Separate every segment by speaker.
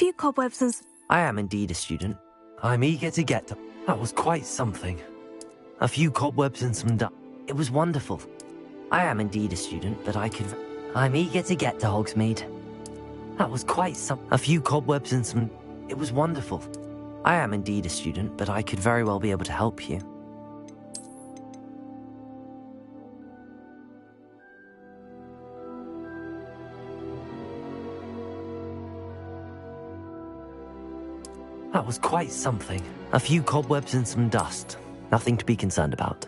Speaker 1: few cobwebs and...
Speaker 2: I am indeed a student. I'm eager to get to... That was quite something. A few cobwebs and some It was wonderful. I am indeed a student, but I'm eager to get to Hogsmeade. That was quite A few cobwebs and some... It was wonderful. I am indeed a student, but I could very well be able to help you. That was quite something. A few cobwebs and some dust. Nothing to be concerned about.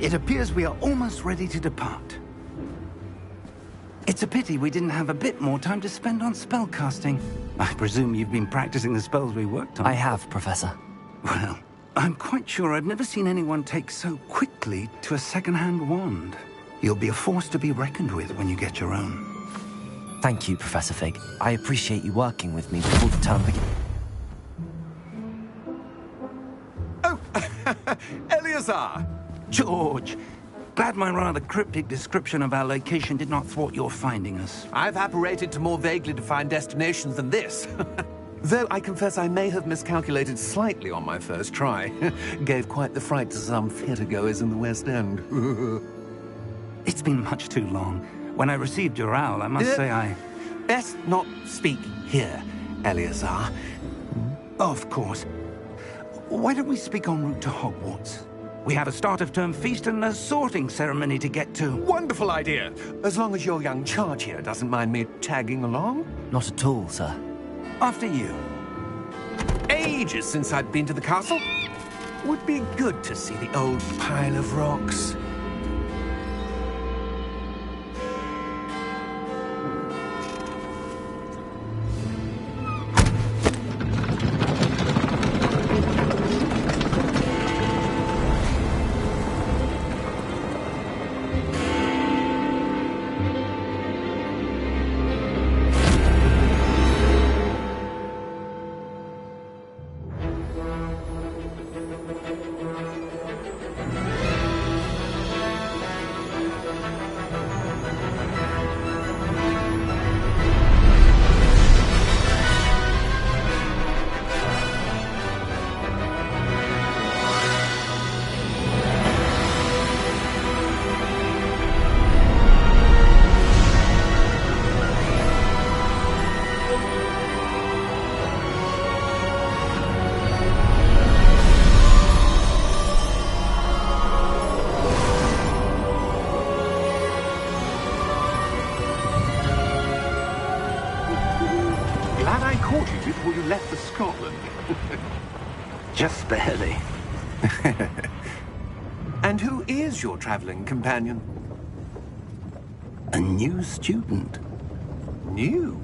Speaker 3: It appears we are almost ready to depart. It's a pity we didn't have a bit more time to spend on spellcasting. I presume you've been practicing the spells we worked on.
Speaker 2: I have, Professor.
Speaker 3: Well, I'm quite sure I've never seen anyone take so quickly to a second-hand wand. You'll be a force to be reckoned with when you get your own.
Speaker 2: Thank you, Professor Fig. I appreciate you working with me before the term begins.
Speaker 4: Oh, Eleazar!
Speaker 3: George, glad my rather cryptic description of our location did not thwart your finding us.
Speaker 4: I've apparated to more vaguely defined destinations than this. Though I confess I may have miscalculated slightly on my first try. Gave quite the fright to some theatre-goers in the West End.
Speaker 3: It's been much too long. When I received your owl, I must say I...
Speaker 4: Best not speak here, Eleazar.
Speaker 3: Of course. Why don't we speak en route to Hogwarts? We have a start-of-term feast and a sorting ceremony to get to.
Speaker 4: Wonderful idea! As long as your young charge here doesn't mind me tagging along.
Speaker 2: Not at all, sir.
Speaker 3: After you.
Speaker 4: Ages since I'd been to the castle. Would be good to see the old pile of rocks. Before you left for Scotland.
Speaker 3: Just barely.
Speaker 4: And who is your traveling companion?
Speaker 3: A new student.
Speaker 4: New?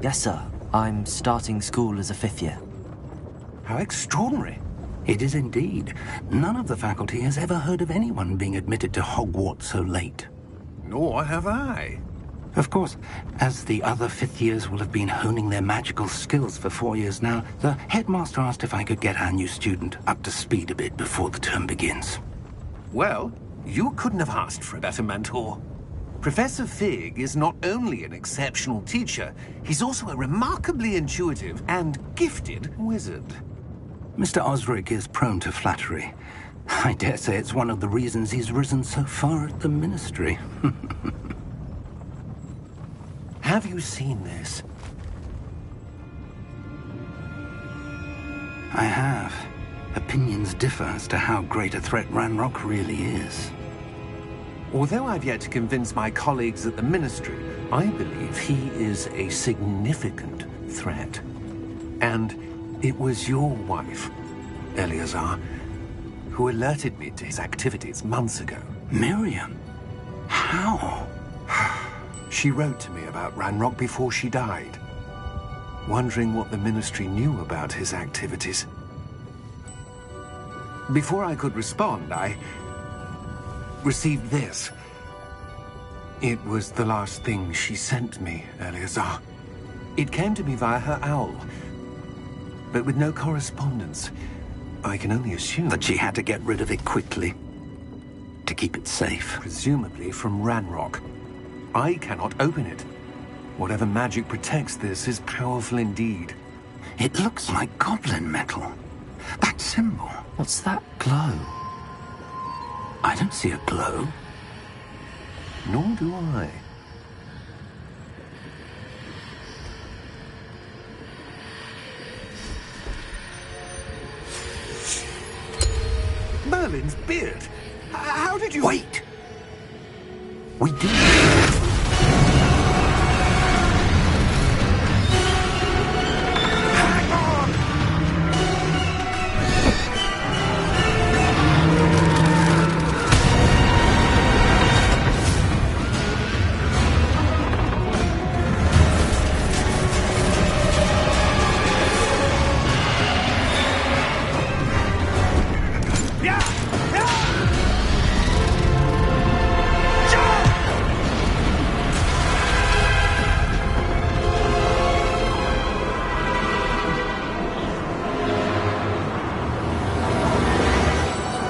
Speaker 2: Yes, sir. I'm starting school as a 5th year.
Speaker 4: How extraordinary.
Speaker 3: It is indeed. None of the faculty has ever heard of anyone being admitted to Hogwarts so late.
Speaker 4: Nor have I.
Speaker 3: Of course, as the other 5th years will have been honing their magical skills for 4 years now, the headmaster asked if I could get our new student up to speed a bit before the term begins.
Speaker 4: Well, you couldn't have asked for a better mentor. Professor Fig is not only an exceptional teacher, he's also a remarkably intuitive and gifted wizard.
Speaker 3: Mr. Osric is prone to flattery. I dare say it's one of the reasons he's risen so far at the Ministry.
Speaker 4: Have you seen this?
Speaker 3: I have. Opinions differ as to how great a threat Ranrock really is.
Speaker 4: Although I've yet to convince my colleagues at the Ministry, I believe he is a significant threat. And it was your wife, Eleazar, who alerted me to his activities months ago.
Speaker 3: Miriam? How?
Speaker 4: She wrote to me about Ranrock before she died, wondering what the Ministry knew about his activities. Before I could respond, I received this. It was the last thing she sent me, Eleazar. It came to me via her owl, but with no correspondence. I can only assume
Speaker 3: That she had to get rid of it quickly to keep it safe.
Speaker 4: presumably from Ranrock. I cannot open it. Whatever magic protects this is powerful indeed.
Speaker 3: It looks like goblin metal. That symbol.
Speaker 2: What's that glow?
Speaker 3: I don't see a glow.
Speaker 4: Nor do I. Merlin's beard! How did you...
Speaker 3: Wait! We do.
Speaker 4: Hang on!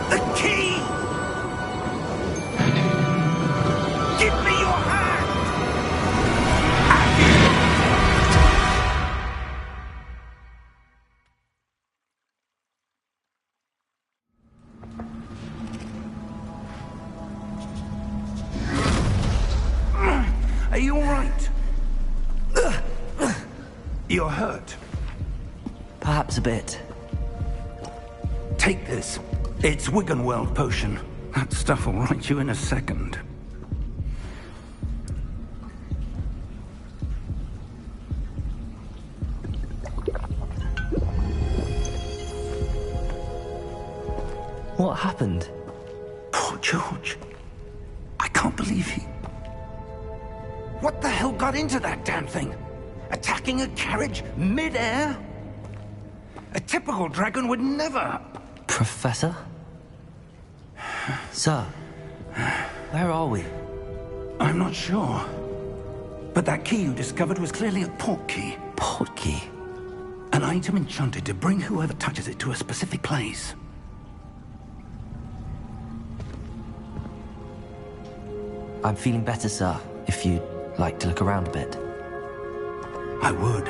Speaker 4: The key! Give me your hand!
Speaker 3: Are you all right? You're hurt.
Speaker 2: Perhaps a bit.
Speaker 3: Take this. It's Wiggenweld potion. That stuff will right you in a second.
Speaker 2: What happened?
Speaker 3: Poor George. I can't believe he... What the hell got into that damn thing? Attacking a carriage mid-air? A typical dragon would never...
Speaker 2: Professor? Sir, where are we?
Speaker 3: I'm not sure. But that key you discovered was clearly a port key.
Speaker 2: Port key?
Speaker 3: An item enchanted to bring whoever touches it to a specific place.
Speaker 2: I'm feeling better, sir, if you'd like to look around a bit.
Speaker 3: I would.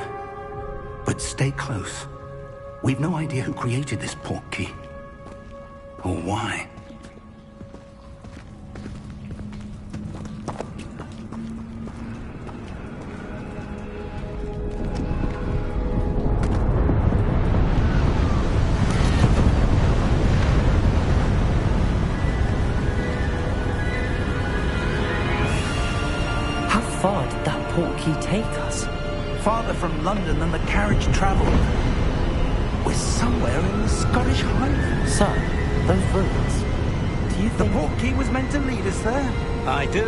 Speaker 3: But stay close. We've no idea who created this port key. Or why.
Speaker 2: How far did that port key take us?
Speaker 3: Farther from London than the carriage traveled. We're somewhere in the Scottish Highlands.
Speaker 2: Sir, those ruins. Do you
Speaker 3: The
Speaker 2: think...
Speaker 3: port key was meant to lead us there? I do.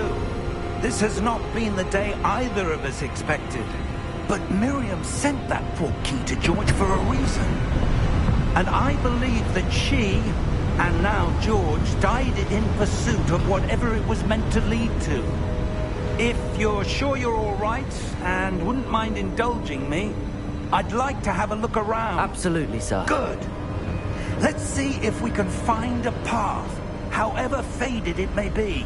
Speaker 3: This has not been the day either of us expected. But Miriam sent that port key to George for a reason. And I believe that she, and now George, died in pursuit of whatever it was meant to lead to. If you're sure you're all right, and wouldn't mind indulging me, I'd like to have a look around.
Speaker 2: Absolutely, sir.
Speaker 3: Good. Let's see if we can find a path, however faded it may be.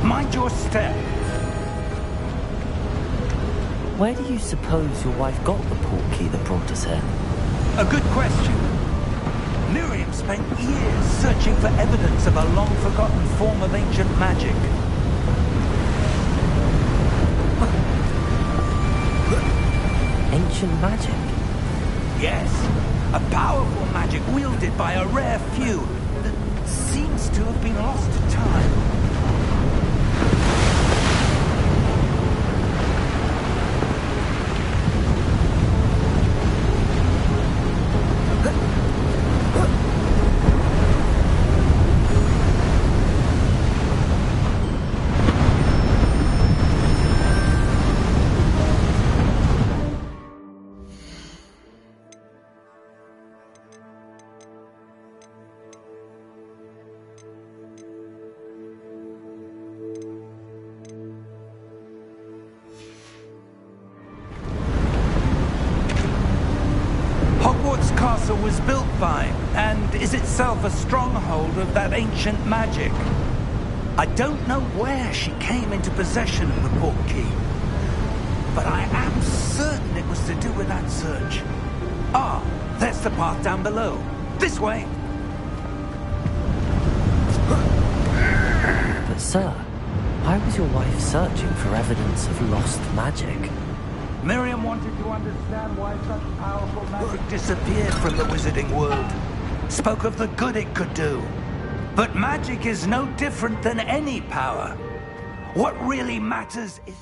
Speaker 3: Mind your step.
Speaker 2: Where do you suppose your wife got the port key that brought us here?
Speaker 3: A good question. Miriam spent years searching for evidence of a long-forgotten form of ancient magic.
Speaker 2: Ancient magic?
Speaker 3: Yes, a powerful magic wielded by a rare few that seems to have been lost to time. Hogwarts Castle was built by, and is itself a stronghold of that ancient magic. I don't know where she came into possession of the portkey, but I am certain it was to do with that search. Ah, there's the path down below. This way!
Speaker 2: But sir, why was your wife searching for evidence of lost magic?
Speaker 3: Miriam wanted to understand why such powerful magic disappeared from the wizarding world. Spoke of the good it could do. But magic is no different than any power. What really matters is...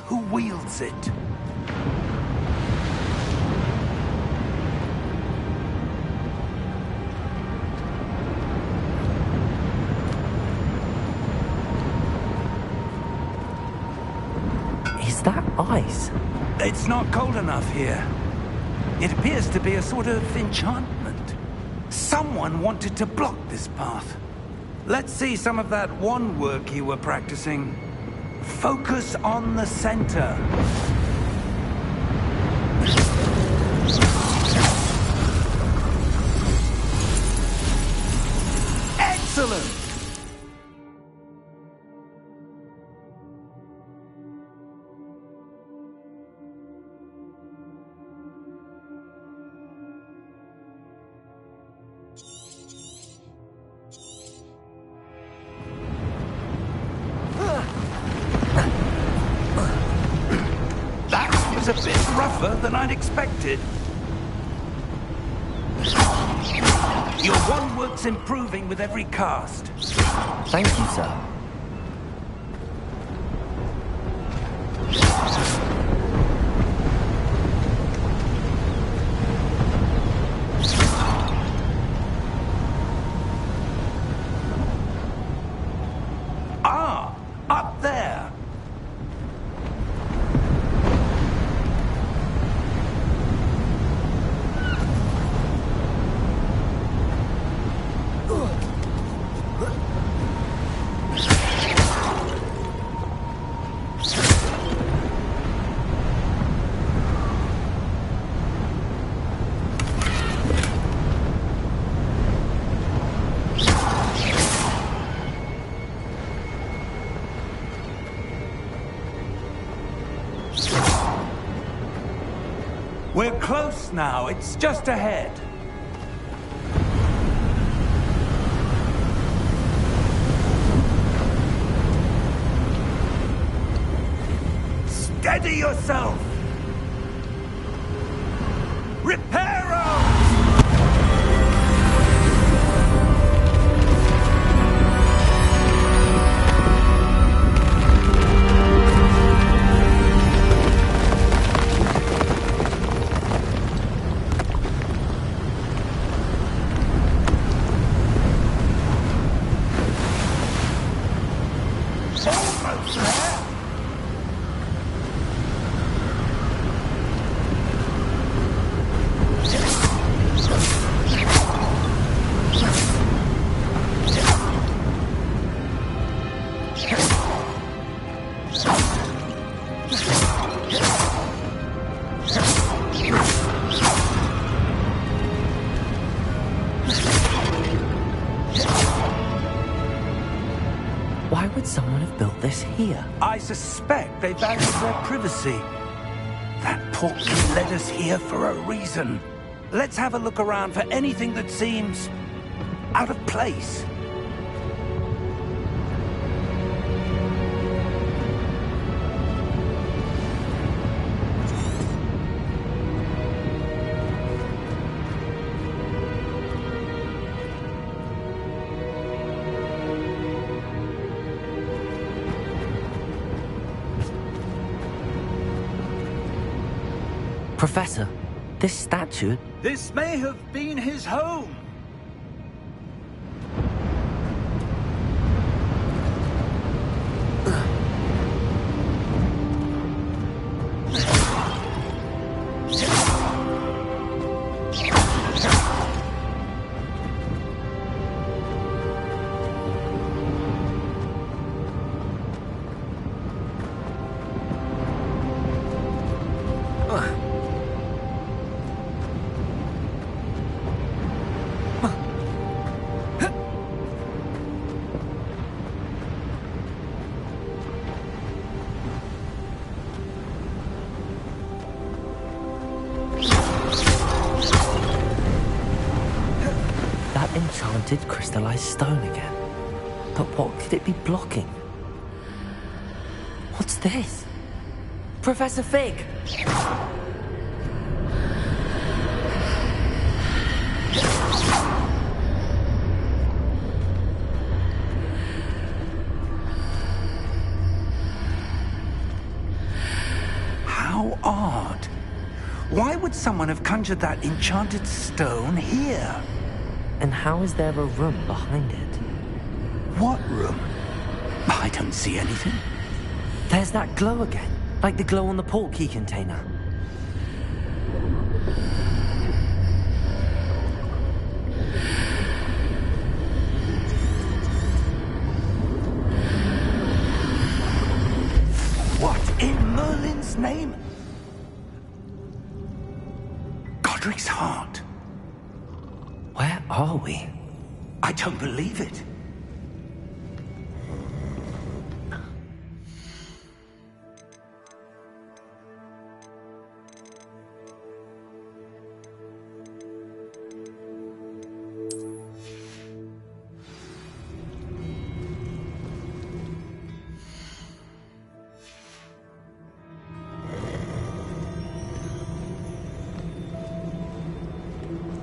Speaker 3: Who wields it?
Speaker 2: Is that ice?
Speaker 3: It's not cold enough here. It appears to be a sort of enchantment. Someone wanted to block this path. Let's see some of that wand work you were practicing. Focus on the center. Excellent! A bit rougher than I'd expected. Your wand work's improving with every cast.
Speaker 2: Thank you, sir.
Speaker 3: Ah, up there. We're close now. It's just ahead. Steady yourself! Reparo!
Speaker 2: Why would someone have built this here?
Speaker 3: I suspect they value their privacy. That portkey led us here for a reason. Let's have a look around for anything that seems out of place.
Speaker 2: Professor, this statue...
Speaker 3: This may have been his home.
Speaker 2: Enchanted crystallized stone again. But what could it be blocking? What's this? Professor Fig!
Speaker 3: How odd. Why would someone have conjured that enchanted stone here?
Speaker 2: And how is there a room behind it?
Speaker 3: What room? I don't see anything.
Speaker 2: There's that glow again, like the glow on the portkey container.
Speaker 3: What in Merlin's name? Godric's heart.
Speaker 2: Where are we?
Speaker 3: I don't believe it.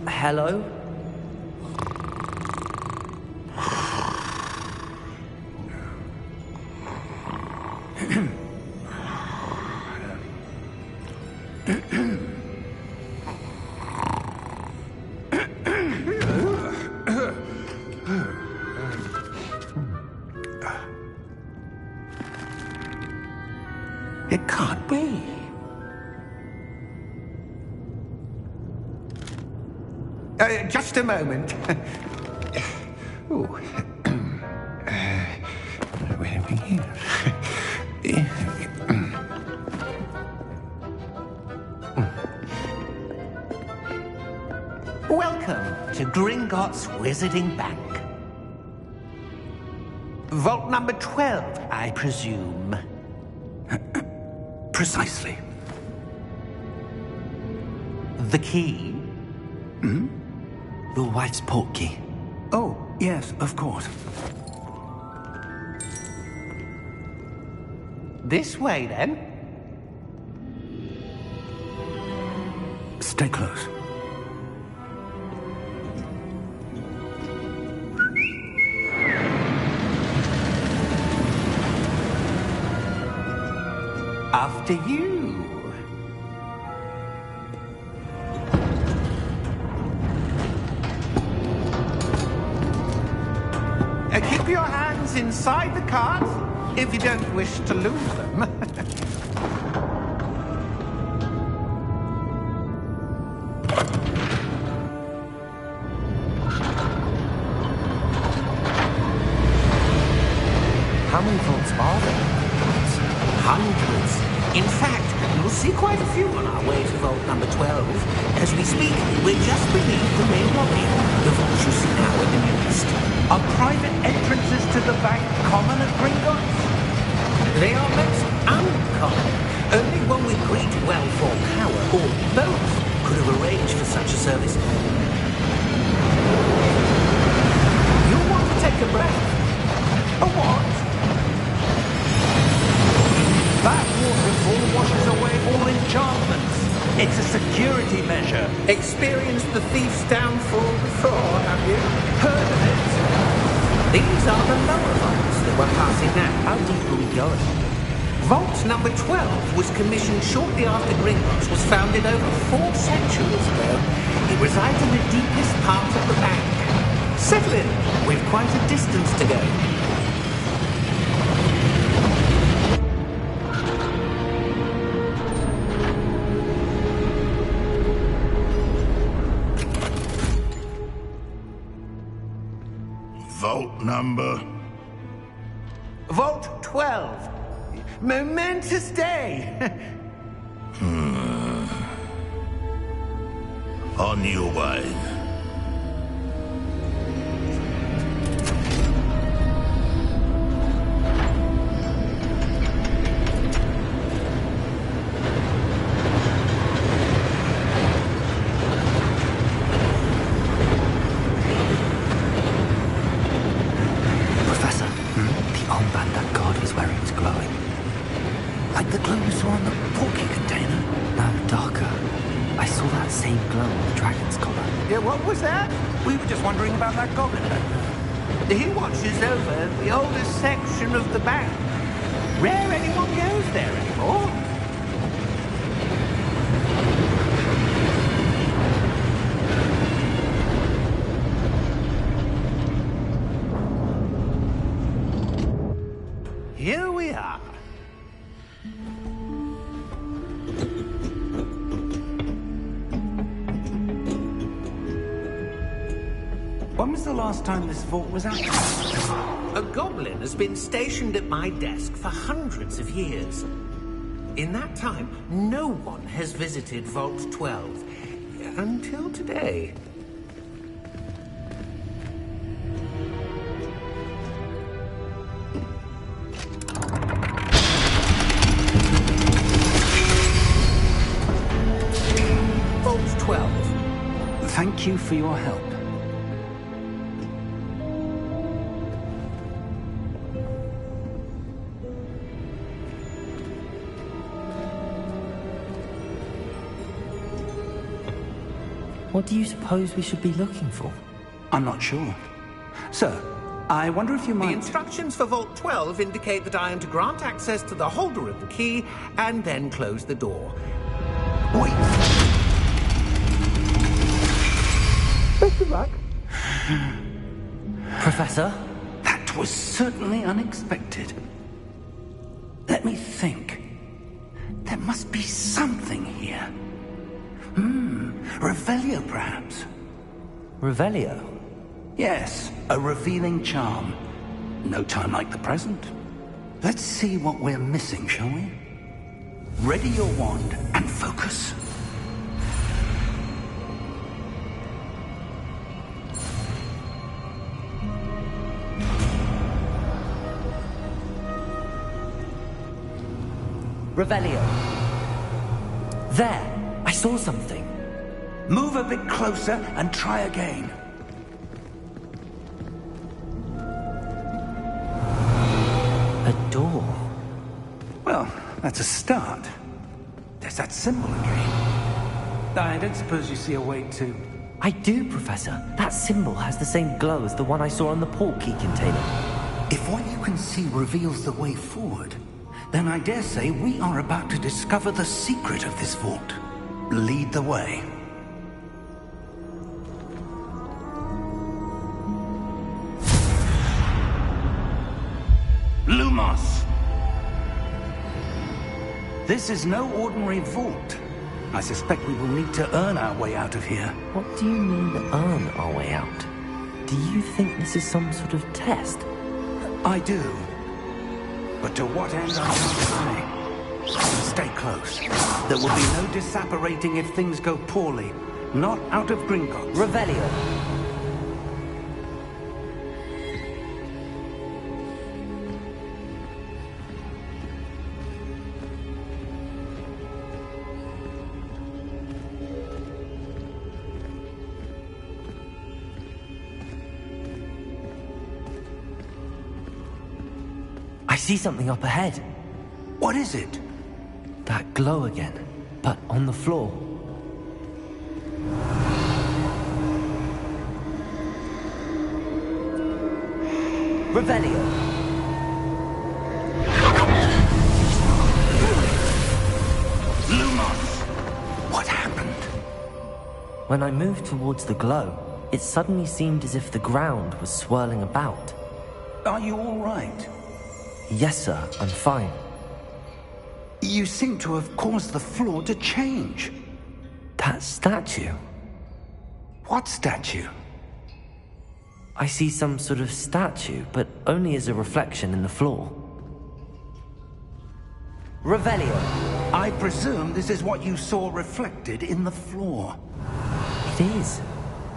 Speaker 2: Hello?
Speaker 3: It can't be. Just a moment. Oh. Where have we here?
Speaker 4: Welcome to Gringotts Wizarding Bank. Vault number 12, I presume.
Speaker 3: Precisely.
Speaker 4: The key?
Speaker 3: Hmm?
Speaker 2: Your wife's portkey.
Speaker 3: Oh, yes, of course.
Speaker 4: This way, then.
Speaker 3: Stay close.
Speaker 4: After you. Keep your hands inside the cart if you don't wish to lose them.
Speaker 2: How many vaults are there?
Speaker 4: Hundreds. In fact,
Speaker 3: We'll see quite a few on our way to vault number 12. As we speak, we're just beneath the main lobby. The vaults you see now in the east.
Speaker 1: Are private entrances to the bank common at Gringotts?
Speaker 3: They are most uncommon. Only one with great wealth or power, or both, could have arranged for such a service. You'll want to take a breath.
Speaker 1: A what? That waterfall washes away all enchantments. It's a security measure.
Speaker 3: Experienced the thief's downfall before, have you?
Speaker 1: Heard of it?
Speaker 3: These are the lower vaults that we're passing now.
Speaker 2: How deep are we going?
Speaker 3: Vault number 12 was commissioned shortly after Gringotts was founded over 4 centuries ago. It resides in the deepest part of the bank. Settle in. We've quite a distance to go.
Speaker 5: Vault number?
Speaker 3: Vault 12. Momentous day.
Speaker 5: On your way.
Speaker 2: Professor, the armband that guard was wearing was glowing.
Speaker 1: Like the glow you saw on the porky container?
Speaker 2: No, darker. I saw that same glow on the dragon's collar.
Speaker 1: Yeah, what was that? We were just wondering about that goblin back there.
Speaker 3: He watches over the oldest section of the bank. Rare anyone goes there anymore. Here we are.
Speaker 1: When was the last time this vault was active?
Speaker 3: A goblin has been stationed at my desk for hundreds of years. In that time, no one has visited Vault 12. Until today. Vault 12.
Speaker 1: Thank you for your help.
Speaker 2: What do you suppose we should be looking for?
Speaker 1: I'm not sure. Sir, I wonder if you
Speaker 3: The
Speaker 1: might...
Speaker 3: instructions for Vault 12 indicate that I am to grant access to the holder of the key and then close the door.
Speaker 1: Wait!
Speaker 3: Best of luck.
Speaker 2: Professor?
Speaker 1: That was certainly unexpected. Let me think. There must be something here. Revelio, perhaps?
Speaker 2: Revelio?
Speaker 1: Yes, a revealing charm. No time like the present. Let's see what we're missing, shall we? Ready your wand and focus.
Speaker 2: Revelio. There! I saw something.
Speaker 1: Move a bit closer and try again.
Speaker 2: A door.
Speaker 1: Well, that's a start. There's that symbol again. I don't suppose you see a way to...
Speaker 2: I do, Professor. That symbol has the same glow as the one I saw on the port key container.
Speaker 1: If what you can see reveals the way forward, then I dare say we are about to discover the secret of this vault. Lead the way. Lumos! This is no ordinary vault. I suspect we will need to earn our way out of here.
Speaker 2: What do you mean, earn our way out? Do you think this is some sort of test?
Speaker 1: I do. But to what end, I can't say.
Speaker 3: Stay close. There will be no disapparating if things go poorly. Not out of Gringotts.
Speaker 2: Revelio. I see something up ahead.
Speaker 3: What is it?
Speaker 2: That glow again, but on the floor. Revelio.
Speaker 3: Lumos! What happened?
Speaker 2: When I moved towards the glow, it suddenly seemed as if the ground was swirling about.
Speaker 3: Are you all right?
Speaker 2: Yes, sir, I'm fine.
Speaker 3: You seem to have caused the floor to change.
Speaker 2: That statue?
Speaker 3: What statue?
Speaker 2: I see some sort of statue, but only as a reflection in the floor. Revelio.
Speaker 3: I presume this is what you saw reflected in the floor.
Speaker 2: It is.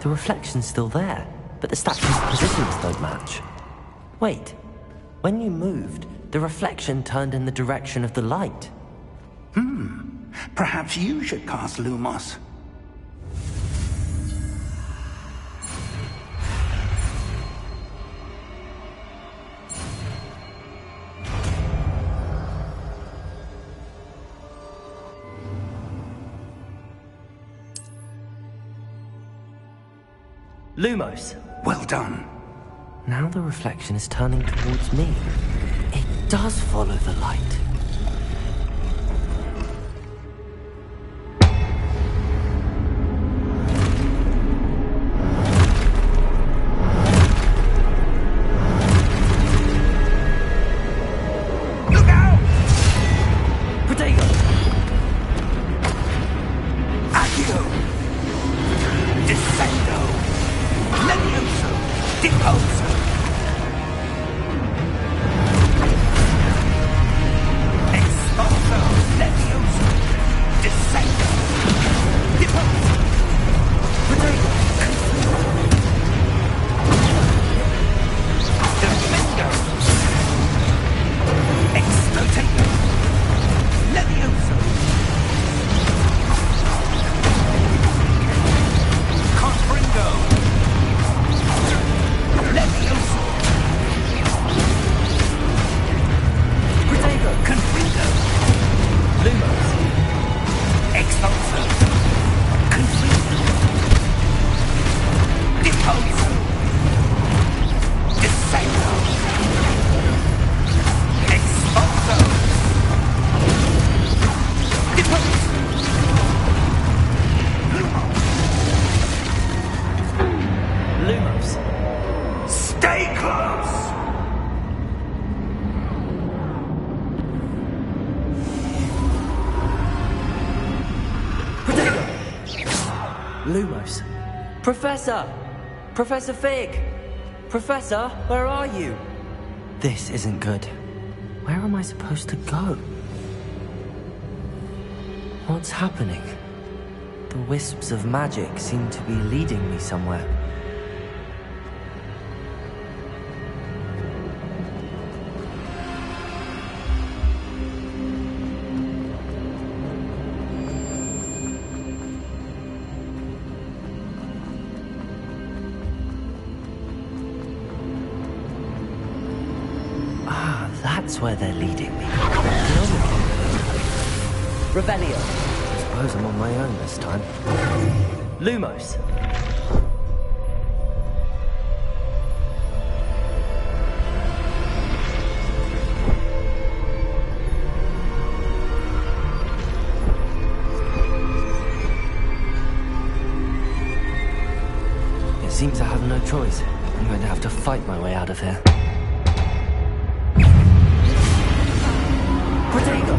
Speaker 2: The reflection's still there, but the statue's positions don't match. Wait. When you moved, the reflection turned in the direction of the light.
Speaker 3: Perhaps you should cast Lumos.
Speaker 2: Lumos.
Speaker 3: Well done.
Speaker 2: Now the reflection is turning towards me. It does follow the light.
Speaker 3: Look out!
Speaker 2: Protego!
Speaker 3: Accio! Descendo! Levioso! Deposo! Expulso! Levioso! Descendo! Deposo! Protego! Defendo! Explotato! Levioso! Confringo! Levioso!
Speaker 2: Protego!
Speaker 3: Confringo!
Speaker 2: Lumos!
Speaker 3: Expulso! Confringo! Deposo! Descendo! Expulso! Deposo!
Speaker 2: Lumos!
Speaker 3: Stay close!
Speaker 2: Protego! Lumos! Professor! Professor Fig! Professor, where are you? This isn't good. Where am I supposed to go? What's happening? The wisps of magic seem to be leading me somewhere. Ah, that's where they're leading me. Revelio. Suppose I'm on my own this time. Lumos. It seems I have no choice. I'm going to have to fight my way out of here. Protego!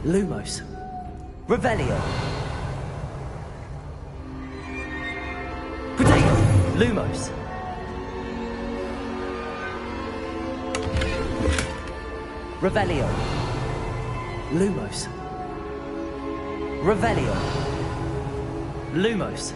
Speaker 2: Lumos. Revelio. Protego. Lumos. Revelio. Lumos. Revelio. Lumos.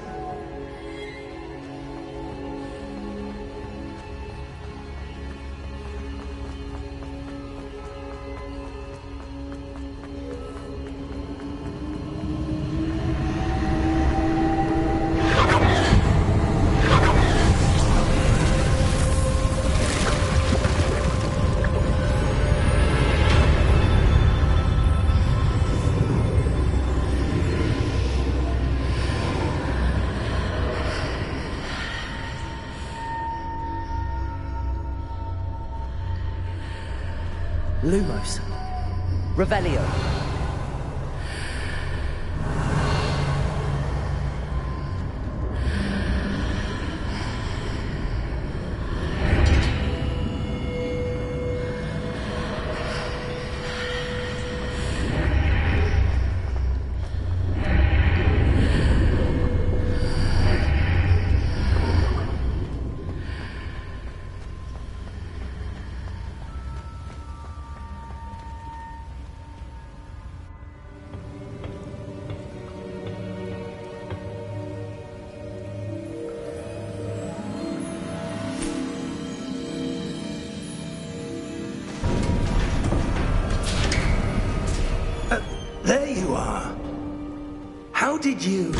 Speaker 2: Lumos. Revelio.
Speaker 1: There you are. How did you...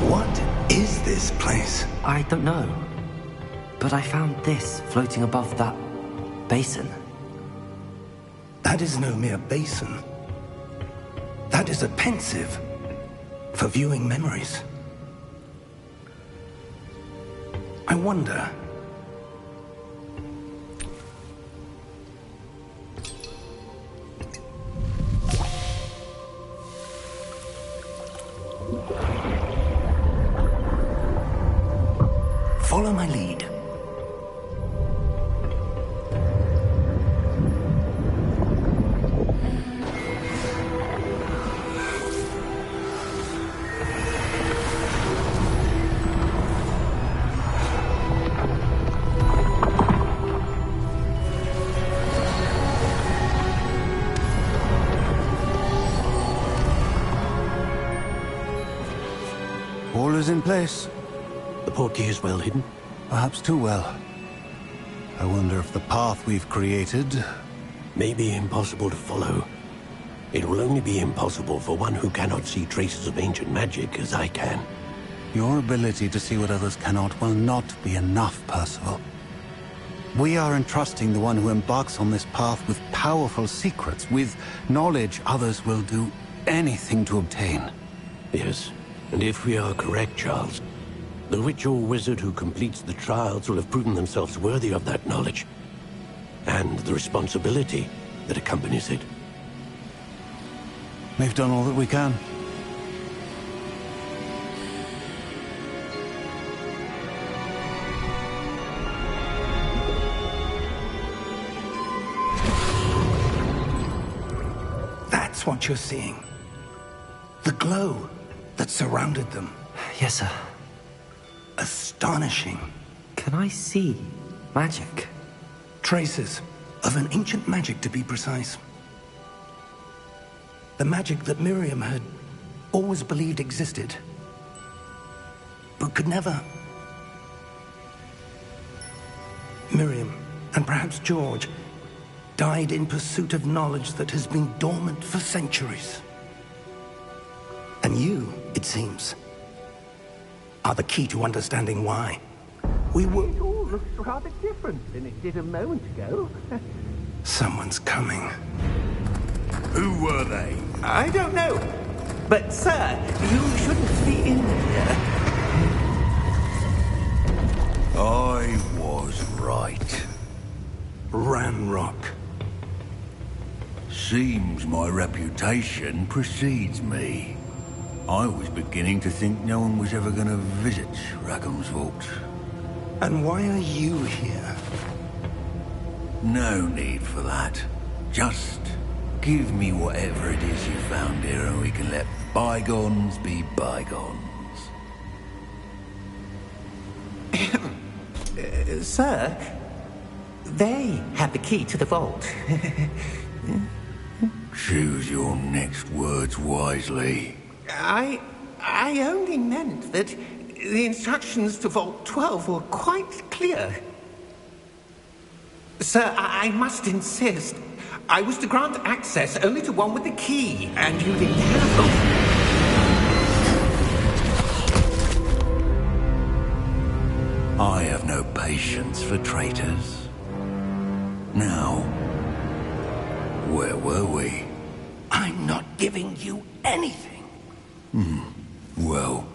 Speaker 1: What is this place?
Speaker 2: I don't know. But I found this floating above that basin.
Speaker 1: That is no mere basin. That is a pensive for viewing memories. I wonder... Follow my lead.
Speaker 6: All is in place.
Speaker 7: The portkey is well hidden?
Speaker 6: Perhaps too well. I wonder if the path we've created...
Speaker 7: May be impossible to follow. It will only be impossible for one who cannot see traces of ancient magic as I can.
Speaker 6: Your ability to see what others cannot will not be enough, Percival. We are entrusting the one who embarks on this path with powerful secrets, with knowledge others will do anything to obtain.
Speaker 7: Yes, and if we are correct, Charles, the witch or wizard who completes the trials will have proven themselves worthy of that knowledge, and the responsibility that accompanies it.
Speaker 6: We've done all that we can.
Speaker 1: That's what you're seeing. The glow that surrounded them.
Speaker 2: Yes, sir.
Speaker 1: Astonishing.
Speaker 2: Can I see magic?
Speaker 1: Traces of an ancient magic, to be precise. The magic that Miriam had always believed existed, but could never. Miriam, and perhaps George, died in pursuit of knowledge that has been dormant for centuries. And you, it seems, are the key to understanding why. We were...
Speaker 4: It all looks rather different than it did a moment ago.
Speaker 1: Someone's coming.
Speaker 5: Who were they?
Speaker 3: I don't know. But, sir, you shouldn't be in here.
Speaker 5: I was right.
Speaker 1: Ranrock.
Speaker 5: Seems my reputation precedes me. I was beginning to think no one was ever going to visit Rackham's Vault.
Speaker 1: And why are you here?
Speaker 5: No need for that. Just give me whatever it is you found here and we can let bygones be bygones.
Speaker 8: Sir, they have the key to the vault.
Speaker 5: Choose your next words wisely.
Speaker 8: I only meant that the instructions to Vault 12 were quite clear. Sir, I must insist. I was to grant access only to one with the key, and you didn't have them.
Speaker 5: I have no patience for traitors. Now, where were we?
Speaker 1: I'm not giving you anything.
Speaker 5: Well,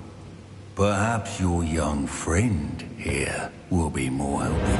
Speaker 5: perhaps your young friend here will be more helpful.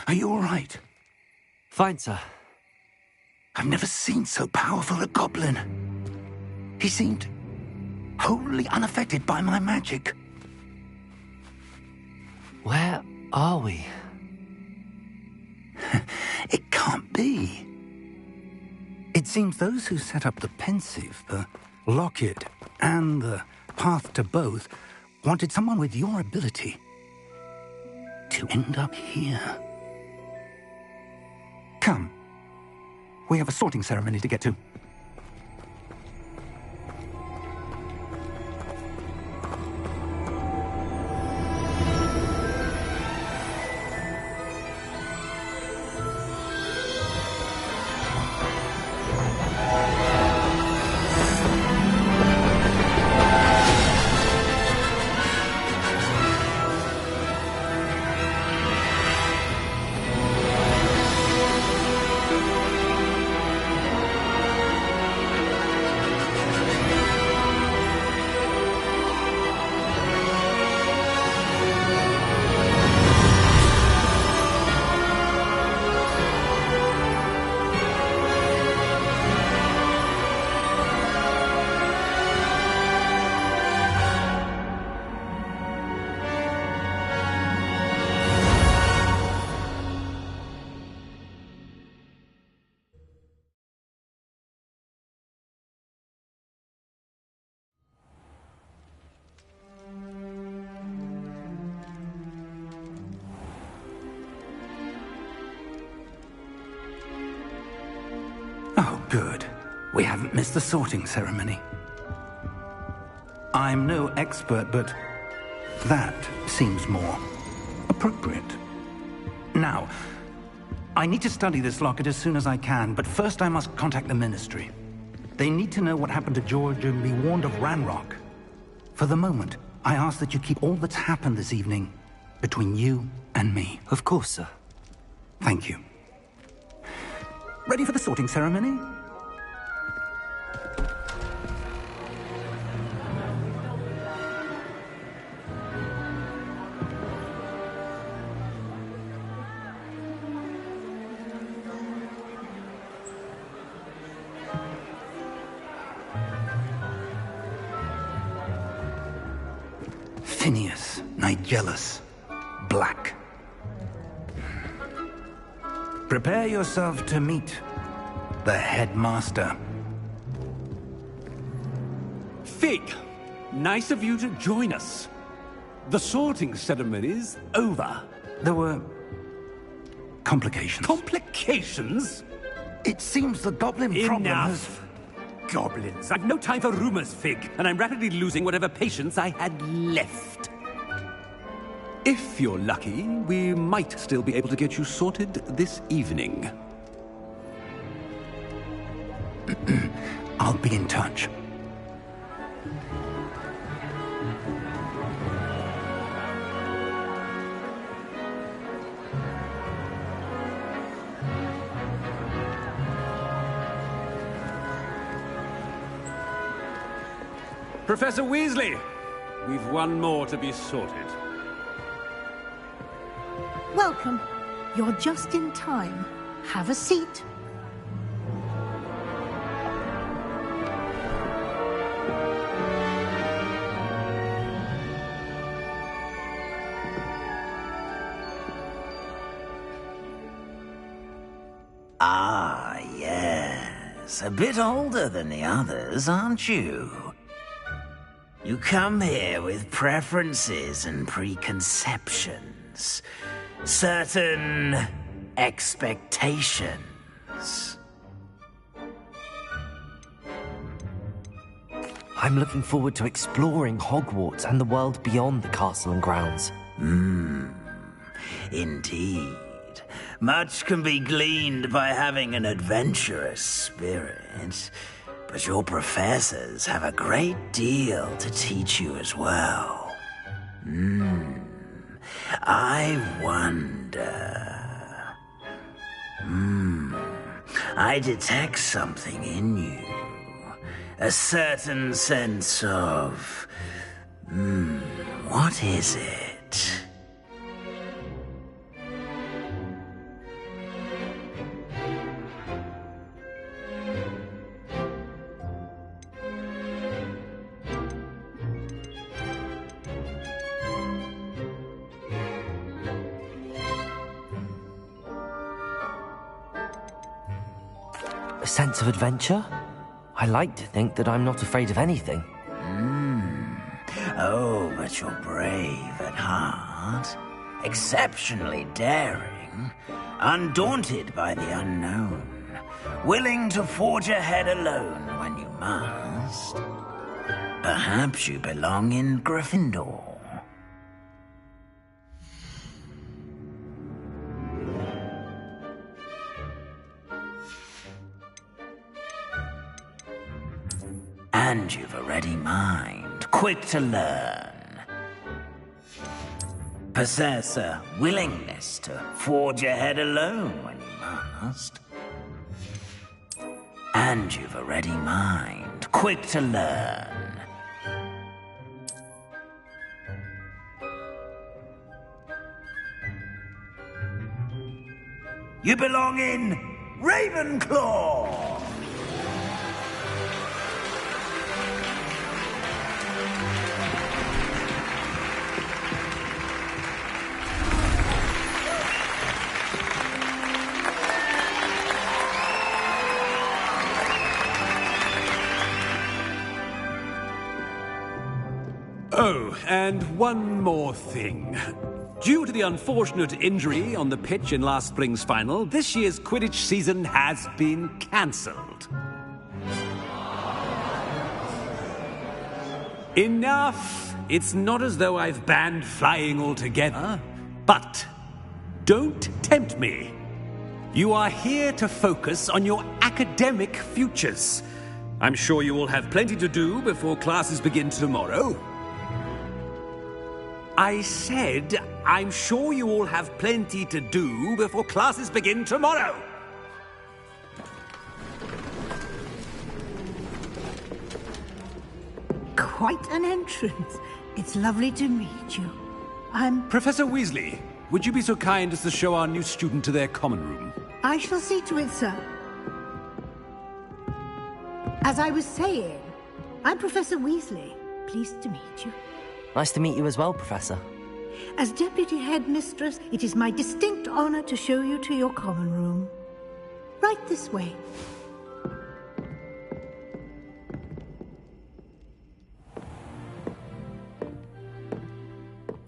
Speaker 1: Are you all right?
Speaker 2: Fine, sir.
Speaker 1: I've never seen so powerful a goblin. He seemed wholly unaffected by my magic.
Speaker 2: Where are we?
Speaker 1: It can't be. It seems those who set up the pensive, the locket, and the path to both wanted someone with your ability to end up here. Come. We have a sorting ceremony to get to. Oh, good. We haven't missed the sorting ceremony. I'm no expert, but that seems more appropriate. Now, I need to study this locket as soon as I can, but first I must contact the Ministry. They need to know what happened to George and be warned of Ranrock. For the moment, I ask that you keep all that's happened this evening between you and me.
Speaker 2: Of course, sir.
Speaker 1: Thank you. Ready for the sorting ceremony? Phineas, Nigellus, Black. Prepare yourself to meet the headmaster.
Speaker 9: Fig, nice of you to join us. The sorting ceremony's over.
Speaker 3: There were complications.
Speaker 9: Complications?
Speaker 3: It seems the goblin problem has...
Speaker 9: Enough! Goblins. I've no time for rumors, Fig, and I'm rapidly losing whatever patience I had left. If you're lucky, we might still be able to get you sorted this evening.
Speaker 3: I'll be in touch.
Speaker 9: Professor Weasley, we've one more to be sorted.
Speaker 10: Welcome. You're just in time. Have a seat.
Speaker 11: Ah, yes. A bit older than the others, aren't you? You come here with preferences and preconceptions. Certain expectations.
Speaker 2: I'm looking forward to exploring Hogwarts and the world beyond the castle and grounds.
Speaker 11: Indeed. Much can be gleaned by having an adventurous spirit, but your professors have a great deal to teach you as well. I wonder... I detect something in you. A certain sense of... what is it?
Speaker 2: A sense of adventure? I like to think that I'm not afraid of anything.
Speaker 11: Oh, but you're brave at heart. Exceptionally daring. Undaunted by the unknown. Willing to forge ahead alone when you must. Perhaps you belong in Gryffindor. And you've a ready mind, quick to learn. Possess a willingness to forge ahead alone when you must. And you've a ready mind, quick to learn. You belong in Ravenclaw!
Speaker 9: Oh, and one more thing. Due to the unfortunate injury on the pitch in last spring's final, this year's Quidditch season has been cancelled. Enough! It's not as though I've banned flying altogether. But don't tempt me. You are here to focus on your academic futures. I'm sure you will have plenty to do before classes begin tomorrow. I said, I'm sure you all have plenty to do before classes begin tomorrow.
Speaker 10: Quite an entrance. It's lovely to meet you. I'm...
Speaker 9: Professor Weasley, would you be so kind as to show our new student to their common room?
Speaker 10: I shall see to it, sir. As I was saying, I'm Professor Weasley. Pleased to meet you.
Speaker 2: Nice to meet you as well, Professor.
Speaker 10: As Deputy Headmistress, it is my distinct honor to show you to your common room. Right this way.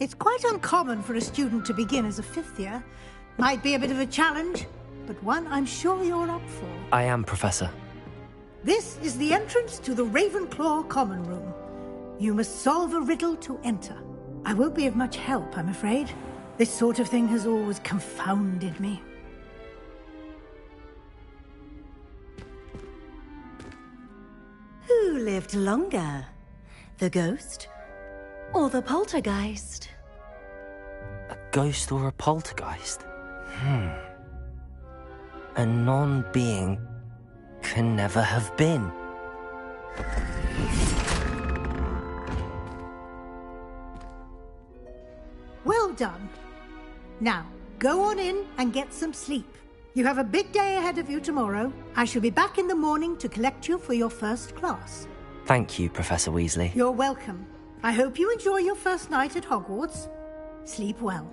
Speaker 10: It's quite uncommon for a student to begin as a fifth year. Might be a bit of a challenge, but one I'm sure you're up for.
Speaker 2: I am, Professor.
Speaker 10: This is the entrance to the Ravenclaw Common Room. You must solve a riddle to enter. I won't be of much help, I'm afraid. This sort of thing has always confounded me.
Speaker 12: Who lived longer? The ghost or the poltergeist?
Speaker 2: A ghost or a poltergeist? A non-being can never have been.
Speaker 10: Well done. Now, go on in and get some sleep. You have a big day ahead of you tomorrow. I shall be back in the morning to collect you for your first class.
Speaker 2: Thank you, Professor Weasley.
Speaker 10: You're welcome. I hope you enjoy your first night at Hogwarts. Sleep well.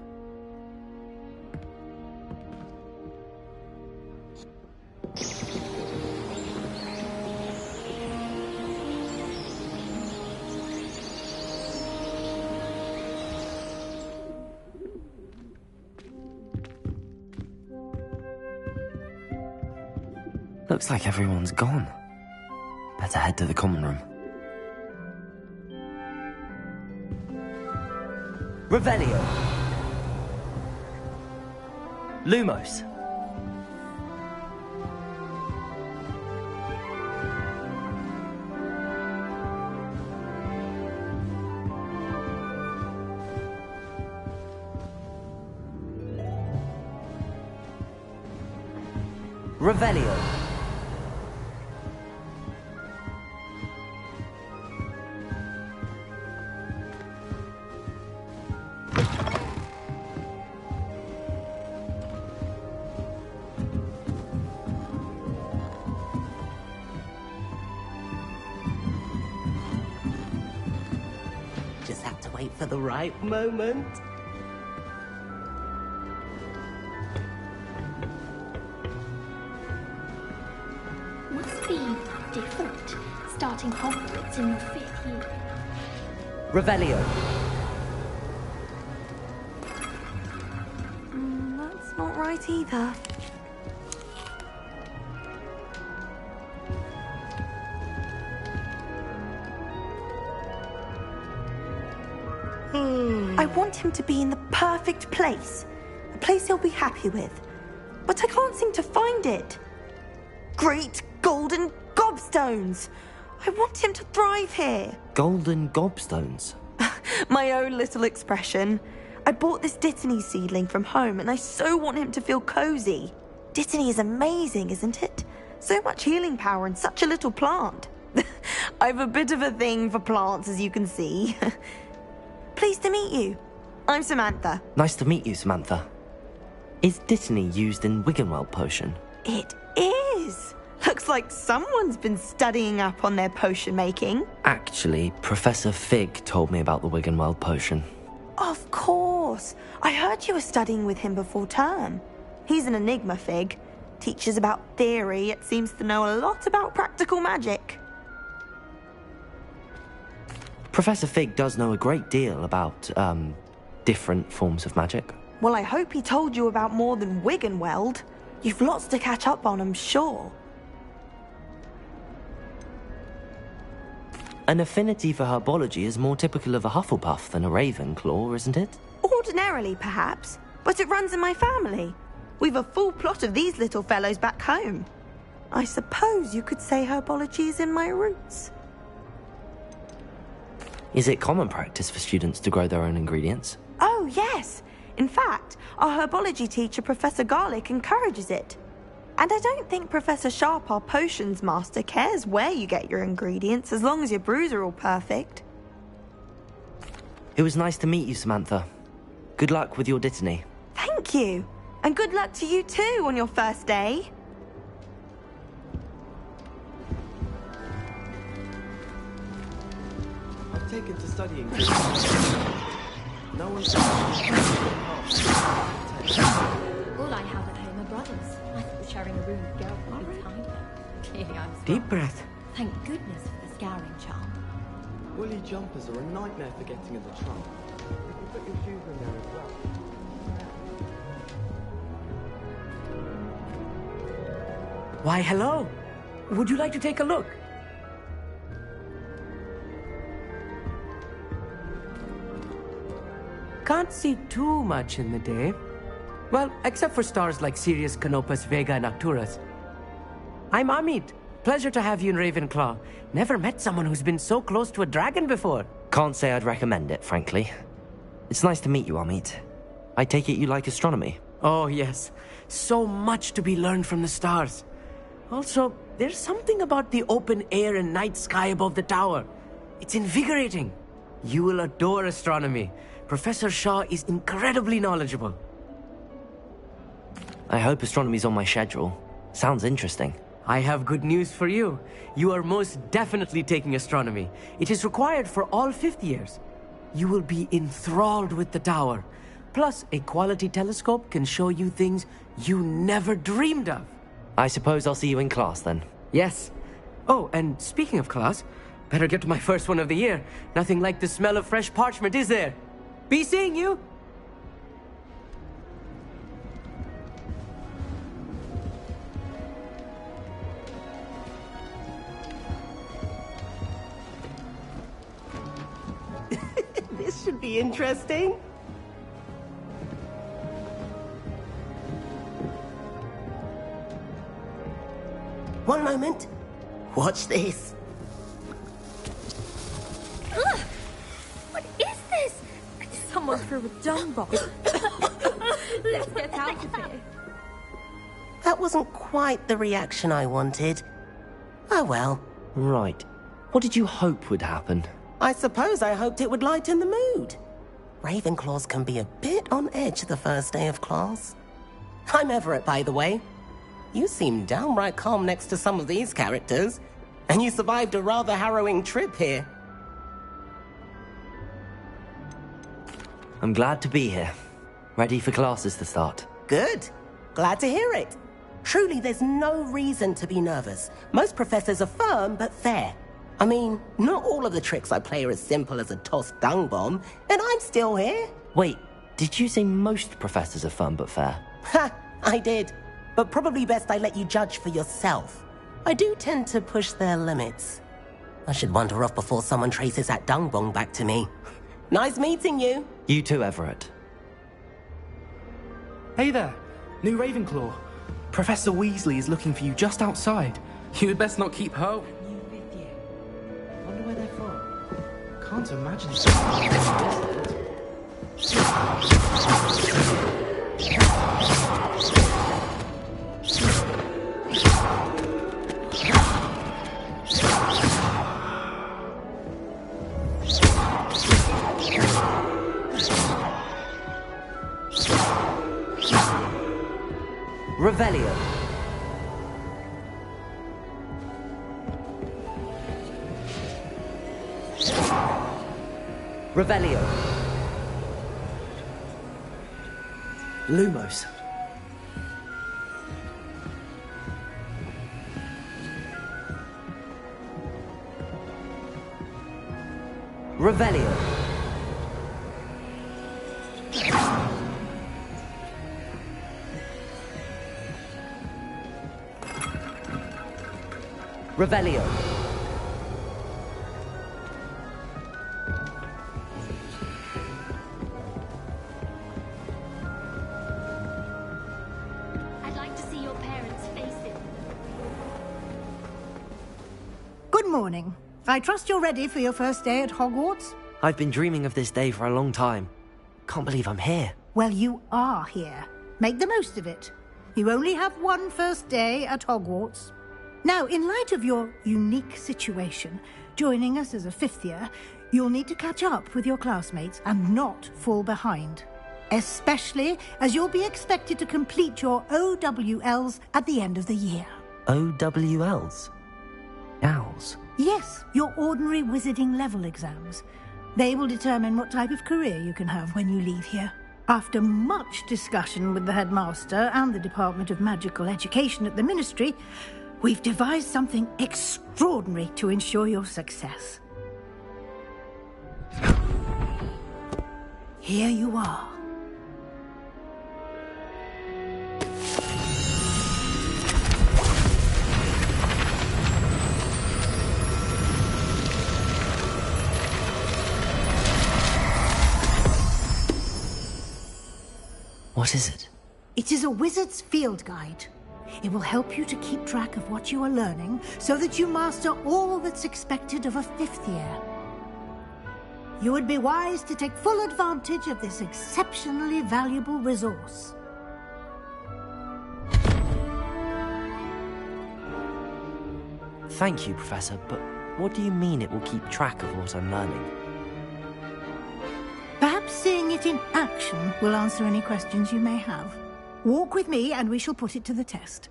Speaker 2: Looks like everyone's gone. Better head to the common room. Revelio. Lumos. Revelio.
Speaker 13: Just have to wait for the right moment.
Speaker 14: Must be different, starting Hogwarts in your 5th year.
Speaker 2: Revelio.
Speaker 12: That's not right either. I want him to be in the perfect place. A place he'll be happy with. But I can't seem to find it. Great golden gobstones! I want him to thrive here.
Speaker 2: Golden gobstones?
Speaker 12: My own little expression. I bought this Dittany seedling from home and I so want him to feel cozy. Dittany is amazing, isn't it? So much healing power in such a little plant. I've a bit of a thing for plants, as you can see. Pleased to meet you. I'm Samantha.
Speaker 2: Nice to meet you, Samantha. Is Dittany used in Wiggenweld potion?
Speaker 12: It is. Looks like someone's been studying up on their potion making.
Speaker 2: Actually, Professor Fig told me about the Wiggenweld potion.
Speaker 12: Of course. I heard you were studying with him before term. He's an enigma, Fig. Teaches about theory, yet seems to know a lot about practical magic.
Speaker 2: Professor Fig does know a great deal about, different forms of magic.
Speaker 12: Well, I hope he told you about more than Wiggenweld. You've lots to catch up on, I'm sure.
Speaker 2: An affinity for herbology is more typical of a Hufflepuff than a Ravenclaw, isn't it?
Speaker 12: Ordinarily, perhaps, but it runs in my family. We've a full plot of these little fellows back home. I suppose you could say herbology is in my roots.
Speaker 2: Is it common practice for students to grow their own ingredients?
Speaker 12: Oh, yes. In fact, our herbology teacher, Professor Garlick, encourages it. And I don't think Professor Sharp, our potions master, cares where you get your ingredients, as long as your brews are all perfect.
Speaker 2: It was nice to meet you, Samantha. Good luck with your Dittany.
Speaker 12: Thank you. And good luck to you too on your first day.
Speaker 15: I've taken to studying. No one's...
Speaker 14: All I have at home are brothers. I thought sharing a room with girls would be time. Clearly I'm strong.
Speaker 13: Deep breath.
Speaker 14: Thank goodness for the scouring charm.
Speaker 15: Woolly jumpers are a nightmare for getting in the trunk. put your shoes in there as well.
Speaker 16: Why, hello. Would you like to take a look? Can't see too much in the day. Well, except for stars like Sirius, Canopus, Vega, and Arcturus. I'm Amit. Pleasure to have you in Ravenclaw. Never met someone who's been so close to a dragon before.
Speaker 2: Can't say I'd recommend it, frankly. It's nice to meet you, Amit. I take it you like astronomy?
Speaker 16: Oh, yes. So much to be learned from the stars. Also, there's something about the open air and night sky above the tower. It's invigorating. You will adore astronomy. Professor Shaw is incredibly knowledgeable.
Speaker 2: I hope astronomy's on my schedule. Sounds interesting.
Speaker 16: I have good news for you. You are most definitely taking astronomy. It is required for all fifth years. You will be enthralled with the tower. Plus, a quality telescope can show you things you never dreamed of.
Speaker 2: I suppose I'll see you in class then.
Speaker 16: Yes. Oh, and speaking of class, better get to my first one of the year. Nothing like the smell of fresh parchment, is there? Be seeing you!
Speaker 17: This should be interesting. One moment. Watch this.
Speaker 14: Ugh! What is this? Someone threw a dung bomb. Let's get out of here.
Speaker 17: That wasn't quite the reaction I wanted. Oh well.
Speaker 2: Right. What did you hope would happen?
Speaker 17: I suppose I hoped it would lighten the mood. Ravenclaws can be a bit on edge the first day of class. I'm Everett, by the way. You seem downright calm next to some of these characters, and you survived a rather harrowing trip here.
Speaker 2: I'm glad to be here. Ready for classes to start.
Speaker 17: Good. Glad to hear it. Truly, there's no reason to be nervous. Most professors are firm but fair. I mean, not all of the tricks I play are as simple as a tossed dung bomb, and I'm still here.
Speaker 2: Wait, did you say most professors are fun but fair?
Speaker 17: Ha! I did. But probably best I let you judge for yourself. I do tend to push their limits. I should wander off before someone traces that dung bomb back to me. Nice meeting you.
Speaker 2: You too, Everett.
Speaker 18: Hey there, new Ravenclaw. Professor Weasley is looking for you just outside. You had best not keep her. Wonder where they're from. Can't imagine
Speaker 2: Revelio. Revelio.
Speaker 18: Lumos.
Speaker 2: Revelio. Revelio.
Speaker 14: I'd like to see your parents' faces.
Speaker 10: Good morning. I trust you're ready for your first day at Hogwarts?
Speaker 2: I've been dreaming of this day for a long time. Can't believe I'm here.
Speaker 10: Well, you are here. Make the most of it. You only have one first day at Hogwarts. Now, in light of your unique situation, joining us as a fifth year, you'll need to catch up with your classmates and not fall behind. Especially as you'll be expected to complete your OWLs at the end of the year.
Speaker 2: OWLs? Owls?
Speaker 10: Yes, your ordinary wizarding level exams. They will determine what type of career you can have when you leave here. After much discussion with the headmaster and the Department of Magical Education at the Ministry, we've devised something extraordinary to ensure your success. Here you are.
Speaker 2: What is it?
Speaker 10: It is a wizard's field guide. It will help you to keep track of what you are learning so that you master all that's expected of a 5th year. You would be wise to take full advantage of this exceptionally valuable resource.
Speaker 2: Thank you, Professor, but what do you mean it will keep track of what I'm learning?
Speaker 10: Perhaps seeing it in action will answer any questions you may have. Walk with me and we shall put it to the test.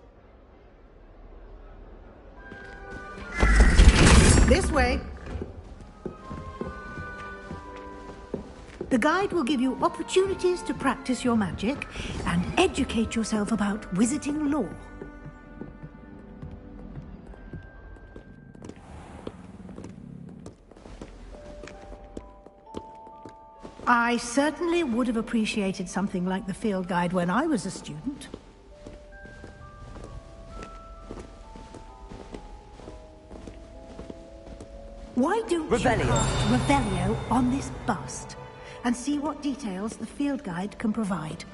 Speaker 10: This way. The guide will give you opportunities to practice your magic and educate yourself about wizarding lore. I certainly would have appreciated something like the field guide when I was a student. Why don't you cast Revelio on this bust and see what details the field guide can provide?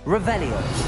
Speaker 2: Revelio.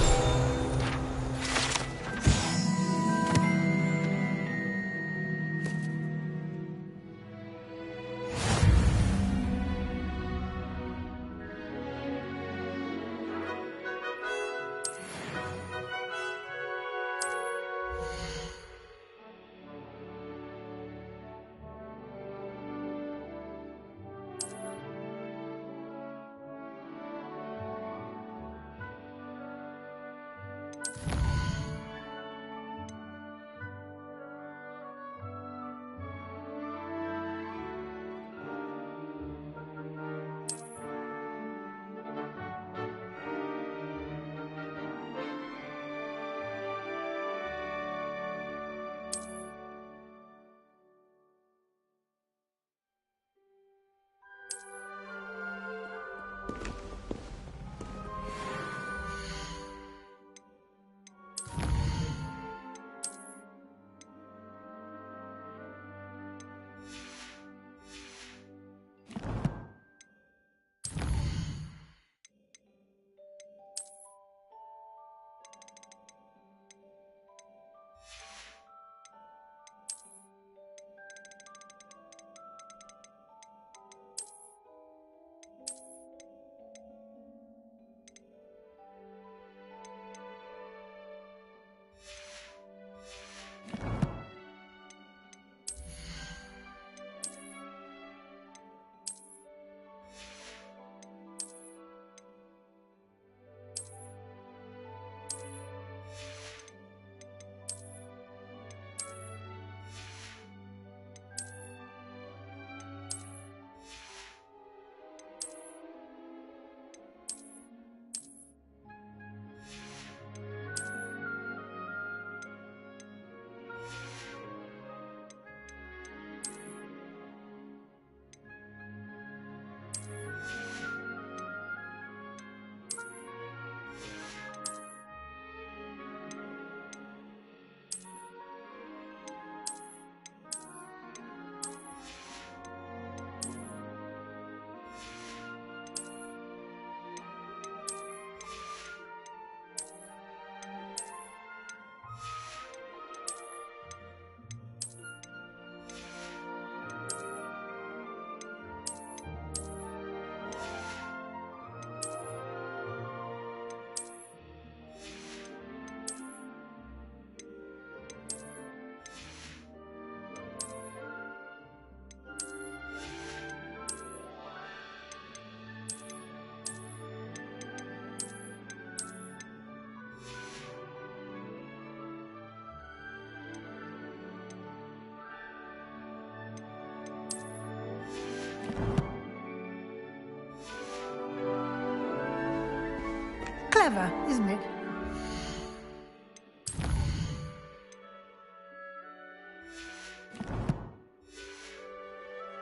Speaker 10: Clever, isn't it?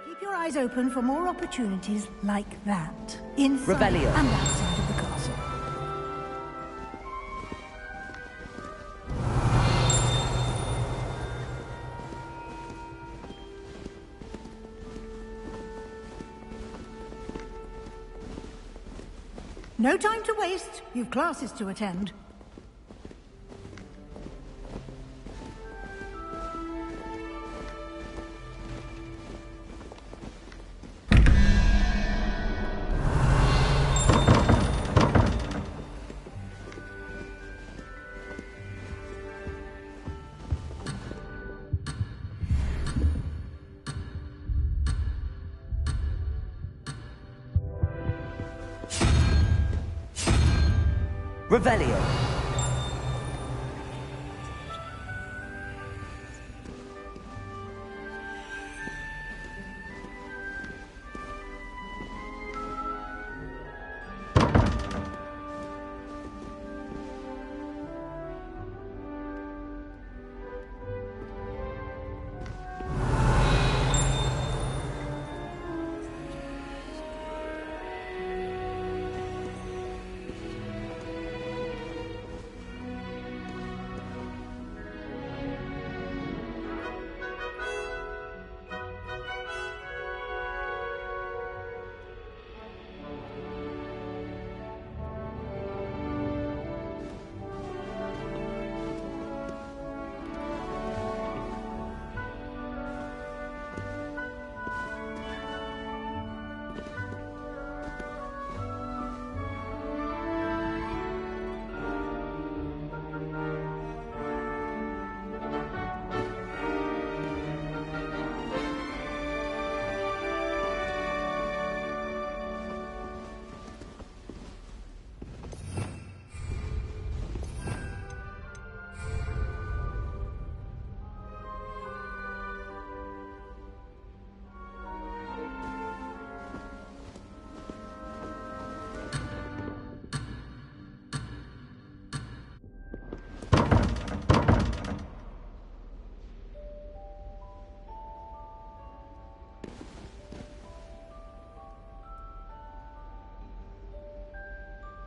Speaker 10: Keep your eyes open for more opportunities like that. Inside
Speaker 2: Revelio.
Speaker 10: and outside of the castle. No time to waste. You've classes to attend.
Speaker 2: Revelio.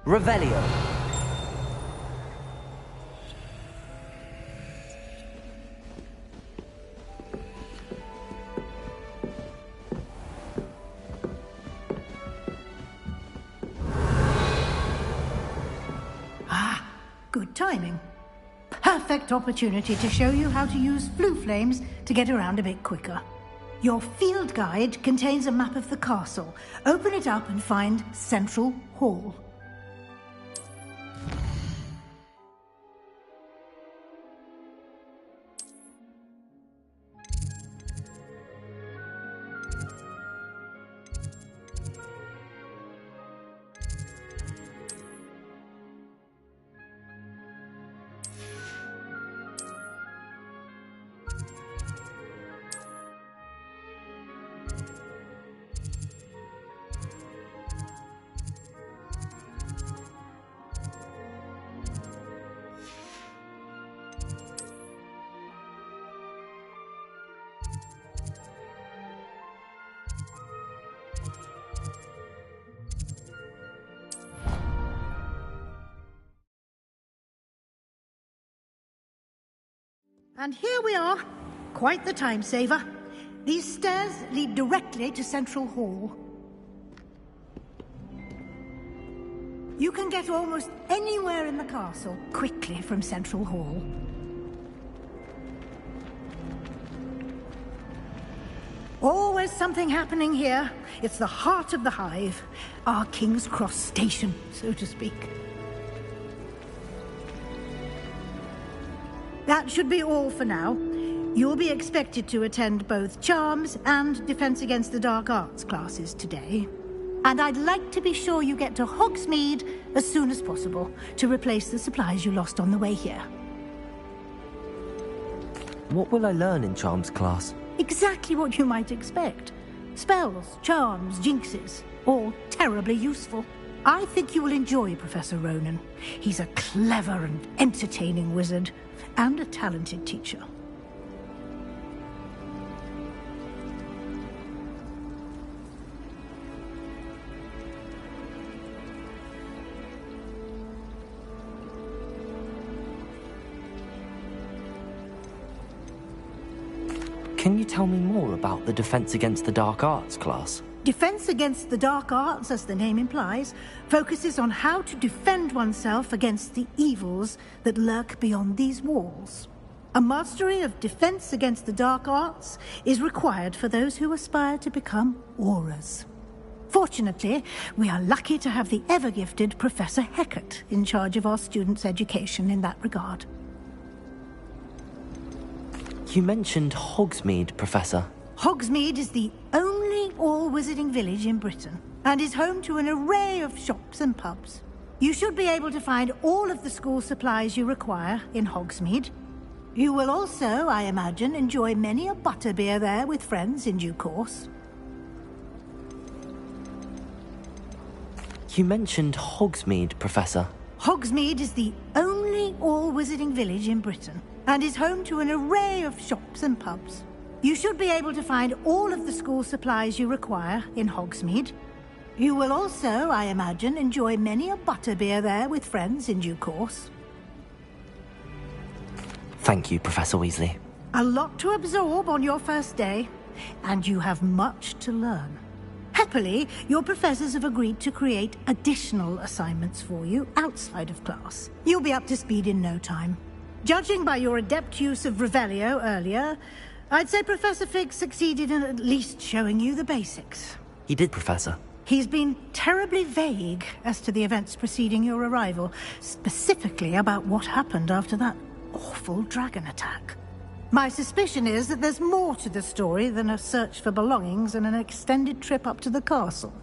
Speaker 2: Revelio.
Speaker 10: Ah, good timing. Perfect opportunity to show you how to use flue flames to get around a bit quicker. Your field guide contains a map of the castle. Open it up and find Central Hall. And here we are. Quite the time saver. These stairs lead directly to Central Hall. You can get almost anywhere in the castle quickly from Central Hall. Always something happening here. It's the heart of the hive. Our King's Cross station, so to speak. That should be all for now. You'll be expected to attend both Charms and Defense Against the Dark Arts classes today. And I'd like to be sure you get to Hogsmeade as soon as possible to replace the supplies you lost on the way here.
Speaker 2: What will I learn in Charms class?
Speaker 10: Exactly what you might expect. Spells, charms, jinxes, all terribly useful. I think you will enjoy Professor Ronan. He's a clever and entertaining wizard, and a talented teacher.
Speaker 2: Can you tell me more about the Defense Against the Dark Arts class?
Speaker 10: Defense Against the Dark Arts, as the name implies, focuses on how to defend oneself against the evils that lurk beyond these walls. A mastery of Defense Against the Dark Arts is required for those who aspire to become Aurors. Fortunately, we are lucky to have the ever-gifted Professor Hecat in charge of our students' education in that regard.
Speaker 2: You mentioned Hogsmeade, Professor.
Speaker 10: Hogsmeade is the only all-wizarding village in Britain, and is home to an array of shops and pubs. You should be able to find all of the school supplies you require in Hogsmeade. You will also, I imagine, enjoy many a butterbeer there with friends in due course.
Speaker 2: You mentioned Hogsmeade, Professor.
Speaker 10: Hogsmeade is the only all-wizarding village in Britain, and is home to an array of shops and pubs. You should be able to find all of the school supplies you require in Hogsmeade. You will also, I imagine, enjoy many a butterbeer there with friends in due course.
Speaker 2: Thank you, Professor Weasley.
Speaker 10: A lot to absorb on your first day, and you have much to learn. Happily, your professors have agreed to create additional assignments for you outside of class. You'll be up to speed in no time. Judging by your adept use of Revelio earlier, I'd say Professor Fig succeeded in at least showing you the basics.
Speaker 2: He did, Professor.
Speaker 10: He's been terribly vague as to the events preceding your arrival, specifically about what happened after that awful dragon attack. My suspicion is that there's more to the story than a search for belongings and an extended trip up to the castle.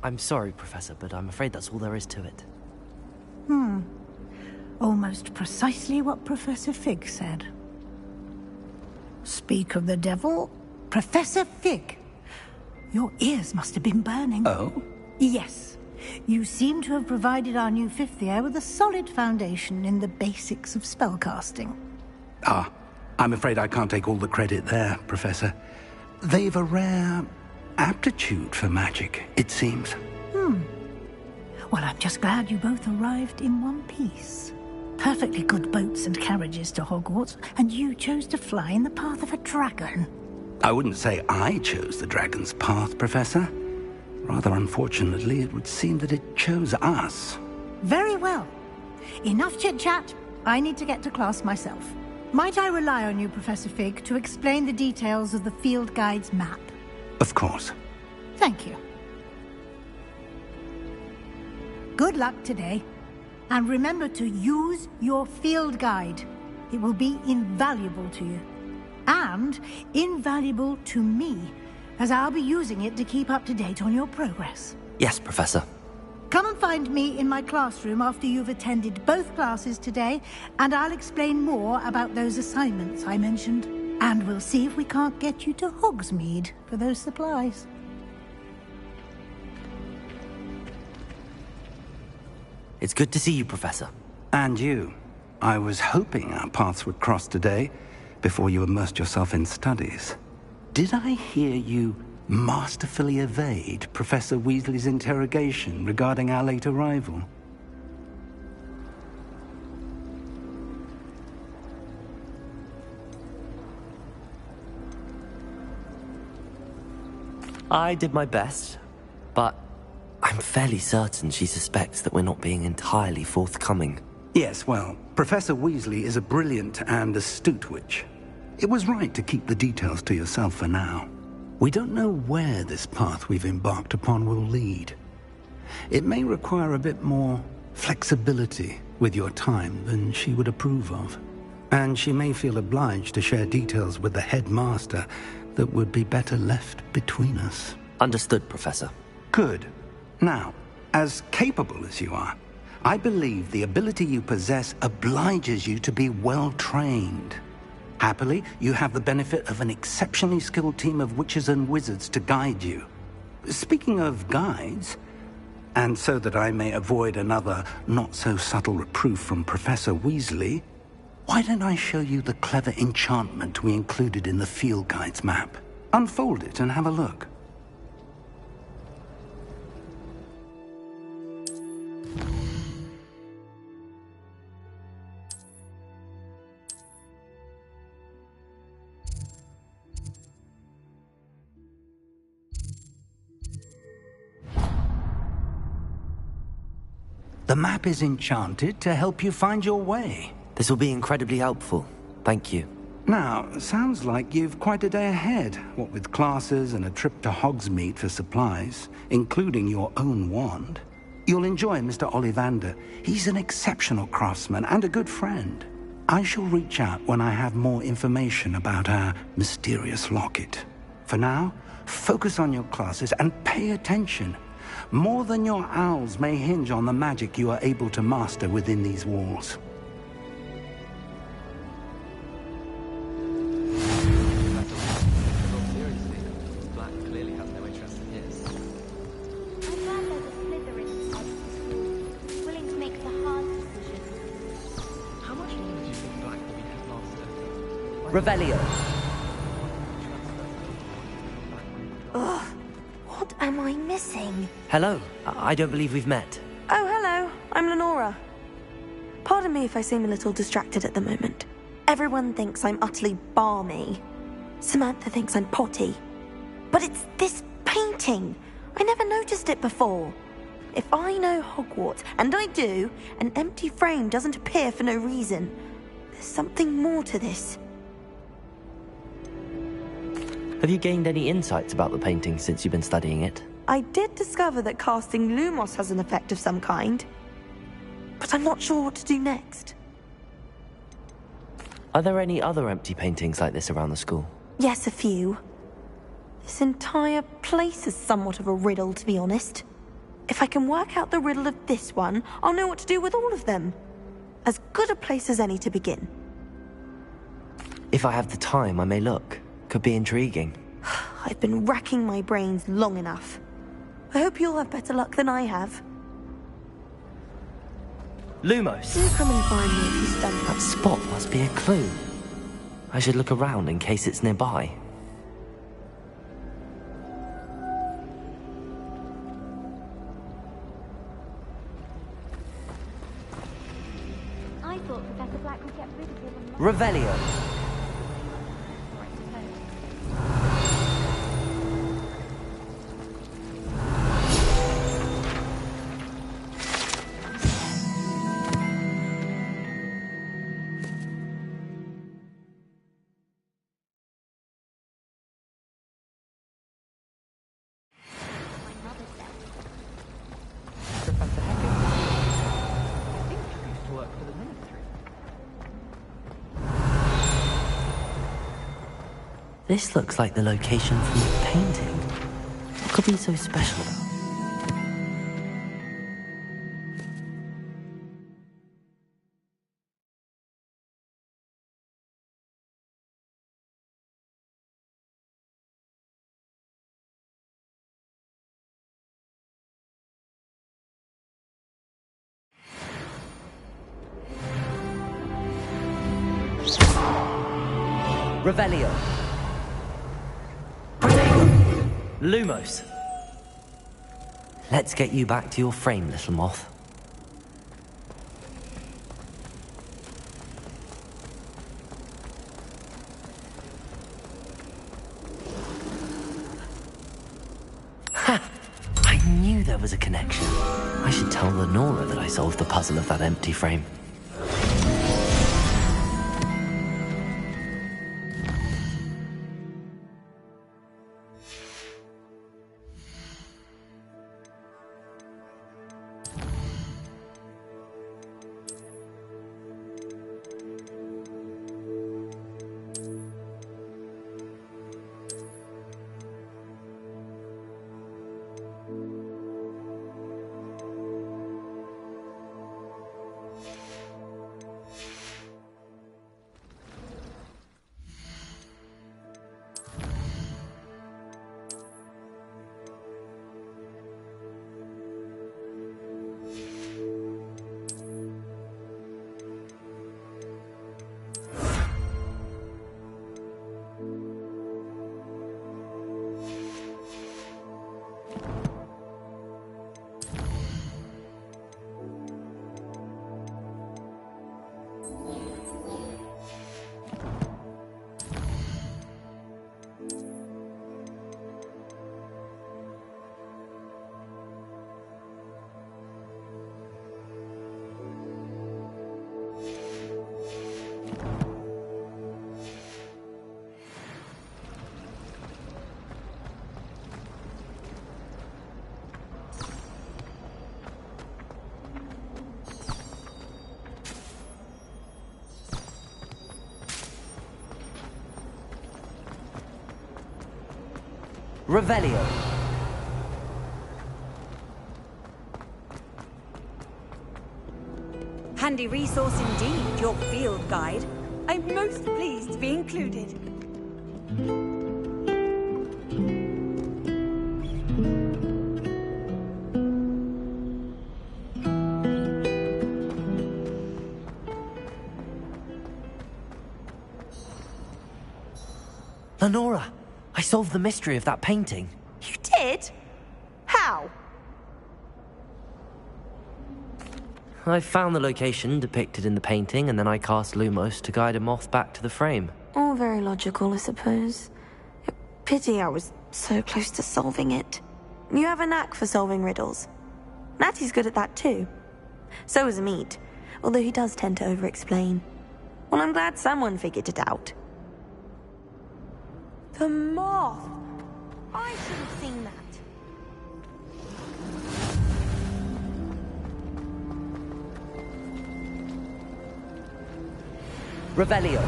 Speaker 2: I'm sorry, Professor, but I'm afraid that's all there is to it.
Speaker 10: Almost precisely what Professor Fig said. Speak of the devil, Professor Fig. Your ears must have been burning.
Speaker 3: Oh?
Speaker 10: Yes. You seem to have provided our new fifth year with a solid foundation in the basics of spellcasting.
Speaker 3: Ah, I'm afraid I can't take all the credit there, Professor. They've a rare aptitude for magic, it seems.
Speaker 10: Well, I'm just glad you both arrived in one piece. Perfectly good boats and carriages to Hogwarts, and you chose to fly in the path of a dragon.
Speaker 3: I wouldn't say I chose the dragon's path, Professor. Rather unfortunately, it would seem that it chose us.
Speaker 10: Very well. Enough chit-chat. I need to get to class myself. Might I rely on you, Professor Fig, to explain the details of the field guide's map?
Speaker 3: Of course.
Speaker 10: Thank you. Good luck today. And remember to use your field guide. It will be invaluable to you. And invaluable to me, as I'll be using it to keep up to date on your progress.
Speaker 2: Yes, Professor.
Speaker 10: Come and find me in my classroom after you've attended both classes today, and I'll explain more about those assignments I mentioned. And we'll see if we can't get you to Hogsmeade for those supplies.
Speaker 2: It's good to see you, Professor.
Speaker 3: And you. I was hoping our paths would cross today, before you immersed yourself in studies. Did I hear you masterfully evade Professor Weasley's interrogation regarding our late arrival?
Speaker 2: I did my best, but I'm fairly certain she suspects that we're not being entirely forthcoming.
Speaker 3: Yes, well, Professor Weasley is a brilliant and astute witch. It was right to keep the details to yourself for now. We don't know where this path we've embarked upon will lead. It may require a bit more flexibility with your time than she would approve of. And she may feel obliged to share details with the headmaster that would be better left between us.
Speaker 2: Understood, Professor.
Speaker 3: Good. Now, as capable as you are, I believe the ability you possess obliges you to be well trained.
Speaker 1: Happily, you have the benefit of an exceptionally skilled team of witches and wizards to guide you. Speaking of guides, and so that I may avoid another not-so-subtle reproof from Professor Weasley, why don't I show you the clever enchantment we included in the field guide's map? Unfold it and have a look. The map is enchanted to help you find your way.
Speaker 2: This will be incredibly helpful. Thank you.
Speaker 1: Now, sounds like you've quite a day ahead, what with classes and a trip to Hogsmeade for supplies, including your own wand. You'll enjoy Mr. Ollivander. He's an exceptional craftsman and a good friend. I shall reach out when I have more information about our mysterious locket. For now, focus on your classes and pay attention. More than your owls may hinge on the magic you are able to master within these walls.
Speaker 15: Black clearly has no interest in his.
Speaker 14: I'm glad there's a Slytherin inside the school, willing to make the hard decisions.
Speaker 15: How much longer do you think Black will be headmaster?
Speaker 2: Revelio.
Speaker 12: Ugh, what am I missing?
Speaker 2: Hello. I don't believe we've met.
Speaker 12: Oh, hello. I'm Lenora. Pardon me if I seem a little distracted at the moment. Everyone thinks I'm utterly balmy. Samantha thinks I'm potty. But it's this painting. I never noticed it before. If I know Hogwarts, and I do, an empty frame doesn't appear for no reason. There's something more to this.
Speaker 2: Have you gained any insights about the painting since you've been studying it?
Speaker 12: I did discover that casting Lumos has an effect of some kind. But I'm not sure what to do next.
Speaker 2: Are there any other empty paintings like this around the school?
Speaker 12: Yes, a few. This entire place is somewhat of a riddle, to be honest. If I can work out the riddle of this one, I'll know what to do with all of them. As good a place as any to begin.
Speaker 2: If I have the time, I may look. Could be intriguing.
Speaker 12: I've been racking my brains long enough. I hope you'll have better luck than I have.
Speaker 2: Lumos!
Speaker 12: Do come and find me if you study.
Speaker 2: That spot must be a clue. I should look around in case it's nearby.
Speaker 14: I thought Professor Black would get rid of him.
Speaker 2: Revelio.
Speaker 15: Professor Hecken. I think he used to work for the military.
Speaker 2: This looks like the location from the painting. What could be so special about it? Revelio. Lumos. Let's get you back to your frame, little moth. Ha! I knew there was a connection. I should tell Lenora that I solved the puzzle of that empty frame. Revelio.
Speaker 19: Handy resource indeed, your field guide. I'm most pleased to be included.
Speaker 2: Lenora, I solved the mystery of that painting.
Speaker 12: You did? How?
Speaker 2: I found the location depicted in the painting, and then I cast Lumos to guide a moth back to the frame.
Speaker 12: All very logical, I suppose. Pity I was so close to solving it. You have a knack for solving riddles. Natty's good at that too. So is Amit, although he does tend to over-explain. Well, I'm glad someone figured it out.
Speaker 19: The moth! I should have seen that.
Speaker 2: Revelio.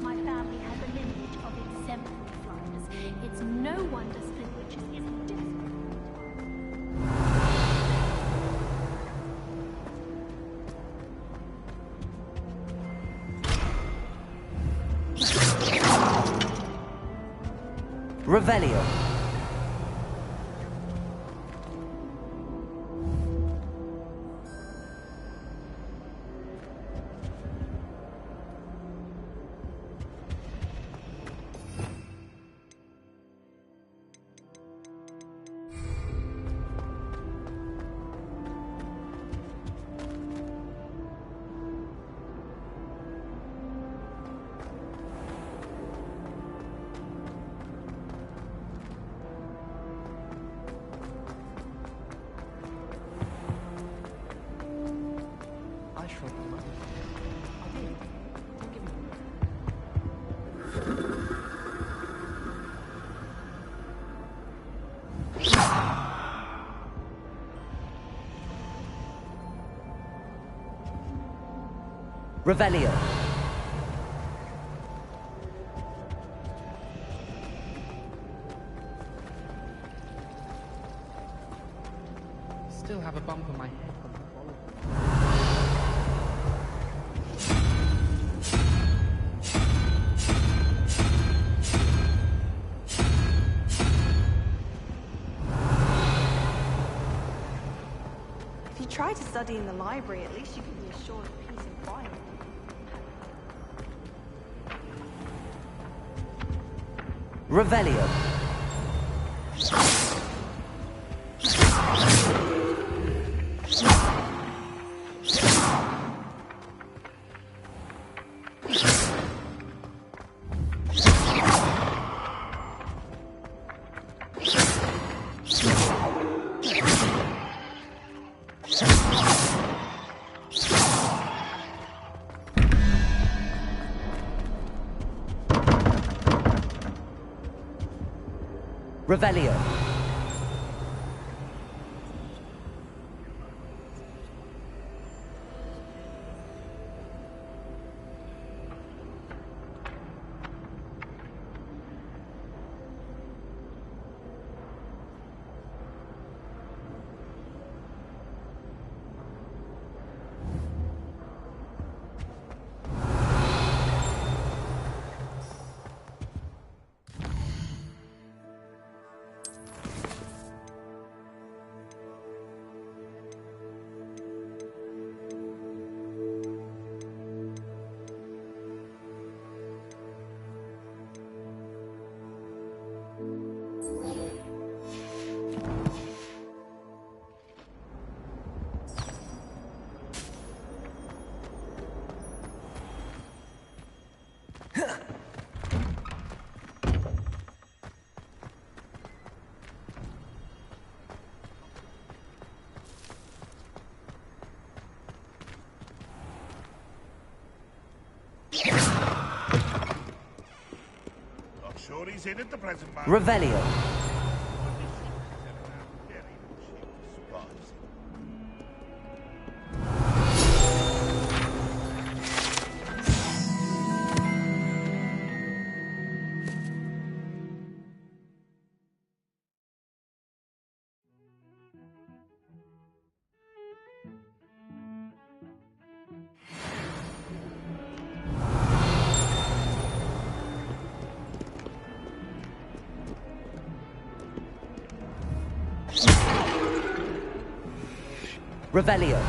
Speaker 14: My family has a lineage of exemplary flyers. It's no wonder Split is desperate.
Speaker 2: Revelio.
Speaker 18: I shall remember. I did. Don't give me.
Speaker 2: Revelio.
Speaker 18: Still have a bump on my head from the quality.
Speaker 12: If you try to study in the library, at least you can be assured of peace and quiet.
Speaker 2: Revelio. Revelio.
Speaker 20: Sure he's in at the present moment.
Speaker 2: Revelio. Revelio.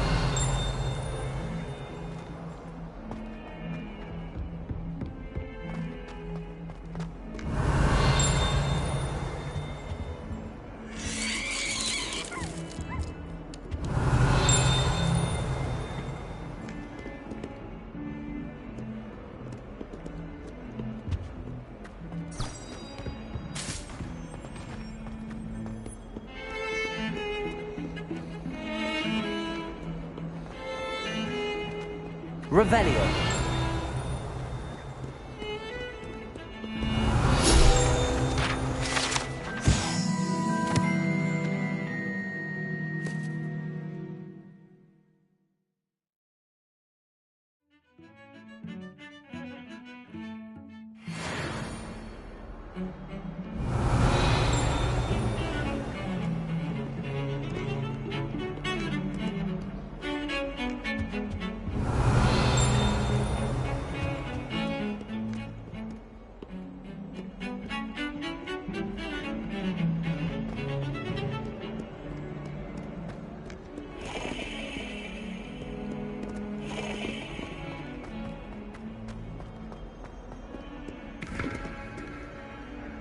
Speaker 2: Revelio.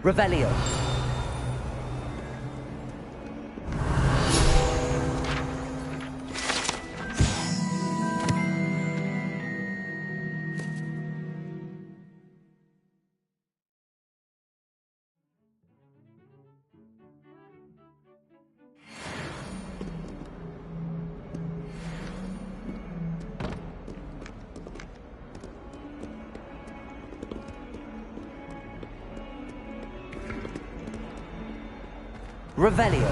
Speaker 2: Revelio. Revelio.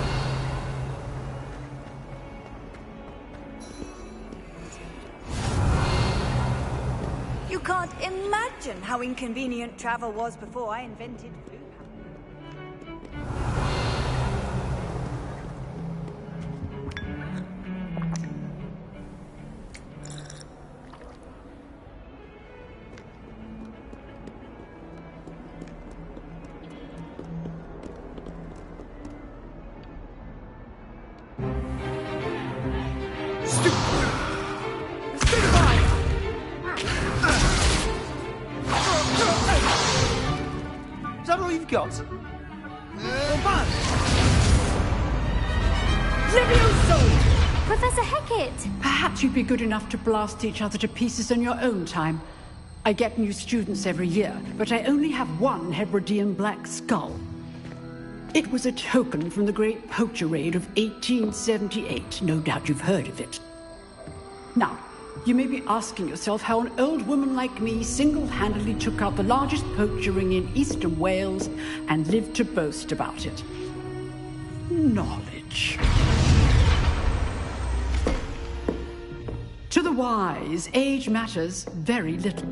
Speaker 19: You can't imagine how inconvenient travel was before I invented food.
Speaker 15: Is that all you've got?
Speaker 14: Levioso! Professor Hecat!
Speaker 21: Perhaps you'd be good enough to blast each other to pieces on your own time. I get new students every year, but I only have one Hebridean black skull. It was a token from the Great Poacher Raid of 1878. No doubt you've heard of it. Now, you may be asking yourself how an old woman like me single-handedly took out the largest poacher ring in eastern Wales and lived to boast about it. Knowledge. To the wise, age matters very little.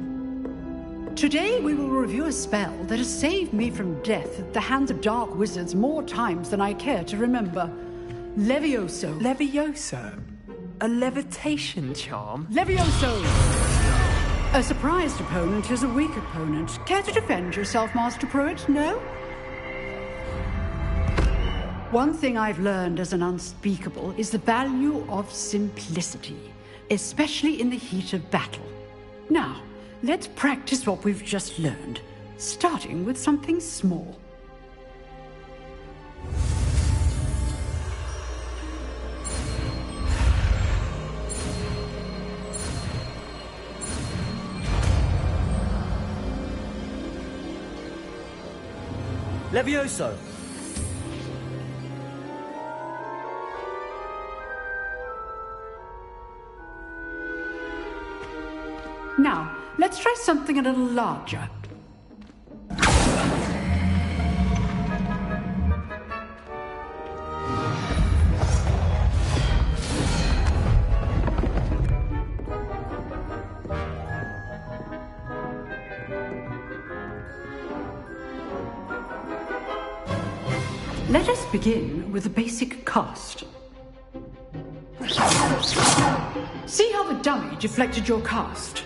Speaker 21: Today we will review a spell that has saved me from death at the hands of dark wizards more times than I care to remember. Levioso.
Speaker 18: Levioso? A levitation charm?
Speaker 21: Levioso! A surprised opponent is a weak opponent. Care to defend yourself, Master Pruitt? No? One thing I've learned as an unspeakable is the value of simplicity, especially in the heat of battle. Now, let's practice what we've just learned, starting with something small.
Speaker 2: Levioso!
Speaker 21: Now, let's try something a little larger. Let us begin with the basic cast. See how the dummy deflected your cast?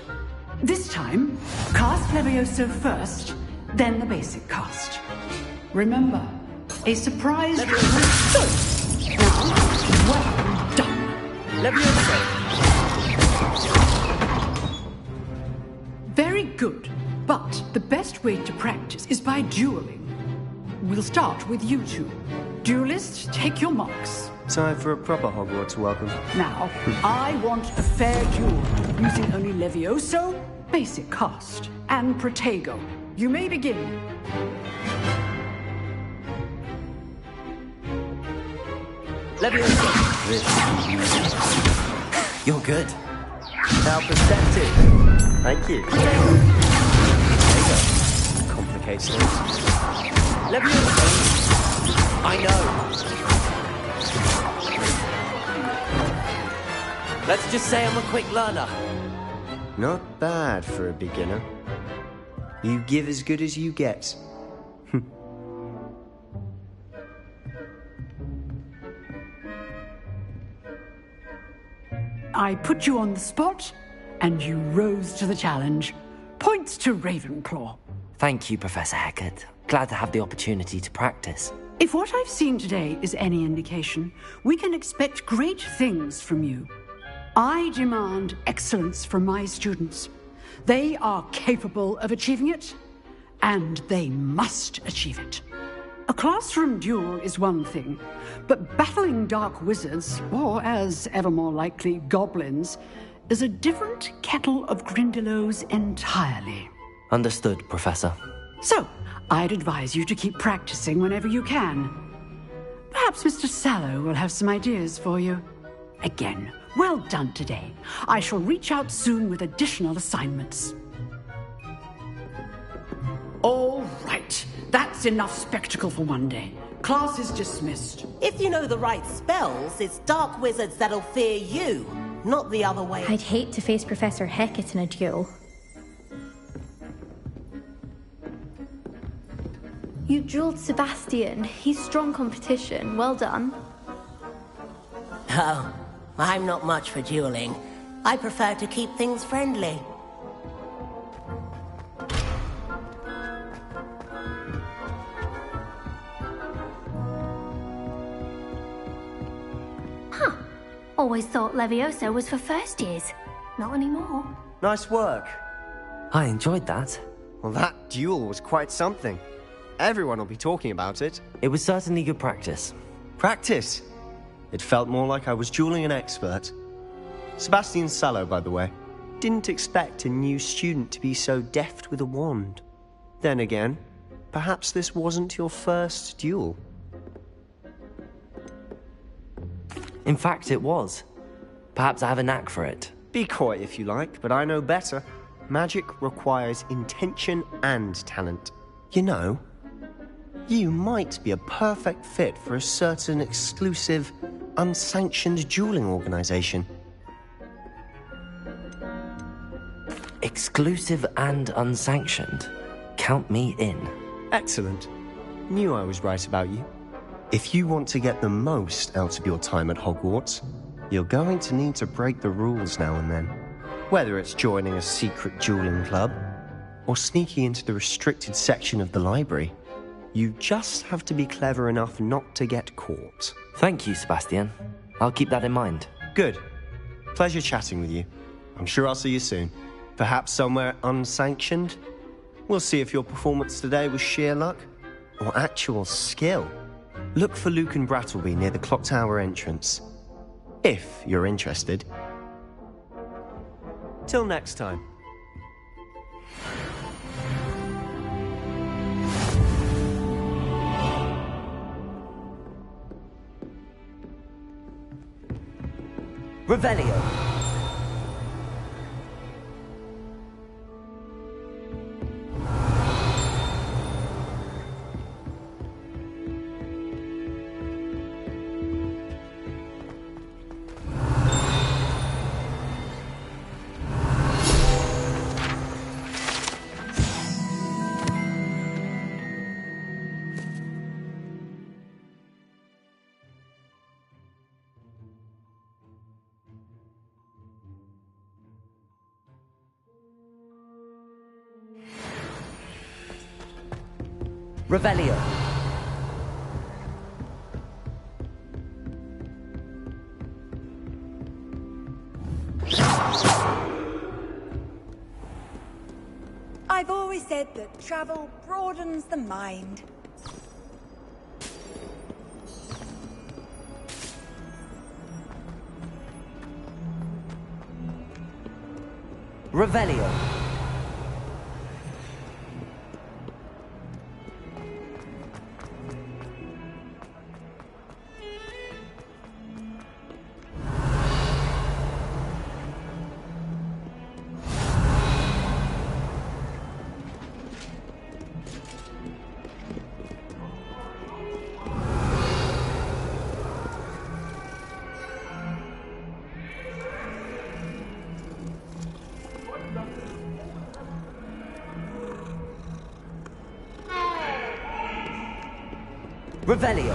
Speaker 21: This time, cast Levioso first, then the basic cast. Remember, a surprise... Good! Now, well done. Very good. But the best way to practice is by dueling. We'll start with you two. Duelists, take your marks.
Speaker 15: Time for a proper Hogwarts welcome.
Speaker 21: Now, I want a fair duel, using only Levioso, basic cast, and Protego. You may begin.
Speaker 15: Levioso!
Speaker 7: You're good.
Speaker 15: How perceptive. Thank you. Complicates things. Levioso! I know.
Speaker 16: Let's just say I'm a quick learner.
Speaker 15: Not bad for a beginner. You give as good as you get.
Speaker 21: I put you on the spot, and you rose to the challenge. Points to Ravenclaw.
Speaker 2: Thank you, Professor Hecat. Glad to have the opportunity to practice.
Speaker 21: If what I've seen today is any indication, we can expect great things from you. I demand excellence from my students. They are capable of achieving it, and they must achieve it. A classroom duel is one thing, but battling dark wizards, or as ever more likely, goblins, is a different kettle of Grindylows entirely.
Speaker 2: Understood, Professor.
Speaker 21: So, I'd advise you to keep practicing whenever you can. Perhaps Mr. Sallow will have some ideas for you. Again, well done today. I shall reach out soon with additional assignments. All right. That's enough spectacle for one day. Class is dismissed.
Speaker 17: If you know the right spells, it's dark wizards that'll fear you, not the other way.
Speaker 14: I'd hate to face Professor Hecat in a duel. You dueled Sebastian. He's strong competition. Well done.
Speaker 17: Oh, I'm not much for dueling. I prefer to keep things friendly.
Speaker 14: Always thought Levioso was for first years. Not anymore.
Speaker 15: Nice work.
Speaker 2: I enjoyed that.
Speaker 15: Well, that duel was quite something. Everyone will be talking about it.
Speaker 2: It was certainly good practice.
Speaker 15: Practice? It felt more like I was dueling an expert. Sebastian Sallow, by the way. Didn't expect a new student to be so deft with a wand. Then again, perhaps this wasn't your first duel.
Speaker 2: In fact, it was. Perhaps I have a knack for it.
Speaker 15: Be coy if you like, but I know better. Magic requires intention and talent. You know, you might be a perfect fit for a certain exclusive, unsanctioned dueling organization.
Speaker 2: Exclusive and unsanctioned? Count me in.
Speaker 15: Excellent. Knew I was right about you. If you want to get the most out of your time at Hogwarts, you're going to need to break the rules now and then. Whether it's joining a secret dueling club, or sneaking into the restricted section of the library, you just have to be clever enough not to get caught.
Speaker 2: Thank you, Sebastian. I'll keep that in mind.
Speaker 15: Good. Pleasure chatting with you. I'm sure I'll see you soon. Perhaps somewhere unsanctioned? We'll see if your performance today was sheer luck, or actual skill. Look for Luke and Brattleby near the clock tower entrance. If you're interested. Till next time.
Speaker 2: Revelio. Revelio.
Speaker 19: always said that travel broadens the mind.
Speaker 2: Revelio. Revelio.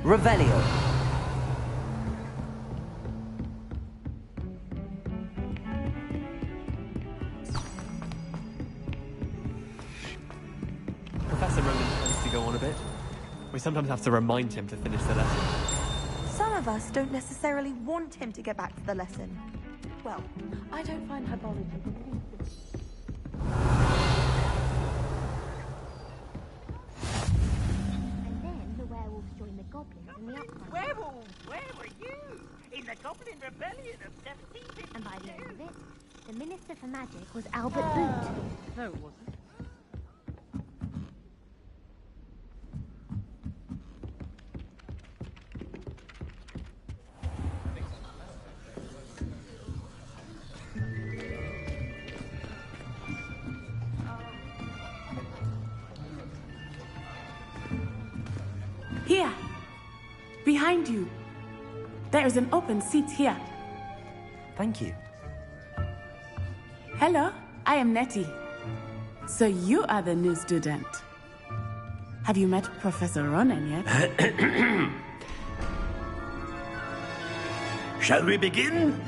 Speaker 2: Revelio.
Speaker 7: Professor Roman tends to go on a bit. We sometimes have to remind him to finish the lesson.
Speaker 12: Some of us don't necessarily want him to get back to the lesson. Well, I don't find herbology completely.
Speaker 22: Werewolves, where were you? In the Goblin Rebellion of 1752.
Speaker 23: And by the end of it, the Minister for Magic was Albert Boot.
Speaker 7: No, it wasn't.
Speaker 24: Here, behind you. There is an open seat here.
Speaker 2: Thank you.
Speaker 24: Hello, I am Nettie. So you are the new student. Have you met Professor Ronan yet?
Speaker 25: Shall we begin?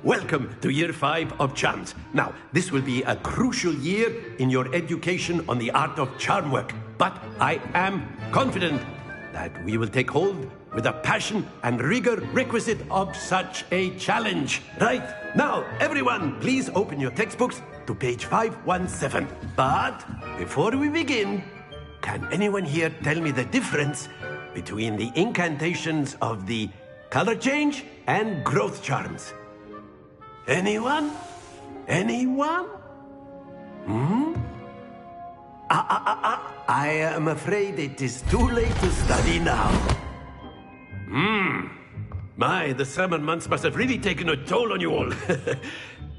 Speaker 25: Welcome to Year 5 of Charms. Now, this will be a crucial year in your education on the art of charm work. But I am confident that we will take hold with the passion and rigor requisite of such a challenge. Right, now, everyone, please open your textbooks to page 517. But before we begin, can anyone here tell me the difference between the incantations of the color change and growth charms? Anyone? Anyone? I am afraid it is too late to study now. My, the summer months must have really taken a toll on you all.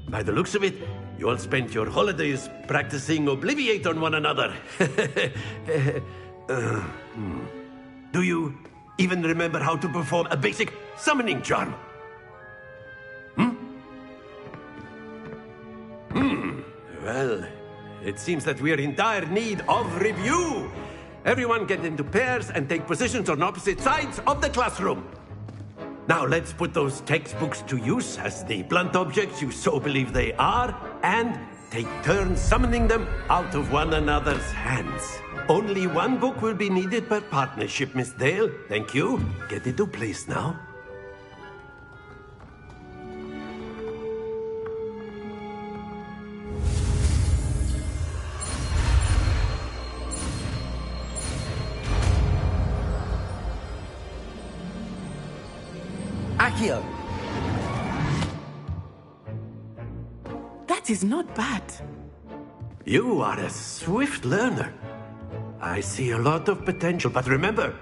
Speaker 25: By the looks of it, you all spent your holidays practicing Obliviate on one another. Do you even remember how to perform a basic summoning charm? Well, it seems that we are in dire need of review. Everyone get into pairs and take positions on opposite sides of the classroom. Now let's put those textbooks to use as the blunt objects you so believe they are, and take turns summoning them out of one another's hands. Only one book will be needed per partnership, Miss Dale. Thank you. Get into place now.
Speaker 2: Accio.
Speaker 24: That is not bad.
Speaker 25: You are a swift learner. I see a lot of potential, but remember,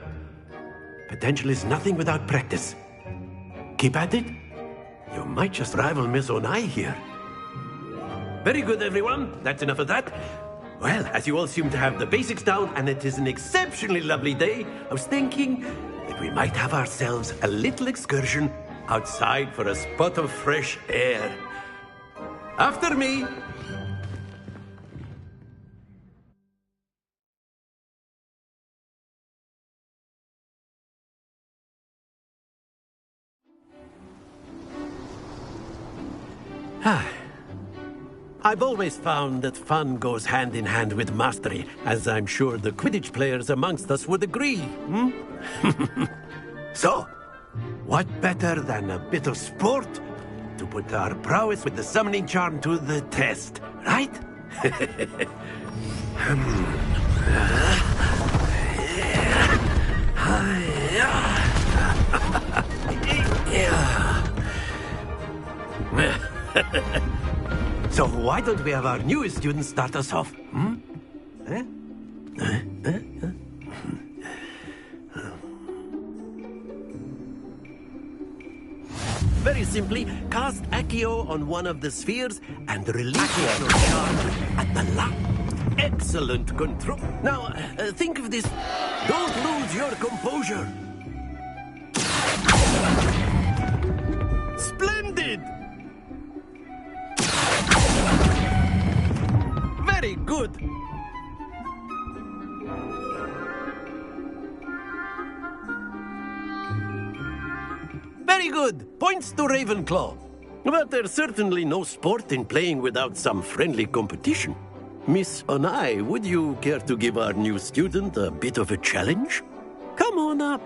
Speaker 25: potential is nothing without practice. Keep at it. You might just rival Miss Onai here. Very good, everyone. That's enough of that. Well, as you all seem to have the basics down, and it is an exceptionally lovely day, I was thinking that we might have ourselves a little excursion outside for a spot of fresh air. After me. I've always found that fun goes hand in hand with mastery, as I'm sure the Quidditch players amongst us would agree. So, what better than a bit of sport to put our prowess with the summoning charm to the test, right? So why don't we have our newest student start us off? Very simply, cast Accio on one of the spheres and release your charm at the last. Excellent control. Now, think of this. Don't lose your composure. Splendid! Very good. Very good. Points to Ravenclaw. But there's certainly no sport in playing without some friendly competition. Miss Onai, would you care to give our new student a bit of a challenge? Come on up.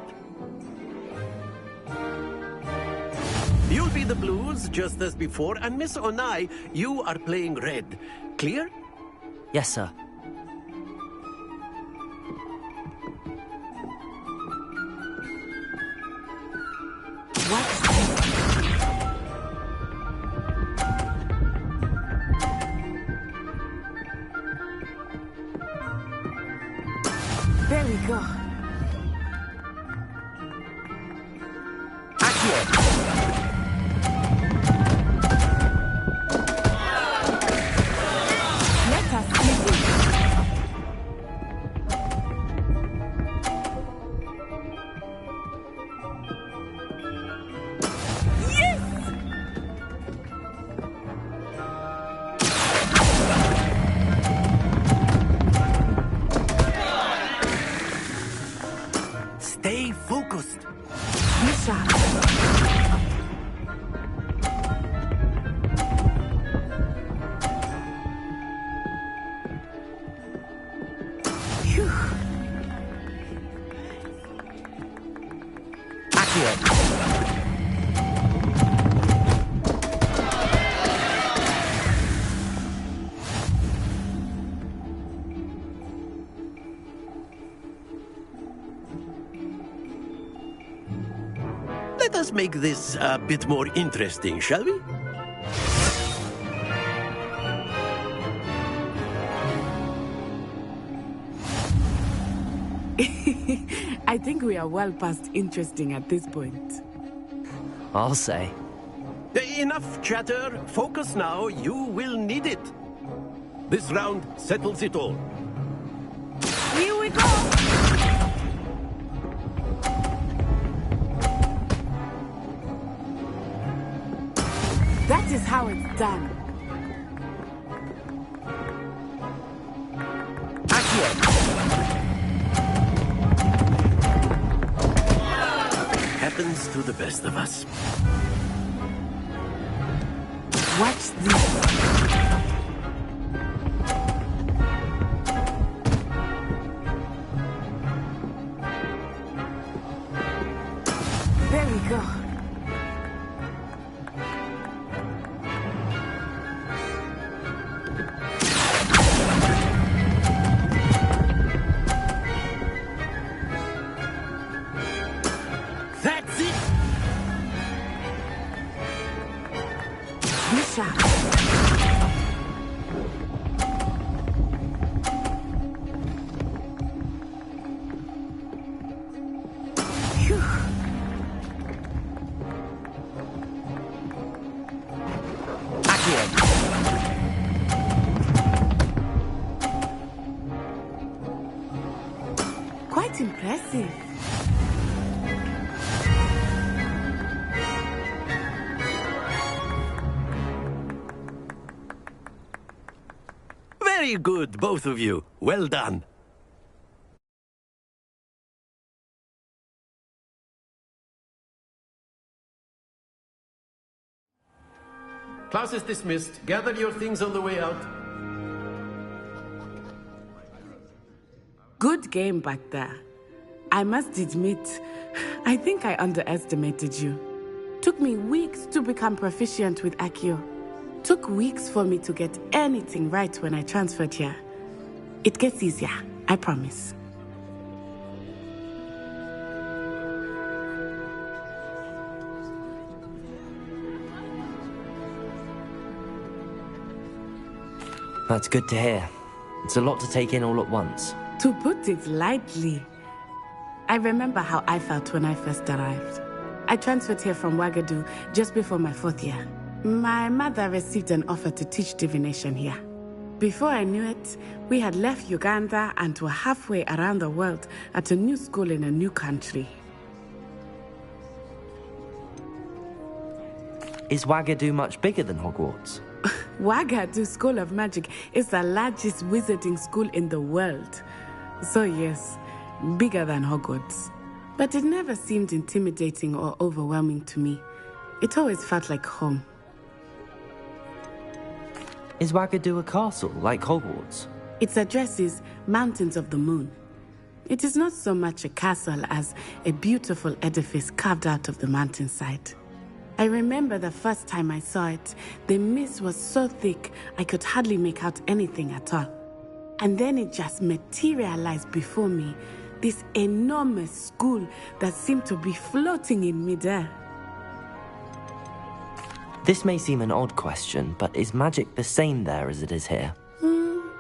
Speaker 25: You'll be the blues, just as before, and Miss Onai, you are playing red. Clear?
Speaker 2: Yes, sir.
Speaker 24: There we go. Let us begin. Yes!
Speaker 25: Stay focused.
Speaker 24: Misha. Phew.
Speaker 25: Let us make this a bit more interesting, shall we?
Speaker 24: I think we are well past interesting at this point.
Speaker 2: I'll say.
Speaker 25: Enough chatter. Focus now. You will need it. This round settles it all.
Speaker 24: Here we go! That is how it's done.
Speaker 25: Happens to the best of us.
Speaker 24: Watch this. There we go.
Speaker 25: That's it!
Speaker 24: Misha. Phew. Quite impressive.
Speaker 25: Very good, both of you. Well done. Class is dismissed. Gather your things on the way out.
Speaker 24: Good game back there. I must admit, I think I underestimated you. Took me weeks to become proficient with Accio. Took weeks for me to get anything right when I transferred here. It gets easier, I promise.
Speaker 2: That's good to hear. It's a lot to take in all at once.
Speaker 24: To put it lightly, I remember how I felt when I first arrived. I transferred here from Wagadu just before my 4th year. My mother received an offer to teach divination here. Before I knew it, we had left Uganda and were halfway around the world at a new school in a new country.
Speaker 2: Is Wagadu much bigger than Hogwarts?
Speaker 24: Wagadu School of Magic is the largest wizarding school in the world. So yes, bigger than Hogwarts. But it never seemed intimidating or overwhelming to me. It always felt like home.
Speaker 2: Is Wagadu a castle, like Hogwarts?
Speaker 24: Its address is Mountains of the Moon. It is not so much a castle as a beautiful edifice carved out of the mountainside. I remember the first time I saw it, the mist was so thick I could hardly make out anything at all. And then it just materialized before me, this enormous school that seemed to be floating in midair.
Speaker 2: This may seem an odd question, but is magic the same there as it is here?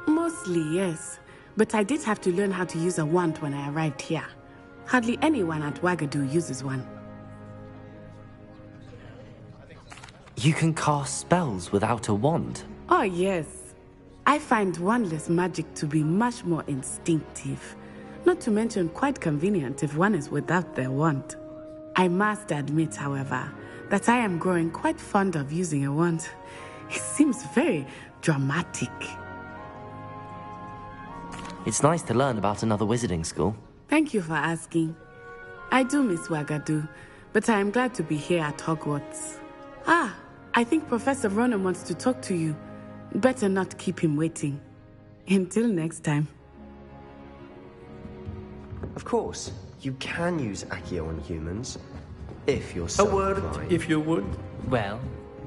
Speaker 24: Mostly, yes. But I did have to learn how to use a wand when I arrived here. Hardly anyone at Wagadu uses one.
Speaker 2: You can cast spells without a wand?
Speaker 24: Oh, yes. I find wandless magic to be much more instinctive. Not to mention quite convenient if one is without their wand. I must admit, however, that I am growing quite fond of using a wand. It seems very dramatic.
Speaker 2: It's nice to learn about another wizarding school.
Speaker 24: Thank you for asking. I do miss Wagadu, but I am glad to be here at Hogwarts. Ah, I think Professor Ronan wants to talk to you. Better not keep him waiting. Until next time.
Speaker 15: Of course, you can use Accio on humans, if you're so
Speaker 25: A word,
Speaker 15: inclined.
Speaker 25: if you would.
Speaker 7: Well,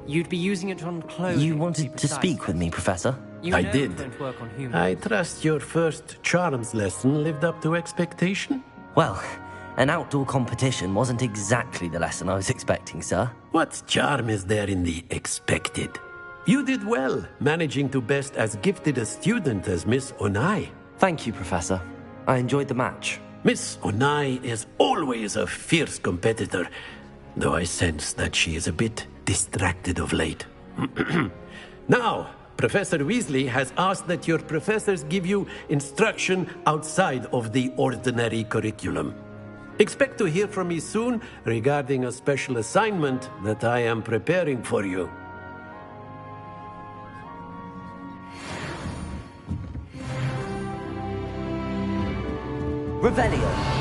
Speaker 7: you'd be using it on clothing.
Speaker 2: You wanted to speak with me, Professor?
Speaker 7: You
Speaker 25: I
Speaker 7: know
Speaker 25: did.
Speaker 7: it won't work on humans.
Speaker 25: I trust your first charms lesson lived up to expectation?
Speaker 2: Well, an outdoor competition wasn't exactly the lesson I was expecting, sir.
Speaker 25: What charm is there in the expected? You did well, managing to best as gifted a student as Miss Onai.
Speaker 2: Thank you, Professor. I enjoyed the match.
Speaker 25: Miss Onai is always a fierce competitor, though I sense that she is a bit distracted of late. Now, Professor Weasley has asked that your professors give you instruction outside of the ordinary curriculum. Expect to hear from me soon regarding a special assignment that I am preparing for you.
Speaker 2: Revelio.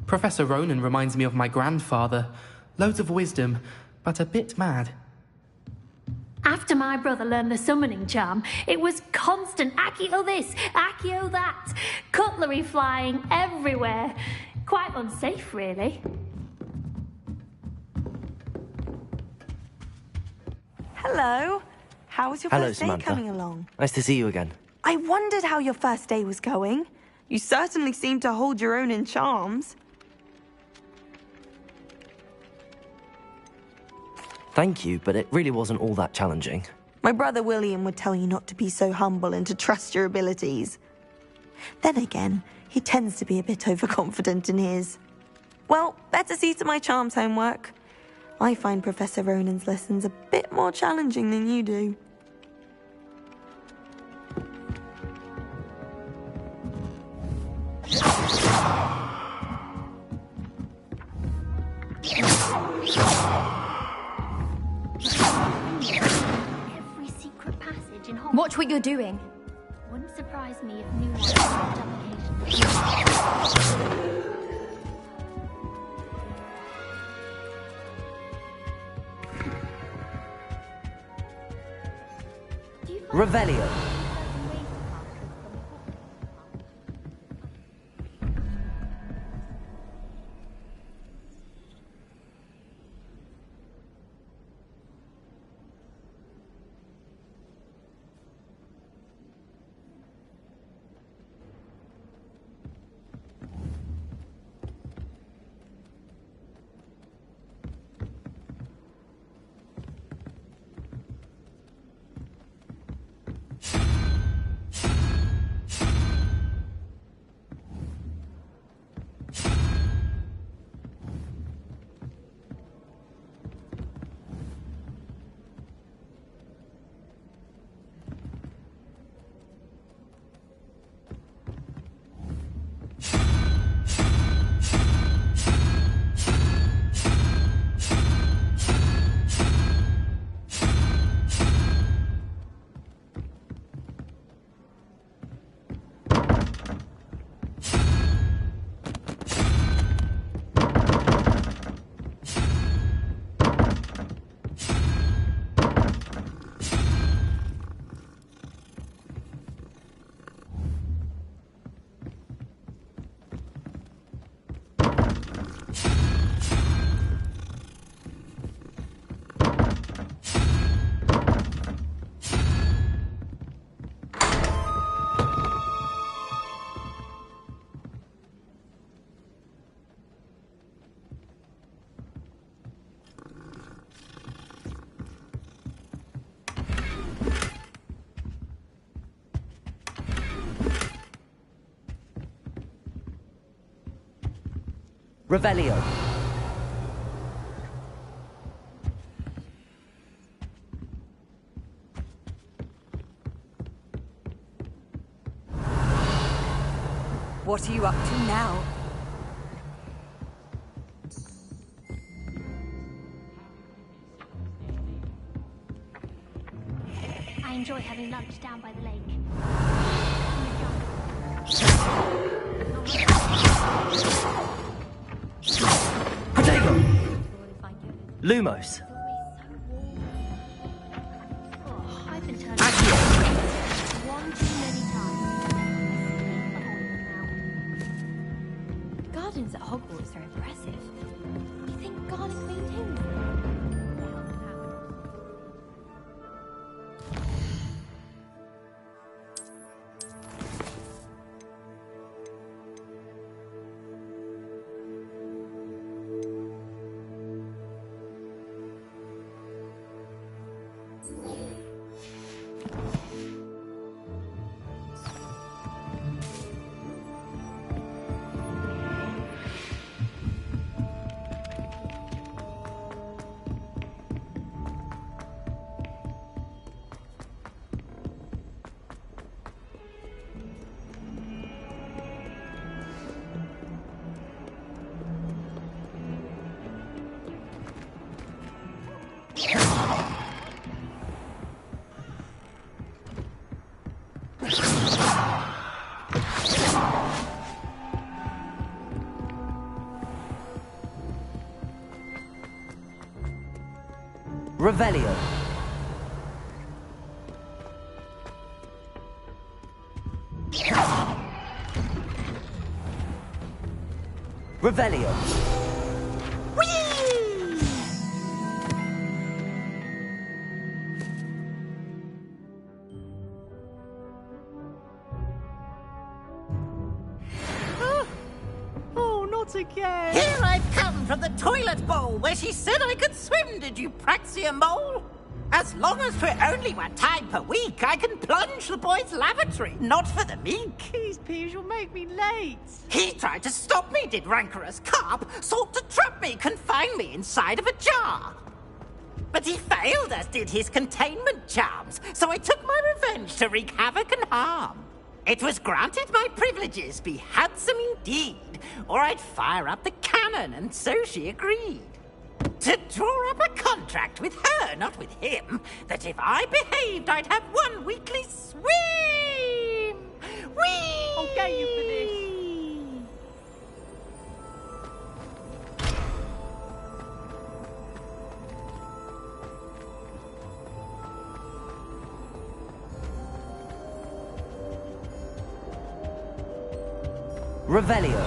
Speaker 18: Professor Ronan reminds me of my grandfather. Loads of wisdom, but a bit mad.
Speaker 14: After my brother learned the summoning charm, it was constant Accio this, Accio that, cutlery flying everywhere. Quite unsafe, really.
Speaker 12: Hello. How was your
Speaker 2: Hello,
Speaker 12: first day
Speaker 2: Samantha.
Speaker 12: coming along?
Speaker 2: Nice to see you again.
Speaker 12: I wondered how your first day was going. You certainly seem to hold your own in charms.
Speaker 2: Thank you, but it really wasn't all that challenging.
Speaker 12: My brother William would tell you not to be so humble and to trust your abilities. Then again, he tends to be a bit overconfident in his. Well, better see to my charms homework. I find Professor Ronan's lessons a bit more challenging than you do.
Speaker 23: Every secret passage in Hogwarts.
Speaker 4: Watch what you're doing.
Speaker 23: Wouldn't surprise me if new ones popped up occasionally.
Speaker 2: Revelio. Revelio.
Speaker 19: What are you up to now?
Speaker 23: I enjoy having lunch down by the lake.
Speaker 2: Protego! Lumos.
Speaker 23: Oh, I've been turned one too many times.
Speaker 4: Gardens at Hogwarts are impressive. Do you think Garlic maintains them?
Speaker 2: Revelio. Revelio.
Speaker 5: Oh, not again!
Speaker 17: Here I've come
Speaker 13: from the toilet bowl where she said I could swim, did you praxia mole? As long as for only 1 time per week, I can plunge the boy's lavatory, not for the meek.
Speaker 19: These peas will make me late.
Speaker 13: He tried to stop me, did rancorous carp, sought to trap me, confine me inside of a jar. But he failed, as did his containment charms, so I took my revenge to wreak havoc and harm. It was granted my privileges be handsome indeed, or I'd fire up the cannon, and so she agreed. To draw up a contract with her, not with him, that if I behaved, I'd have 1 weekly swim! Whee!
Speaker 19: I'll get you for this.
Speaker 2: Revelio.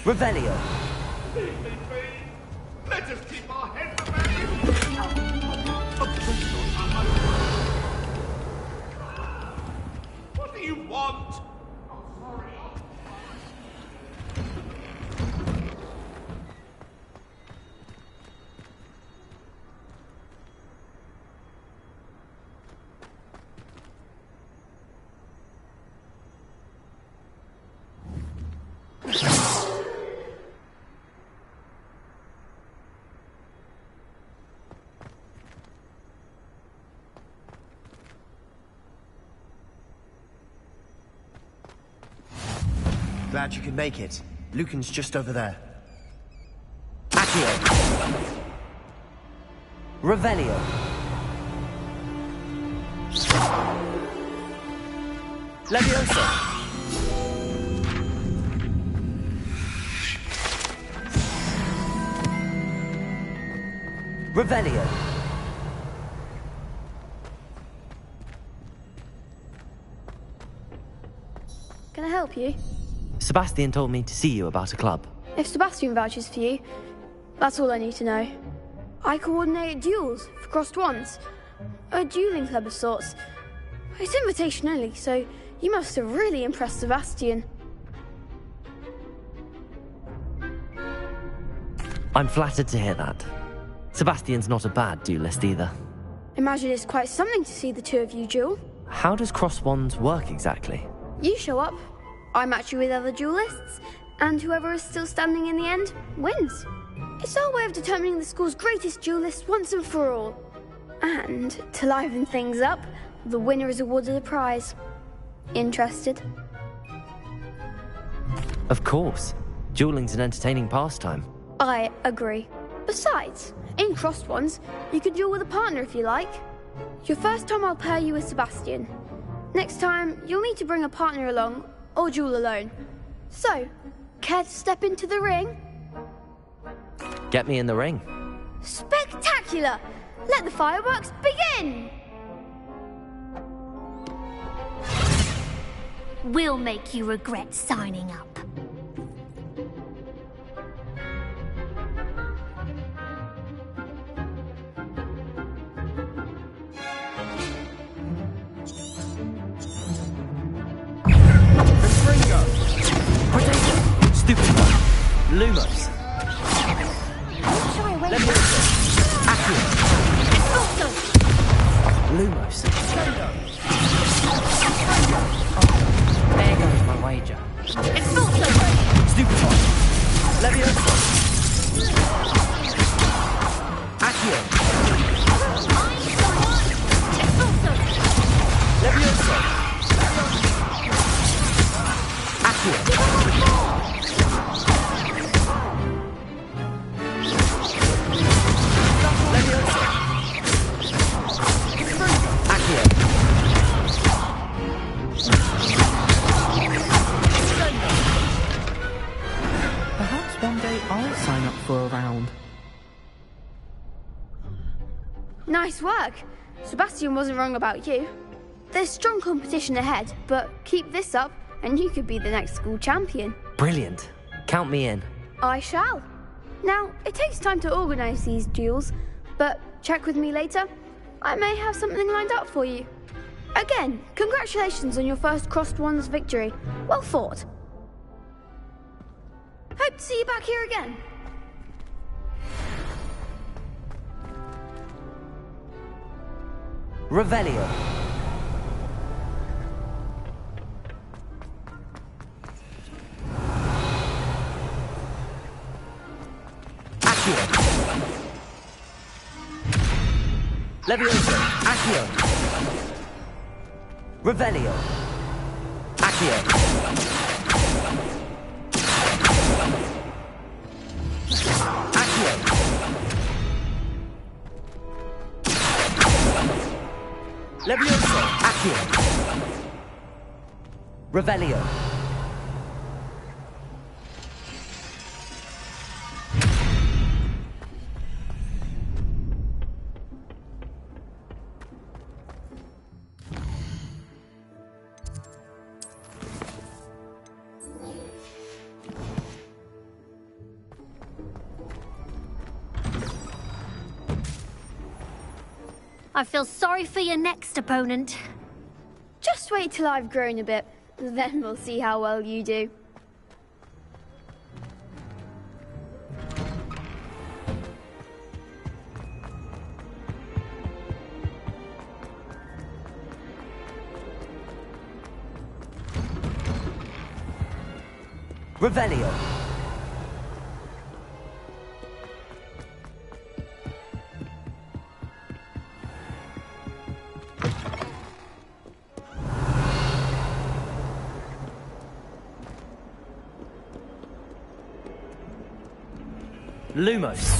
Speaker 2: Revelio.
Speaker 20: Let us keep our heads What do you want?
Speaker 15: Glad you could make it. Lucan's just over there.
Speaker 2: Accio. Revelio. Leviosa. Revelio.
Speaker 5: Can I help you?
Speaker 2: Sebastian told me to see you about a club.
Speaker 5: If Sebastian vouches for you, that's all I need to know. I coordinate duels for crossed wands. A dueling club of sorts. It's invitation only, so you must have really impressed Sebastian.
Speaker 2: I'm flattered to hear that. Sebastian's not a bad duelist either.
Speaker 5: Imagine it's quite something to see the two of you duel.
Speaker 2: How does cross wands work exactly?
Speaker 5: You show up, I match you with other duelists, and whoever is still standing in the end wins. It's our way of determining the school's greatest duelist once and for all. And to liven things up, the winner is awarded a prize. Interested?
Speaker 2: Of course. Dueling's an entertaining pastime.
Speaker 5: I agree. Besides, in crossed ones, you can duel with a partner if you like. Your first time I'll pair you with Sebastian. Next time, you'll need to bring a partner along, or duel alone. So, care to step into the ring?
Speaker 2: Get me in the ring.
Speaker 5: Spectacular! Let the fireworks begin!
Speaker 14: We'll make you regret signing up.
Speaker 2: Stupid one. Lumos. Let me Accio. Lumos. There goes my wager. Stupid one. Leviosa. Accio. Leviosa. Accio.
Speaker 18: I'll sign up for a round.
Speaker 5: Nice work. Sebastian wasn't wrong about you. There's strong competition ahead, but keep this up and you could be the next school champion.
Speaker 2: Brilliant. Count me in.
Speaker 5: I shall. Now, it takes time to organise these duels, but check with me later. I may have something lined up for you. Again, congratulations on your first Crossed Wands victory. Well fought. Hope to see you back here again.
Speaker 2: Revelio. Accio. Levioso. Accio. Revelio. Accio. Accio. Levioso. Accio. Revelio.
Speaker 14: I feel sorry for your next opponent.
Speaker 5: Just wait till I've grown a bit, then we'll see how well you do.
Speaker 2: Revelio. Lumos.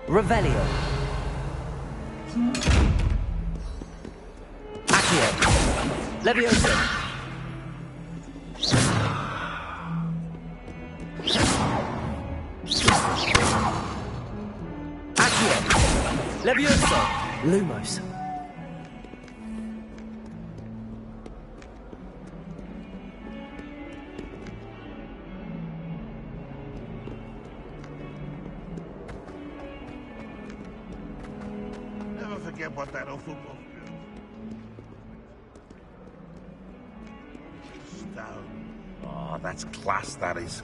Speaker 2: Revelio. Accio. Levioso. Accio. Levioso. Lumos.
Speaker 20: Forget what that awful book is. Stone. Oh, that's class, that is.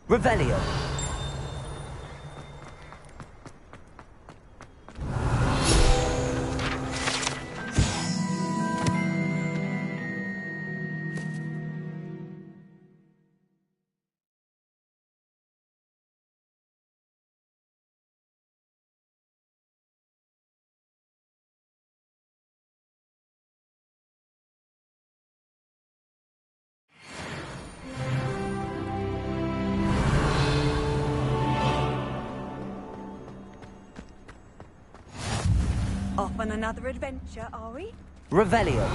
Speaker 2: Revelio.
Speaker 19: Off on another adventure, are we?
Speaker 2: Revelio.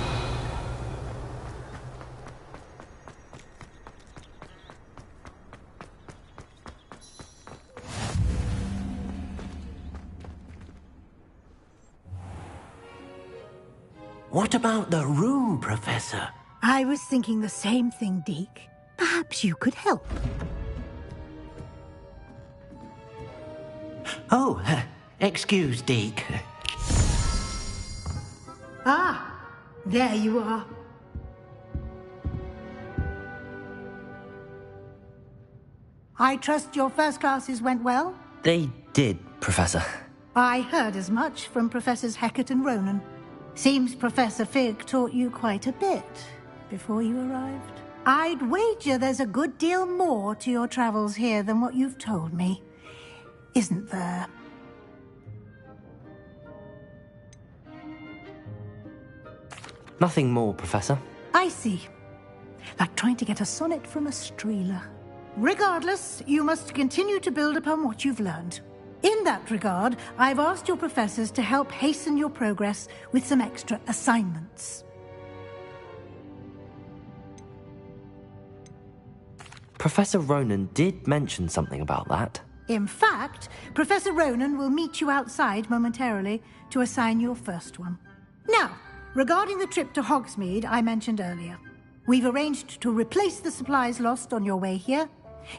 Speaker 25: What about the room, Professor?
Speaker 6: I was thinking the same thing, Deke. Perhaps you could help.
Speaker 25: Oh, excuse, Deke.
Speaker 6: Ah, there you are. I trust your first classes went well?
Speaker 2: They did, Professor.
Speaker 6: I heard as much from Professors Hecat and Ronan. Seems Professor Fig taught you quite a bit before you arrived. I'd wager there's a good deal more to your travels here than what you've told me. Isn't there?
Speaker 2: Nothing more, Professor.
Speaker 6: I see. Like trying to get a sonnet from a streeler. Regardless, you must continue to build upon what you've learned. In that regard, I've asked your professors to help hasten your progress with some extra assignments.
Speaker 2: Professor Ronan did mention something about that.
Speaker 6: In fact, Professor Ronan will meet you outside momentarily to assign your first one. Now, regarding the trip to Hogsmeade I mentioned earlier, we've arranged to replace the supplies lost on your way here,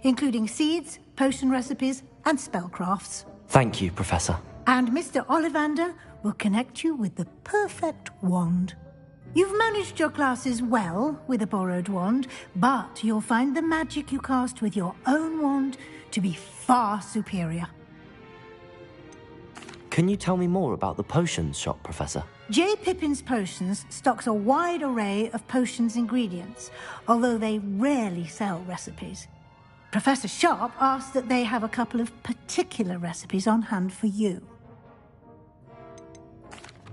Speaker 6: including seeds, potion recipes, and spellcrafts.
Speaker 2: Thank you, Professor.
Speaker 6: And Mr. Ollivander will connect you with the perfect wand. You've managed your classes well with a borrowed wand, but you'll find the magic you cast with your own wand to be far superior.
Speaker 2: Can you tell me more about the potions shop, Professor?
Speaker 6: J. Pippin's Potions stocks a wide array of potions ingredients, although they rarely sell recipes. Professor Sharp asked that they have a couple of particular recipes on hand for you.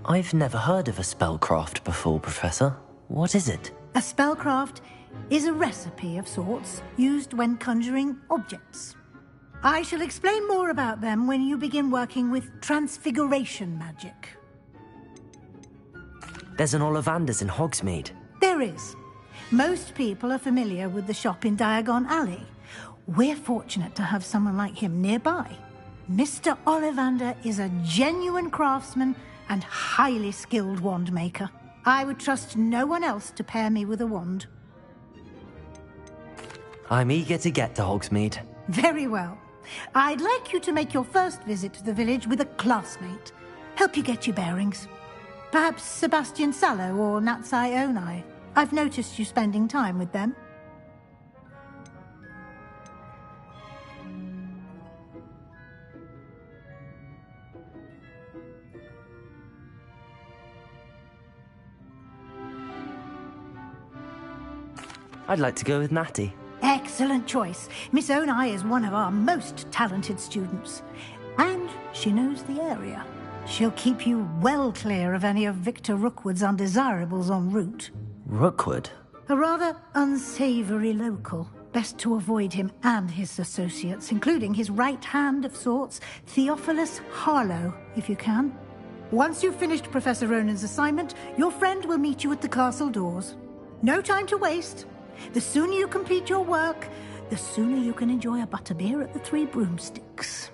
Speaker 2: I've never heard of a spellcraft before, Professor. What is it?
Speaker 6: A spellcraft is a recipe of sorts used when conjuring objects. I shall explain more about them when you begin working with transfiguration magic.
Speaker 2: There's an Ollivander's in Hogsmeade.
Speaker 6: There is. Most people are familiar with the shop in Diagon Alley. We're fortunate to have someone like him nearby. Mr. Ollivander is a genuine craftsman and highly skilled wand maker. I would trust no one else to pair me with a wand.
Speaker 2: I'm eager to get to Hogsmeade.
Speaker 6: Very well. I'd like you to make your first visit to the village with a classmate. Help you get your bearings. Perhaps Sebastian Sallow or Natsai Onai. I've noticed you spending time with them.
Speaker 2: I'd like to go with Natty.
Speaker 6: Excellent choice. Miss Onai is one of our most talented students. And she knows the area. She'll keep you well clear of any of Victor Rookwood's undesirables en route.
Speaker 2: Rookwood?
Speaker 6: A rather unsavory local. Best to avoid him and his associates, including his right hand of sorts, Theophilus Harlow, if you can. Once you've finished Professor Ronan's assignment, your friend will meet you at the castle doors. No time to waste. The sooner you complete your work, the sooner you can enjoy a butterbeer at the Three Broomsticks.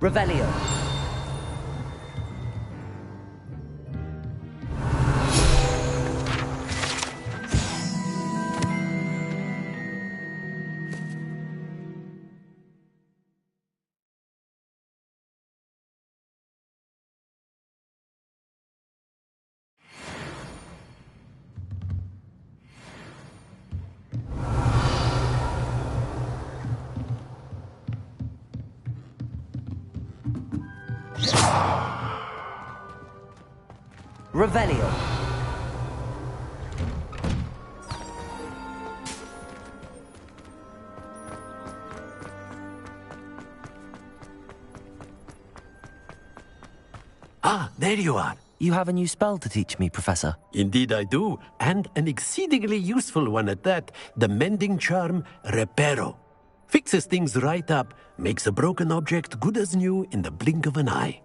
Speaker 2: Revelio. Revelio.
Speaker 25: Ah, there you are.
Speaker 2: You have a new spell to teach me, Professor.
Speaker 25: Indeed I do, and an exceedingly useful one at that. The mending charm, Reparo. Fixes things right up, makes a broken object good as new in the blink of an eye.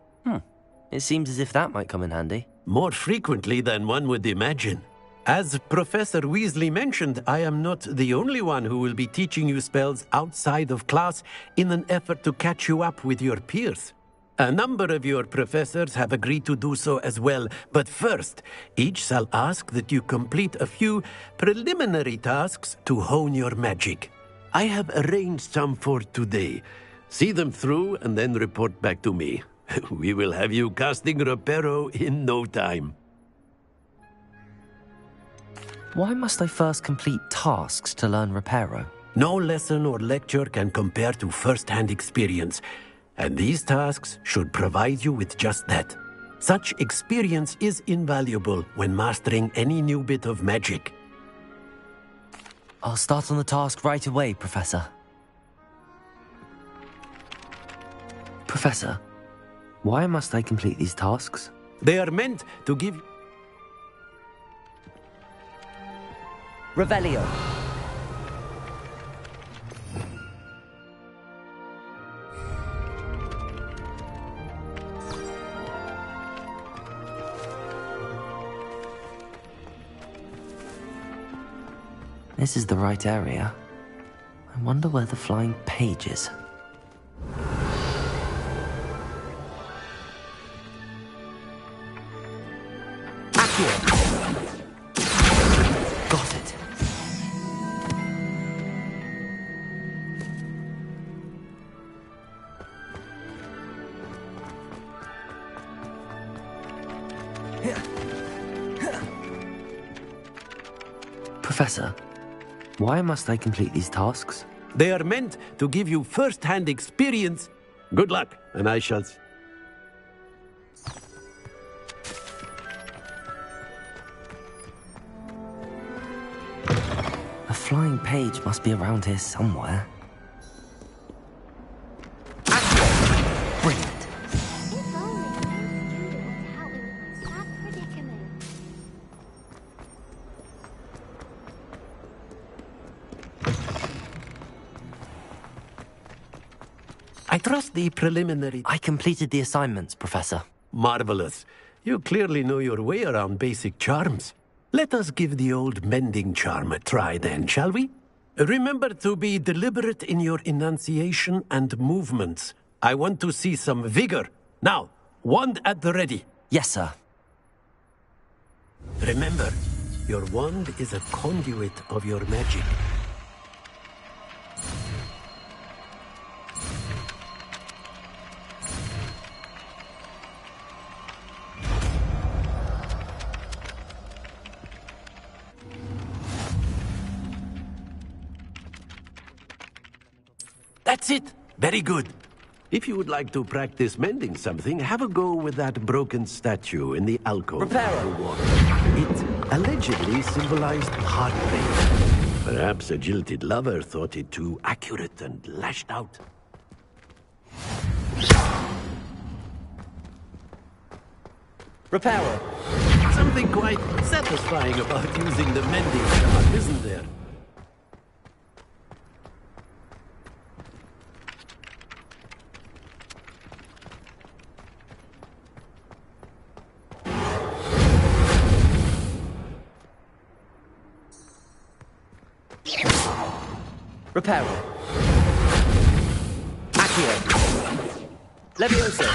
Speaker 2: It seems as if that might come in handy.
Speaker 25: More frequently than one would imagine. As Professor Weasley mentioned, I am not the only one who will be teaching you spells outside of class in an effort to catch you up with your peers. A number of your professors have agreed to do so as well, but first, each shall ask that you complete a few preliminary tasks to hone your magic. I have arranged some for today. See them through and then report back to me. We will have you casting Reparo in no time.
Speaker 2: Why must I first complete tasks to learn Reparo?
Speaker 25: No lesson or lecture can compare to first-hand experience, and these tasks should provide you with just that. Such experience is invaluable when mastering any new bit of magic.
Speaker 2: I'll start on the task right away, Professor. Professor, why must I complete these tasks?
Speaker 25: They are meant to give...
Speaker 2: Revelio. This is the right area. I wonder where the flying page is. Got it. Professor, why must I complete these tasks?
Speaker 25: They are meant to give you first-hand experience. Good luck, and I shall...
Speaker 2: A flying page must be around here somewhere. Brilliant.
Speaker 23: If only there was a student to help me with my sad predicament.
Speaker 25: I trust the preliminary...
Speaker 2: I completed the assignments, Professor.
Speaker 25: Marvelous. You clearly know your way around basic charms. Let us give the old mending charm a try then, shall we? Remember to be deliberate in your enunciation and movements. I want to see some vigor. Now, wand at the ready.
Speaker 2: Yes, sir.
Speaker 25: Remember, your wand is a conduit of your magic. That's it. Very good. If you would like to practice mending something, have a go with that broken statue in the alcove.
Speaker 2: Reparo.
Speaker 25: It allegedly symbolized heartbreak. Perhaps a jilted lover thought it too accurate and lashed out.
Speaker 2: Reparo.
Speaker 25: Something quite satisfying about using the mending charm, isn't there?
Speaker 2: Reparo. Accio. Levioso.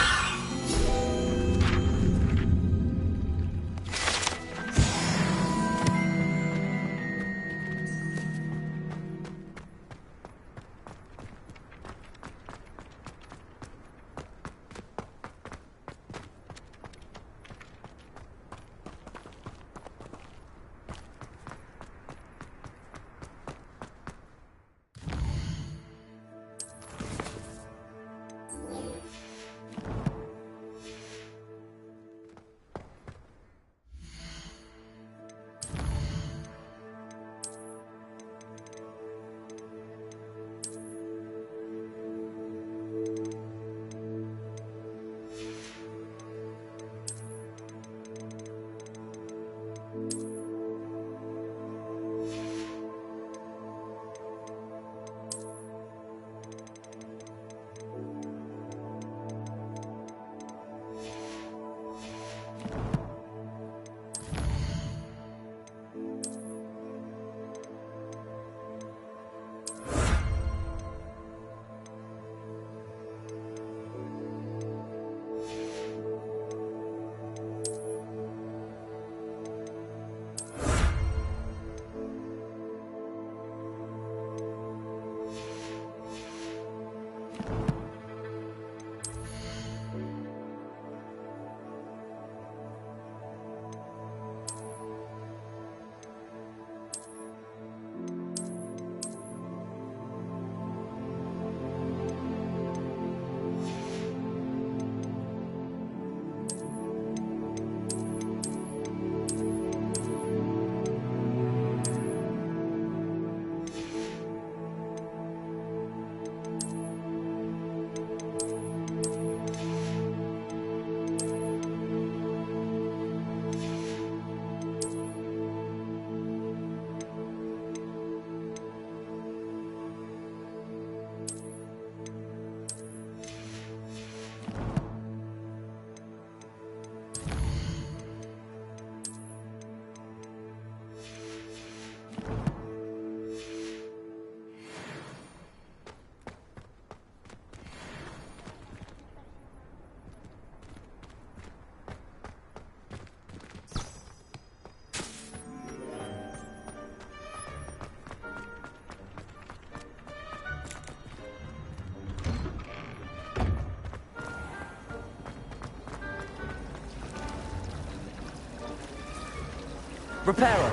Speaker 2: Reparo!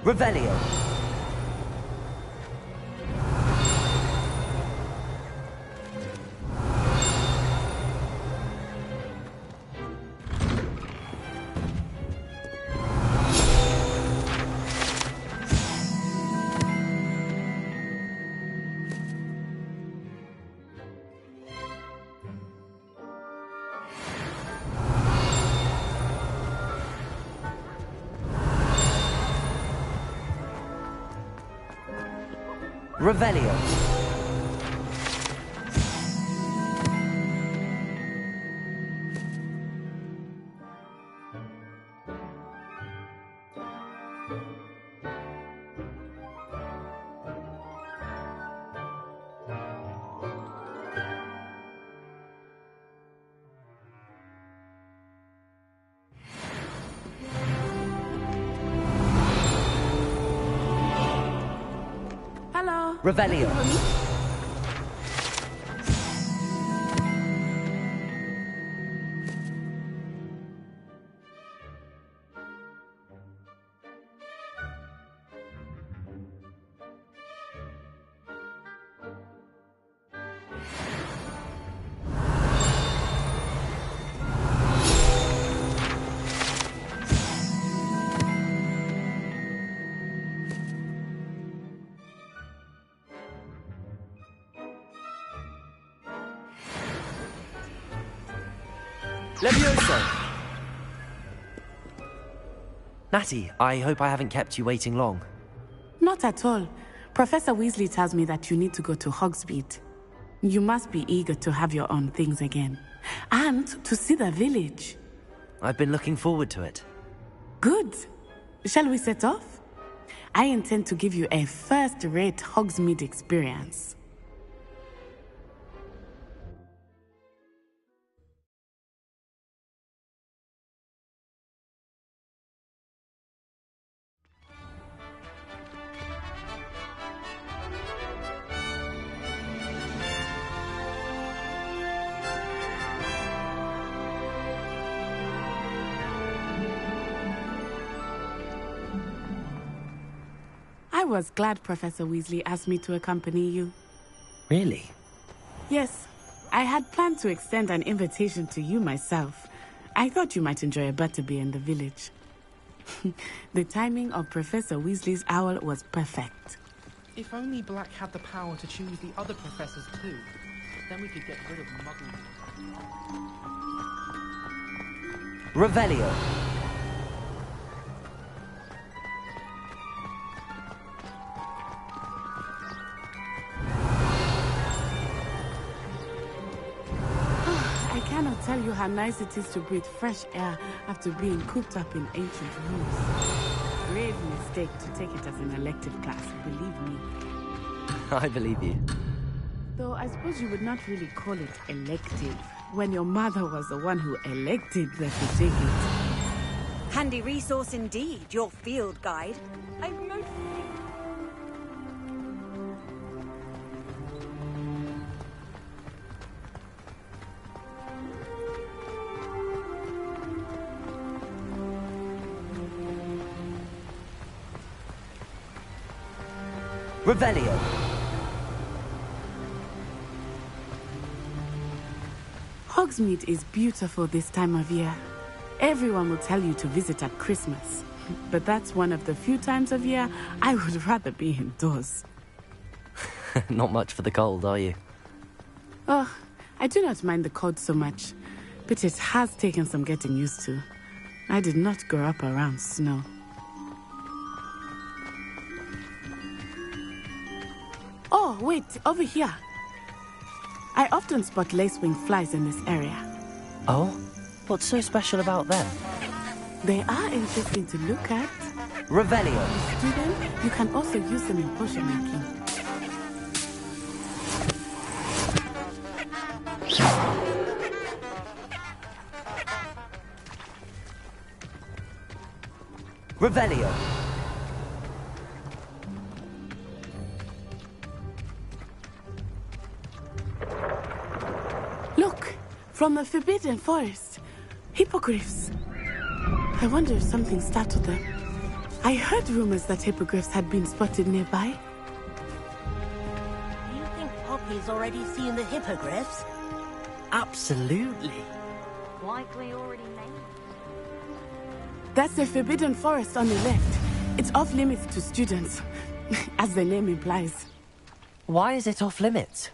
Speaker 2: Revelio. Revelio. Revelio. Levioso! Natty, I hope I haven't kept you waiting long.
Speaker 24: Not at all. Professor Weasley tells me that you need to go to Hogsmeade. You must be eager to have your own things again. And to see the village.
Speaker 2: I've been looking forward to it.
Speaker 24: Good. Shall we set off? I intend to give you a first-rate Hogsmeade experience. I was glad Professor Weasley asked me to accompany you.
Speaker 2: Really?
Speaker 24: Yes. I had planned to extend an invitation to you myself. I thought you might enjoy a butterbeer in the village. The timing of Professor Weasley's owl was perfect.
Speaker 18: If only Black had the power to choose the other professors too, then we could get rid of Muggle.
Speaker 2: Revelio.
Speaker 24: I cannot tell you how nice it is to breathe fresh air after being cooped up in ancient rooms. Grave mistake to take it as an elective class, believe me.
Speaker 2: I believe you.
Speaker 24: Though I suppose you would not really call it elective, when your mother was the one who elected that you take it.
Speaker 19: Handy resource indeed, your field guide. I'm most...
Speaker 2: Revelio.
Speaker 24: Hogsmeade is beautiful this time of year. Everyone will tell you to visit at Christmas. But that's one of the few times of year I would rather be indoors.
Speaker 2: Not much for the cold, are you?
Speaker 24: Oh, I do not mind the cold so much. But it has taken some getting used to. I did not grow up around snow. Oh, wait, over here. I often spot lacewing flies in this area.
Speaker 2: Oh? What's so special about them?
Speaker 24: They are interesting to look at.
Speaker 2: Revelio.
Speaker 24: Student, you can also use them in potion making.
Speaker 2: Revelio.
Speaker 24: Look, from the Forbidden Forest. Hippogriffs. I wonder if something startled them. I heard rumors that hippogriffs had been spotted nearby.
Speaker 17: Do you think Poppy's already seen the hippogriffs?
Speaker 2: Absolutely.
Speaker 23: Likely already made.
Speaker 24: That's the Forbidden Forest on the left. It's off limits to students, as the name implies.
Speaker 2: Why is it off limits?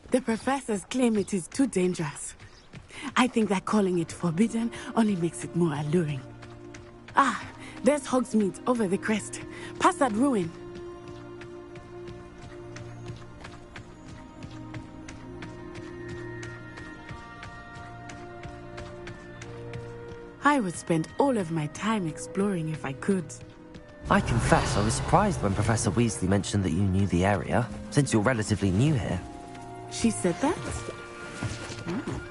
Speaker 24: The professors claim it is too dangerous. I think that calling it forbidden only makes it more alluring. Ah, there's Hogsmeade over the crest, past that ruin. I would spend all of my time exploring if I could.
Speaker 2: I confess I was surprised when Professor Weasley mentioned that you knew the area, since you're relatively new here.
Speaker 24: She said that? Oh.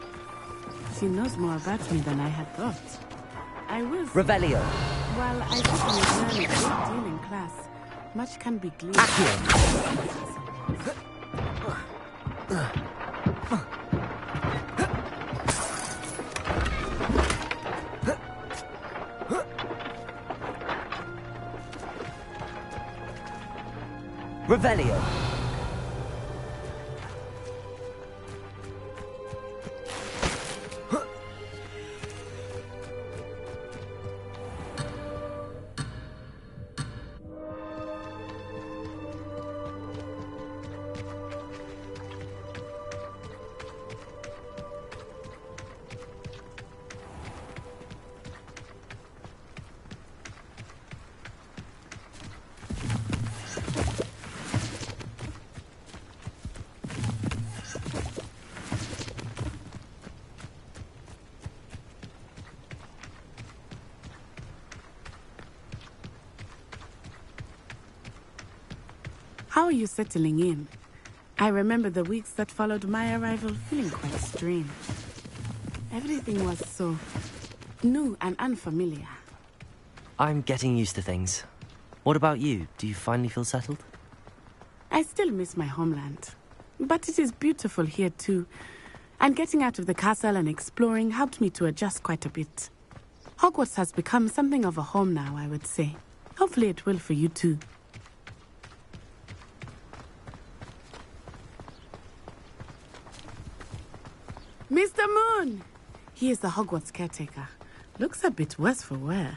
Speaker 24: She knows more about me than I had thought. I will say,
Speaker 2: Revelio.
Speaker 24: while I certainly learn a great deal in class, much can be gleaned.
Speaker 2: Revelio.
Speaker 24: How are you settling in? I remember the weeks that followed my arrival feeling quite strange. Everything was so new and unfamiliar.
Speaker 2: I'm getting used to things. What about you? Do you finally feel settled?
Speaker 24: I still miss my homeland, but it is beautiful here too. And getting out of the castle and exploring helped me to adjust quite a bit. Hogwarts has become something of a home now, I would say. Hopefully it will for you too. Mr. Moon! He is the Hogwarts caretaker. Looks a bit worse for wear.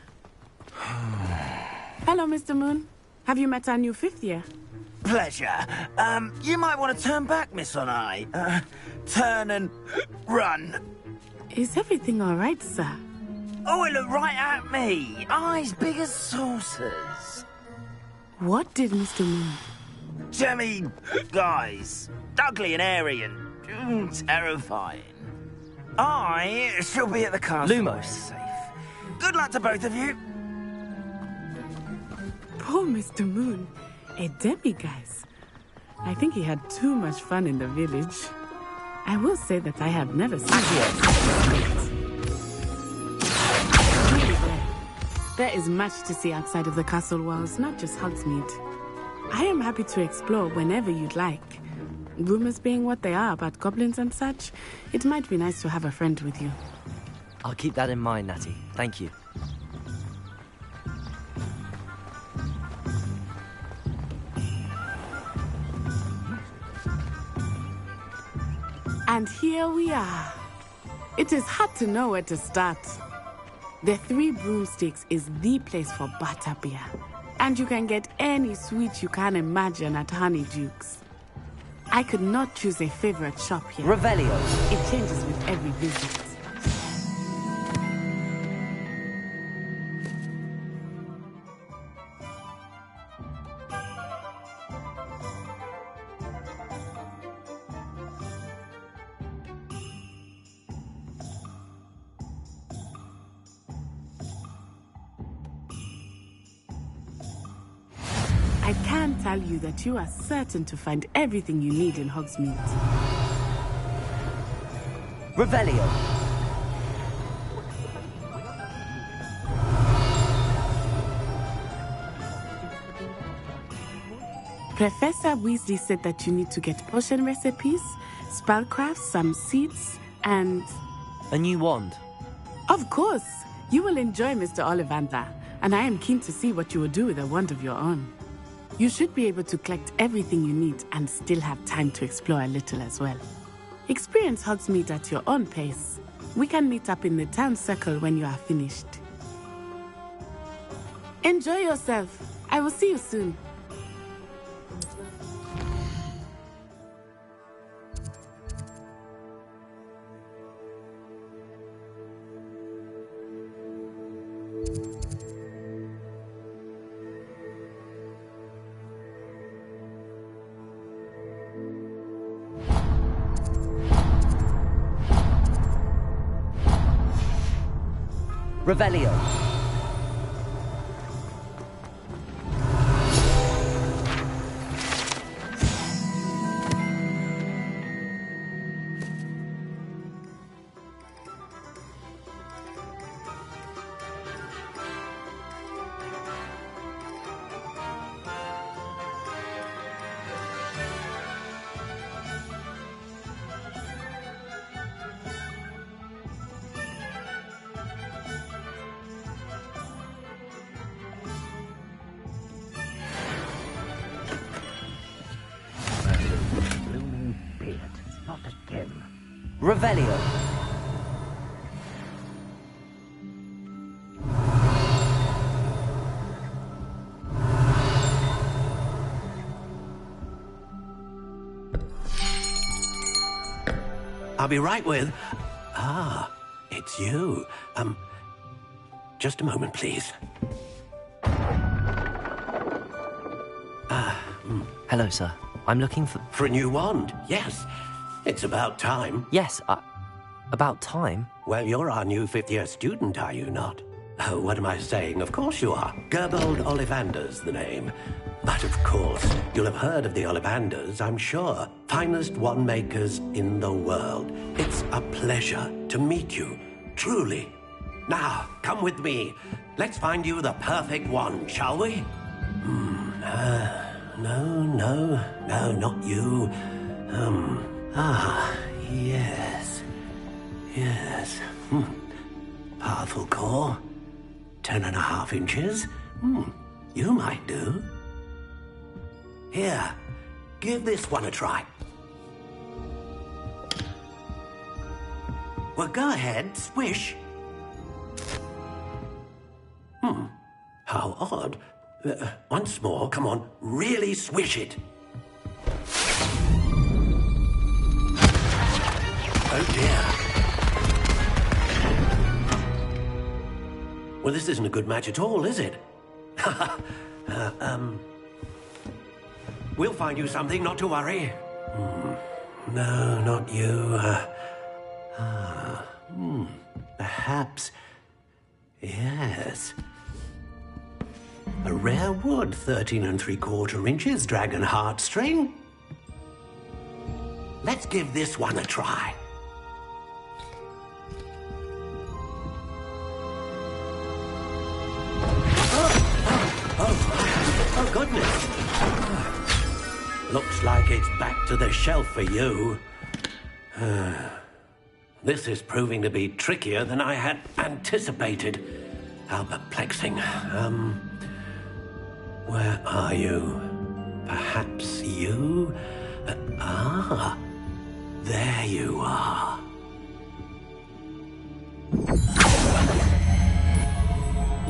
Speaker 24: Hello, Mr. Moon. Have you met our new fifth year?
Speaker 3: Pleasure. You might want to turn back, Miss Onai. Turn and run.
Speaker 24: Is everything all right, sir?
Speaker 3: Oh, it looked right at me. Eyes big as saucers.
Speaker 24: What did Mr. Moon?
Speaker 3: Jemmy, guys. Ugly and airy and terrifying. I shall be at the castle.
Speaker 2: Lumos.
Speaker 3: Safe. Good luck to both of you.
Speaker 24: Poor Mr. Moon. A demiguise. I think he had too much fun in the village. I will say that I have never seen him. There is much to see outside of the castle walls, not just Hogsmeade. I am happy to explore whenever you'd like. Rumors being what they are about goblins and such, it might be nice to have a friend with you.
Speaker 2: I'll keep that in mind, Natty. Thank you.
Speaker 24: And here we are. It is hard to know where to start. The Three Broomsticks is the place for butterbeer. And you can get any sweet you can imagine at Honeydukes. I could not choose a favorite shop here.
Speaker 2: Revelio.
Speaker 24: It changes with every visit. I can tell you that you are certain to find everything you need in Hogsmeade.
Speaker 3: Revelio.
Speaker 24: Professor Weasley said that you need to get potion recipes, spellcrafts, some seeds, and...
Speaker 2: A new wand.
Speaker 24: Of course! You will enjoy Mr. Ollivander, and I am keen to see what you will do with a wand of your own. You should be able to collect everything you need and still have time to explore a little as well. Experience Hogsmeade at your own pace. We can meet up in the town circle when you are finished. Enjoy yourself. I will see you soon.
Speaker 3: Revelio. Revelio.
Speaker 25: I'll be right with... Ah, it's you. Just a moment, please.
Speaker 2: Hello, sir. I'm looking for...
Speaker 25: For a new wand, yes. It's about time.
Speaker 2: Yes, about time?
Speaker 25: Well, you're our new fifth-year student, are you not? Oh, what am I saying? Of course you are. Gerbold Ollivander's the name. But of course, you'll have heard of the Ollivanders, I'm sure. Finest wand makers in the world. It's a pleasure to meet you, truly. Now, come with me. Let's find you the perfect wand, shall we? No, not you. Yes. Powerful core. 10.5 inches. You might do. Here, give this one a try. Well, go ahead, swish. How odd. Once more, come on, really swish it. Oh dear. Well, this isn't a good match at all, is it? We'll find you something, not to worry. No, not you. Perhaps... Yes. A rare wood, 13 3/4 inches, dragon heartstring. Let's give this one a try. Oh, goodness. Looks like it's back to the shelf for you. This is proving to be trickier than I had anticipated. How perplexing. Where are you? Perhaps you? There you are.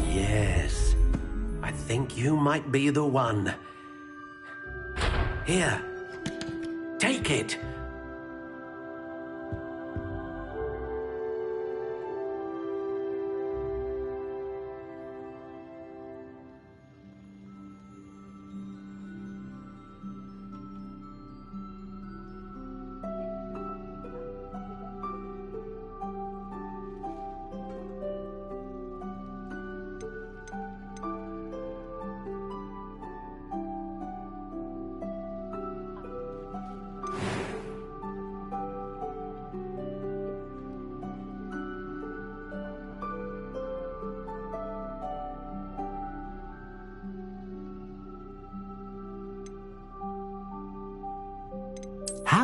Speaker 25: Yes, I think you might be the one. Here, take it.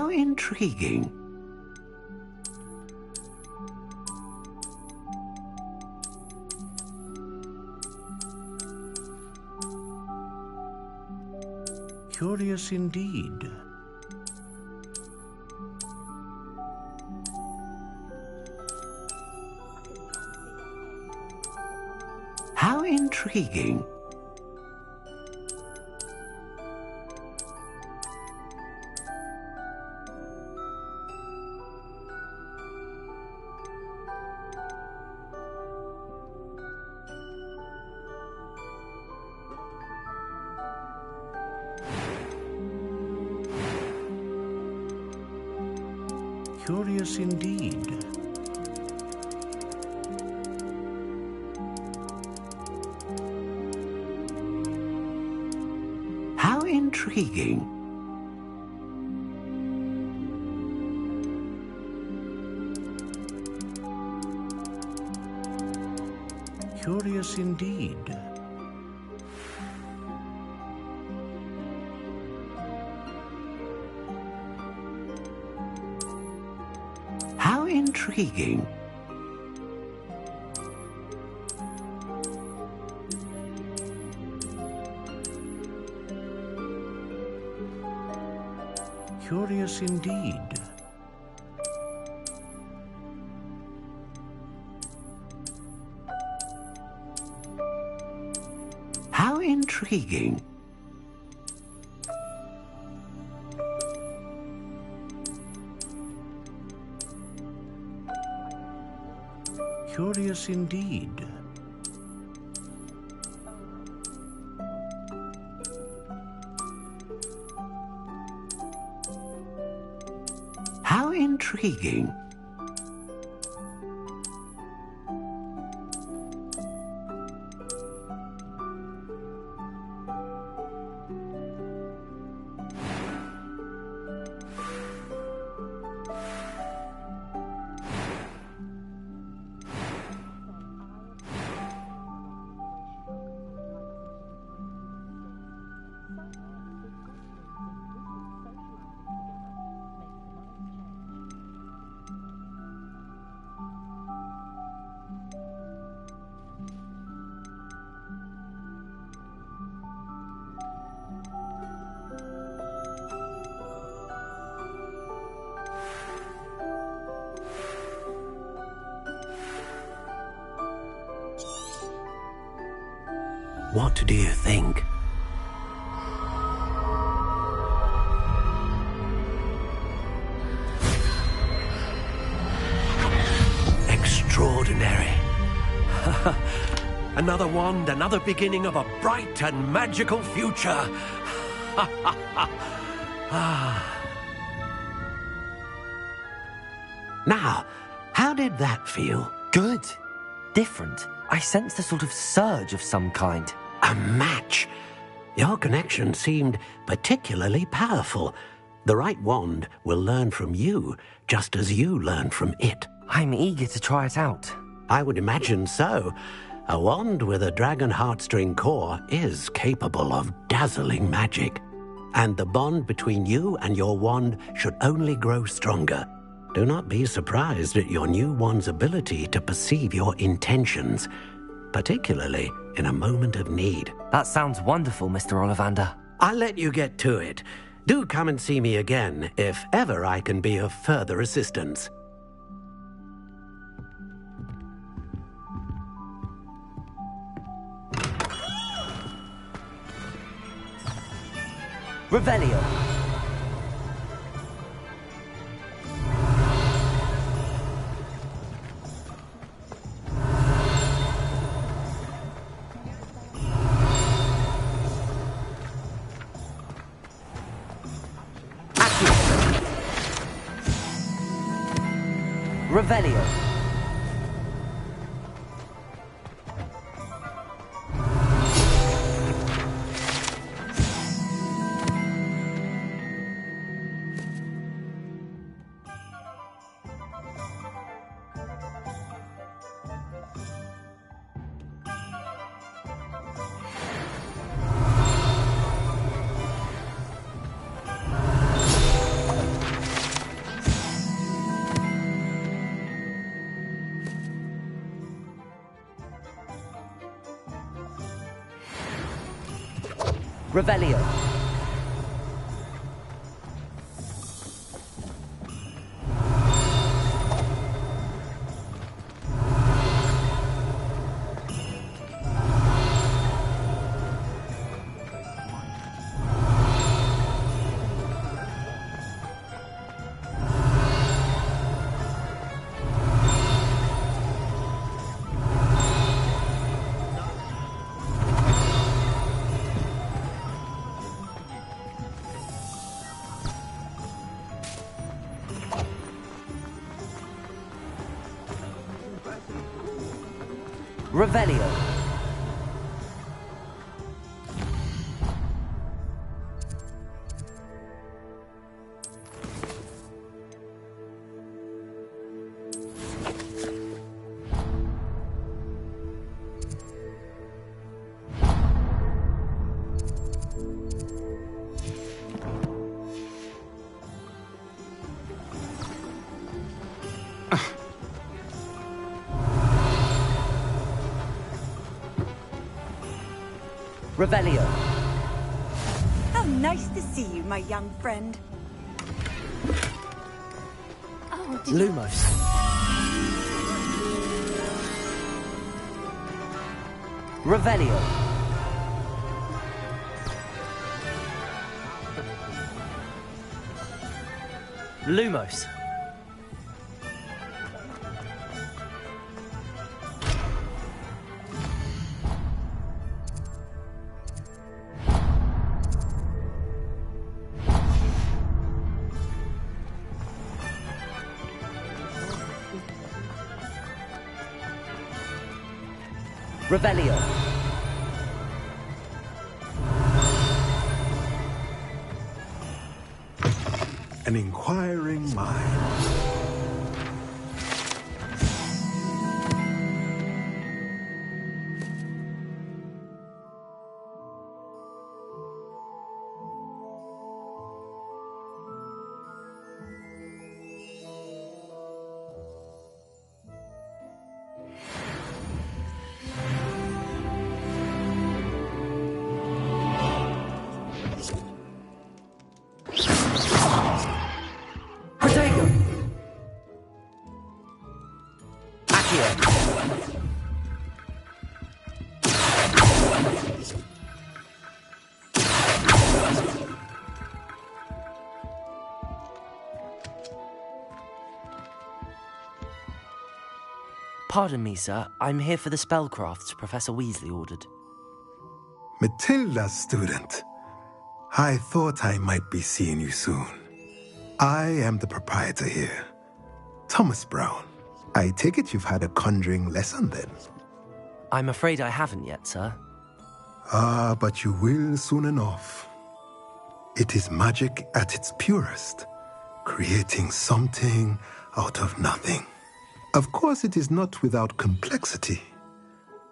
Speaker 25: How intriguing. Curious indeed. How intriguing. Curious indeed. How intriguing. Curious indeed. How intriguing. Curious indeed. How intriguing. Curious indeed. How intriguing. What do you think? Extraordinary. Another wand, another beginning of a bright and magical future. Now, how did that feel?
Speaker 2: Good. Different. I sensed a sort of surge of some kind.
Speaker 25: A match. Your connection seemed particularly powerful. The right wand will learn from you, just as you learn from it.
Speaker 2: I'm eager to try it out.
Speaker 25: I would imagine so. A wand with a dragon heartstring core is capable of dazzling magic. And the bond between you and your wand should only grow stronger. Do not be surprised at your new wand's ability to perceive your intentions, particularly in a moment of need.
Speaker 2: That sounds wonderful, Mr. Ollivander.
Speaker 25: I'll let you get to it. Do come and see me again if ever I can be of further assistance.
Speaker 2: Revelio. Revelio. Revelio. Revelio. Revelio.
Speaker 19: How nice to see you, my young friend.
Speaker 4: Oh,
Speaker 2: Lumos. Revelio. Lumos. Revelio.
Speaker 1: An inquiring mind.
Speaker 2: Pardon me, sir. I'm here for the spellcrafts Professor Weasley ordered.
Speaker 1: Matilda's student. I thought I might be seeing you soon. I am the proprietor here, Thomas Brown. I take it you've had a conjuring lesson then?
Speaker 2: I'm afraid I haven't yet, sir.
Speaker 1: Ah, but you will soon enough. It is magic at its purest, creating something out of nothing. Of course, it is not without complexity,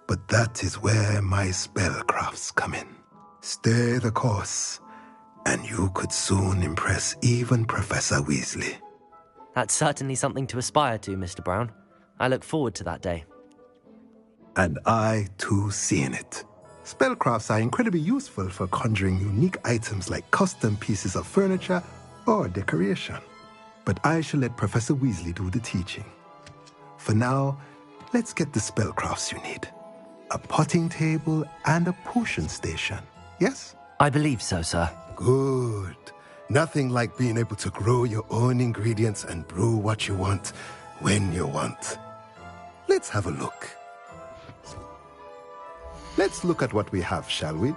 Speaker 1: but that is where my spellcrafts come in. Stay the course, and you could soon impress even Professor Weasley.
Speaker 2: That's certainly something to aspire to, Mr. Brown. I look forward to that day.
Speaker 1: And I, too, see in it. Spellcrafts are incredibly useful for conjuring unique items like custom pieces of furniture or decoration. But I shall let Professor Weasley do the teaching. For now, let's get the spellcrafts you need. A potting table and a potion station, yes?
Speaker 2: I believe so, sir.
Speaker 1: Good. Nothing like being able to grow your own ingredients and brew what you want when you want. Let's have a look. Let's look at what we have, shall we?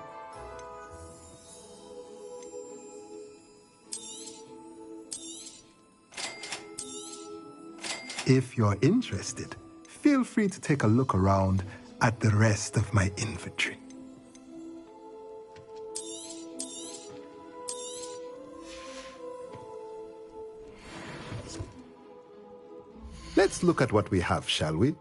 Speaker 1: If you're interested, feel free to take a look around at the rest of my inventory. Let's look at what we have, shall we?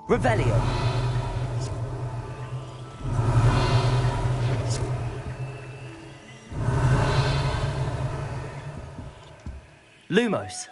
Speaker 2: Revelio. Lumos.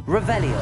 Speaker 2: Revelio.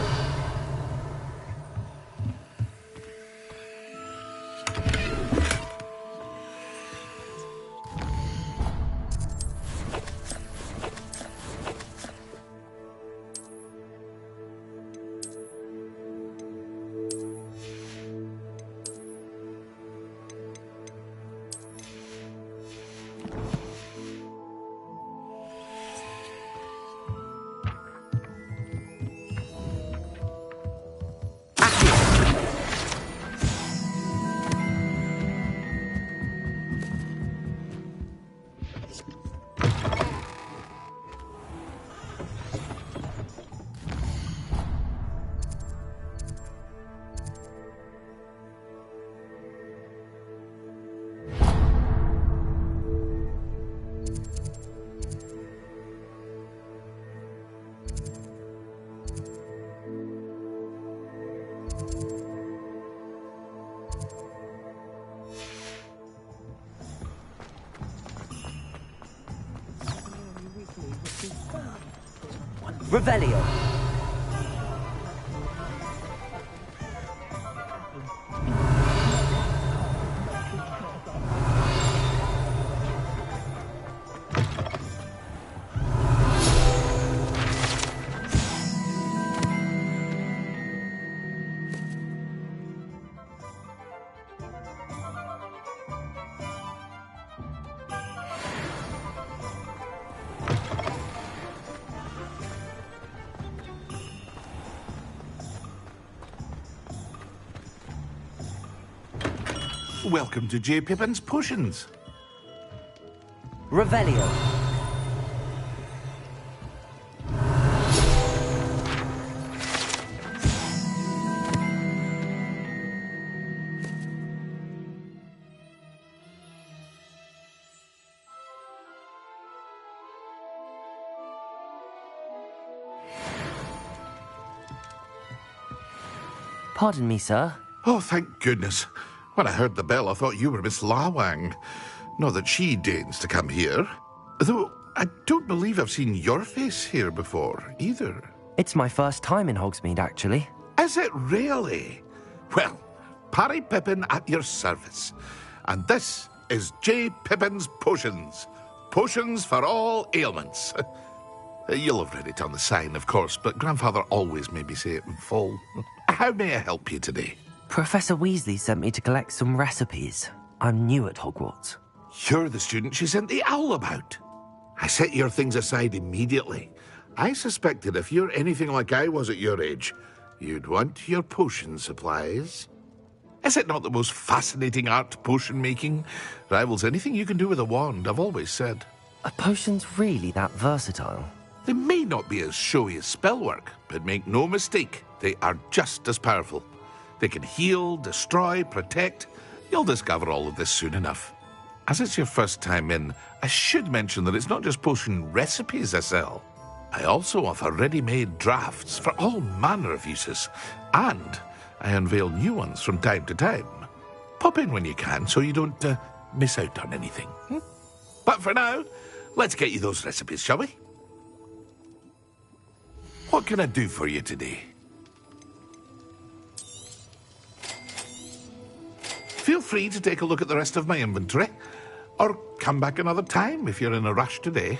Speaker 2: Revelio.
Speaker 20: Welcome to J. Pippin's Potions.
Speaker 2: Revelio. Pardon me, sir.
Speaker 20: Oh, thank goodness. When I heard the bell, I thought you were Miss Lawang. Not that she deigns to come here. Though I don't believe I've seen your face here before, either.
Speaker 2: It's my first time in Hogsmeade, actually.
Speaker 20: Is it really? Well, Parry Pippin at your service. And this is J. Pippin's Potions. Potions for all ailments. You'll have read it on the sign, of course, but Grandfather always made me say it in full. How may I help you today?
Speaker 2: Professor Weasley sent me to collect some recipes. I'm new at Hogwarts.
Speaker 20: You're the student she sent the owl about. I set your things aside immediately. I suspected if you're anything like I was at your age, you'd want your potion supplies. Is it not the most fascinating art, potion making? Rivals anything you can do with a wand, I've always said.
Speaker 2: Are potions really that versatile?
Speaker 20: They may not be as showy as spellwork, but make no mistake, they are just as powerful. They can heal, destroy, protect. You'll discover all of this soon enough. As it's your first time in, I should mention that it's not just potion recipes I sell. I also offer ready-made drafts for all manner of uses, and I unveil new ones from time to time. Pop in when you can so you don't miss out on anything. But for now, let's get you those recipes, shall we? What can I do for you today? Feel free to take a look at the rest of my inventory, or come back another time if you're in a rush today.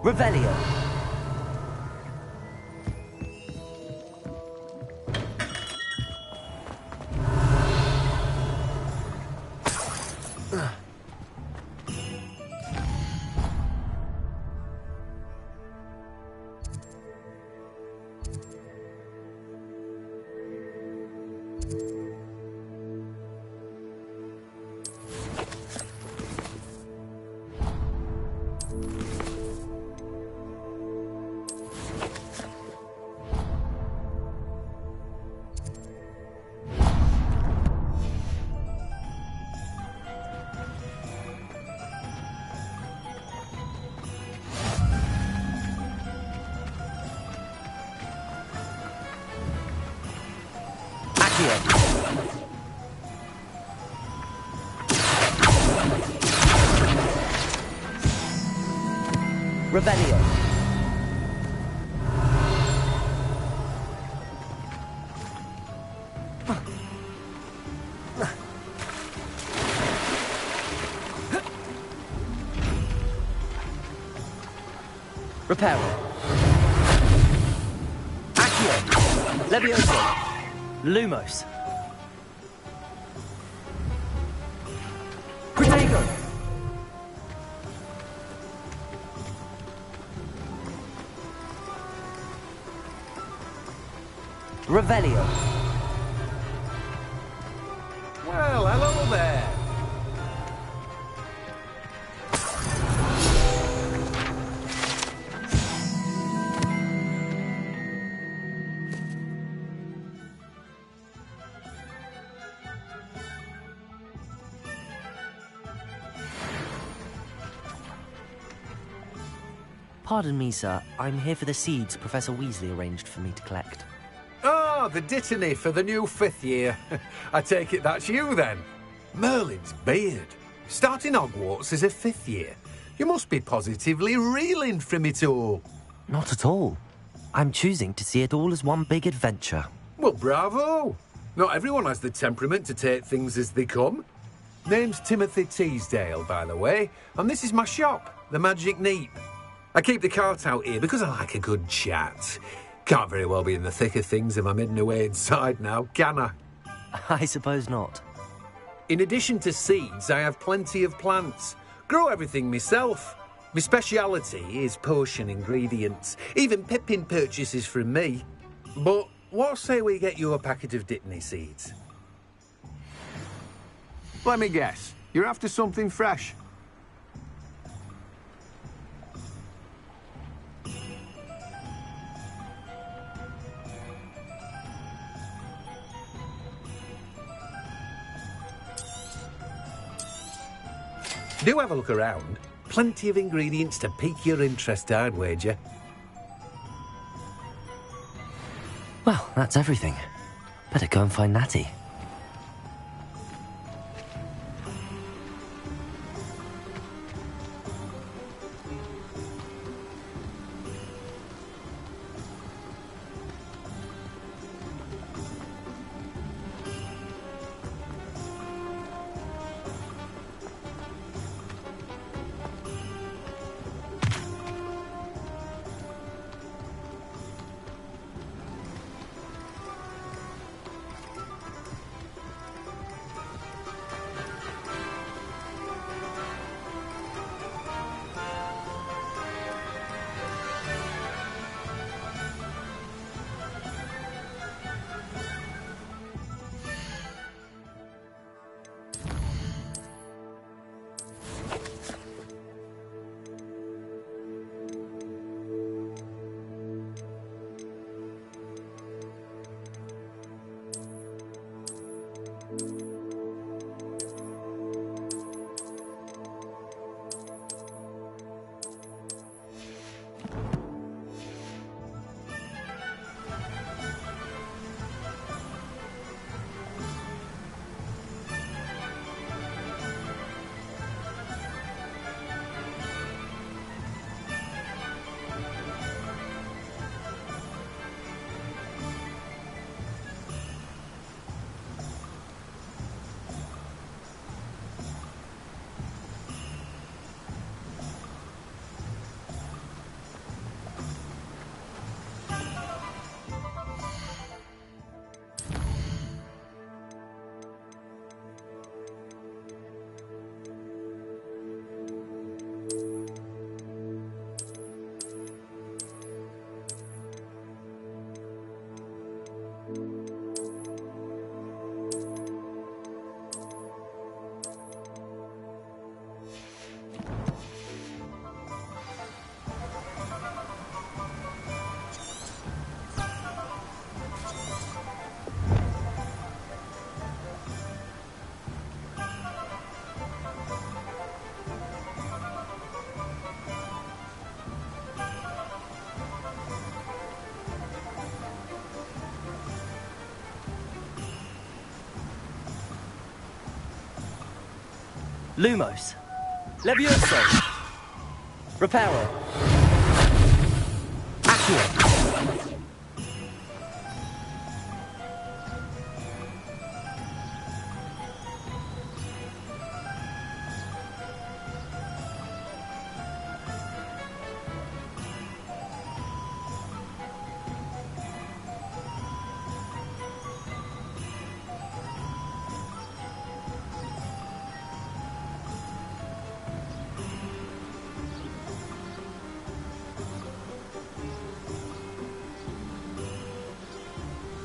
Speaker 2: Revelio. Revelio. Reparo. Accio. Levioso. Lumos. Protego. Revelio.
Speaker 8: Well, hello there.
Speaker 2: Pardon me, sir. I'm here for the seeds Professor Weasley arranged for me to collect.
Speaker 8: Ah, the dittany for the new 5th year. I take it that's you, then. Merlin's beard. Starting Hogwarts as a 5th year. You must be positively reeling from it all.
Speaker 2: Not at all. I'm choosing to see it all as one big adventure.
Speaker 8: Well, bravo. Not everyone has the temperament to take things as they come. Name's Timothy Teasdale, by the way, and this is my shop, the Magic Neep. I keep the cart out here because I like a good chat. Can't very well be in the thick of things if I'm hidden away inside now, can I?
Speaker 2: I suppose not.
Speaker 8: In addition to seeds, I have plenty of plants. Grow everything myself. My speciality is potion ingredients. Even Pippin purchases from me. But what say we get you a packet of Dittany seeds?
Speaker 9: Let me guess. You're after something fresh.
Speaker 8: Do have a look around. Plenty of ingredients to pique your interest, I'd wager.
Speaker 2: Well, that's everything. Better go and find Natty. Lumos. Levioso. Reparo. Accio.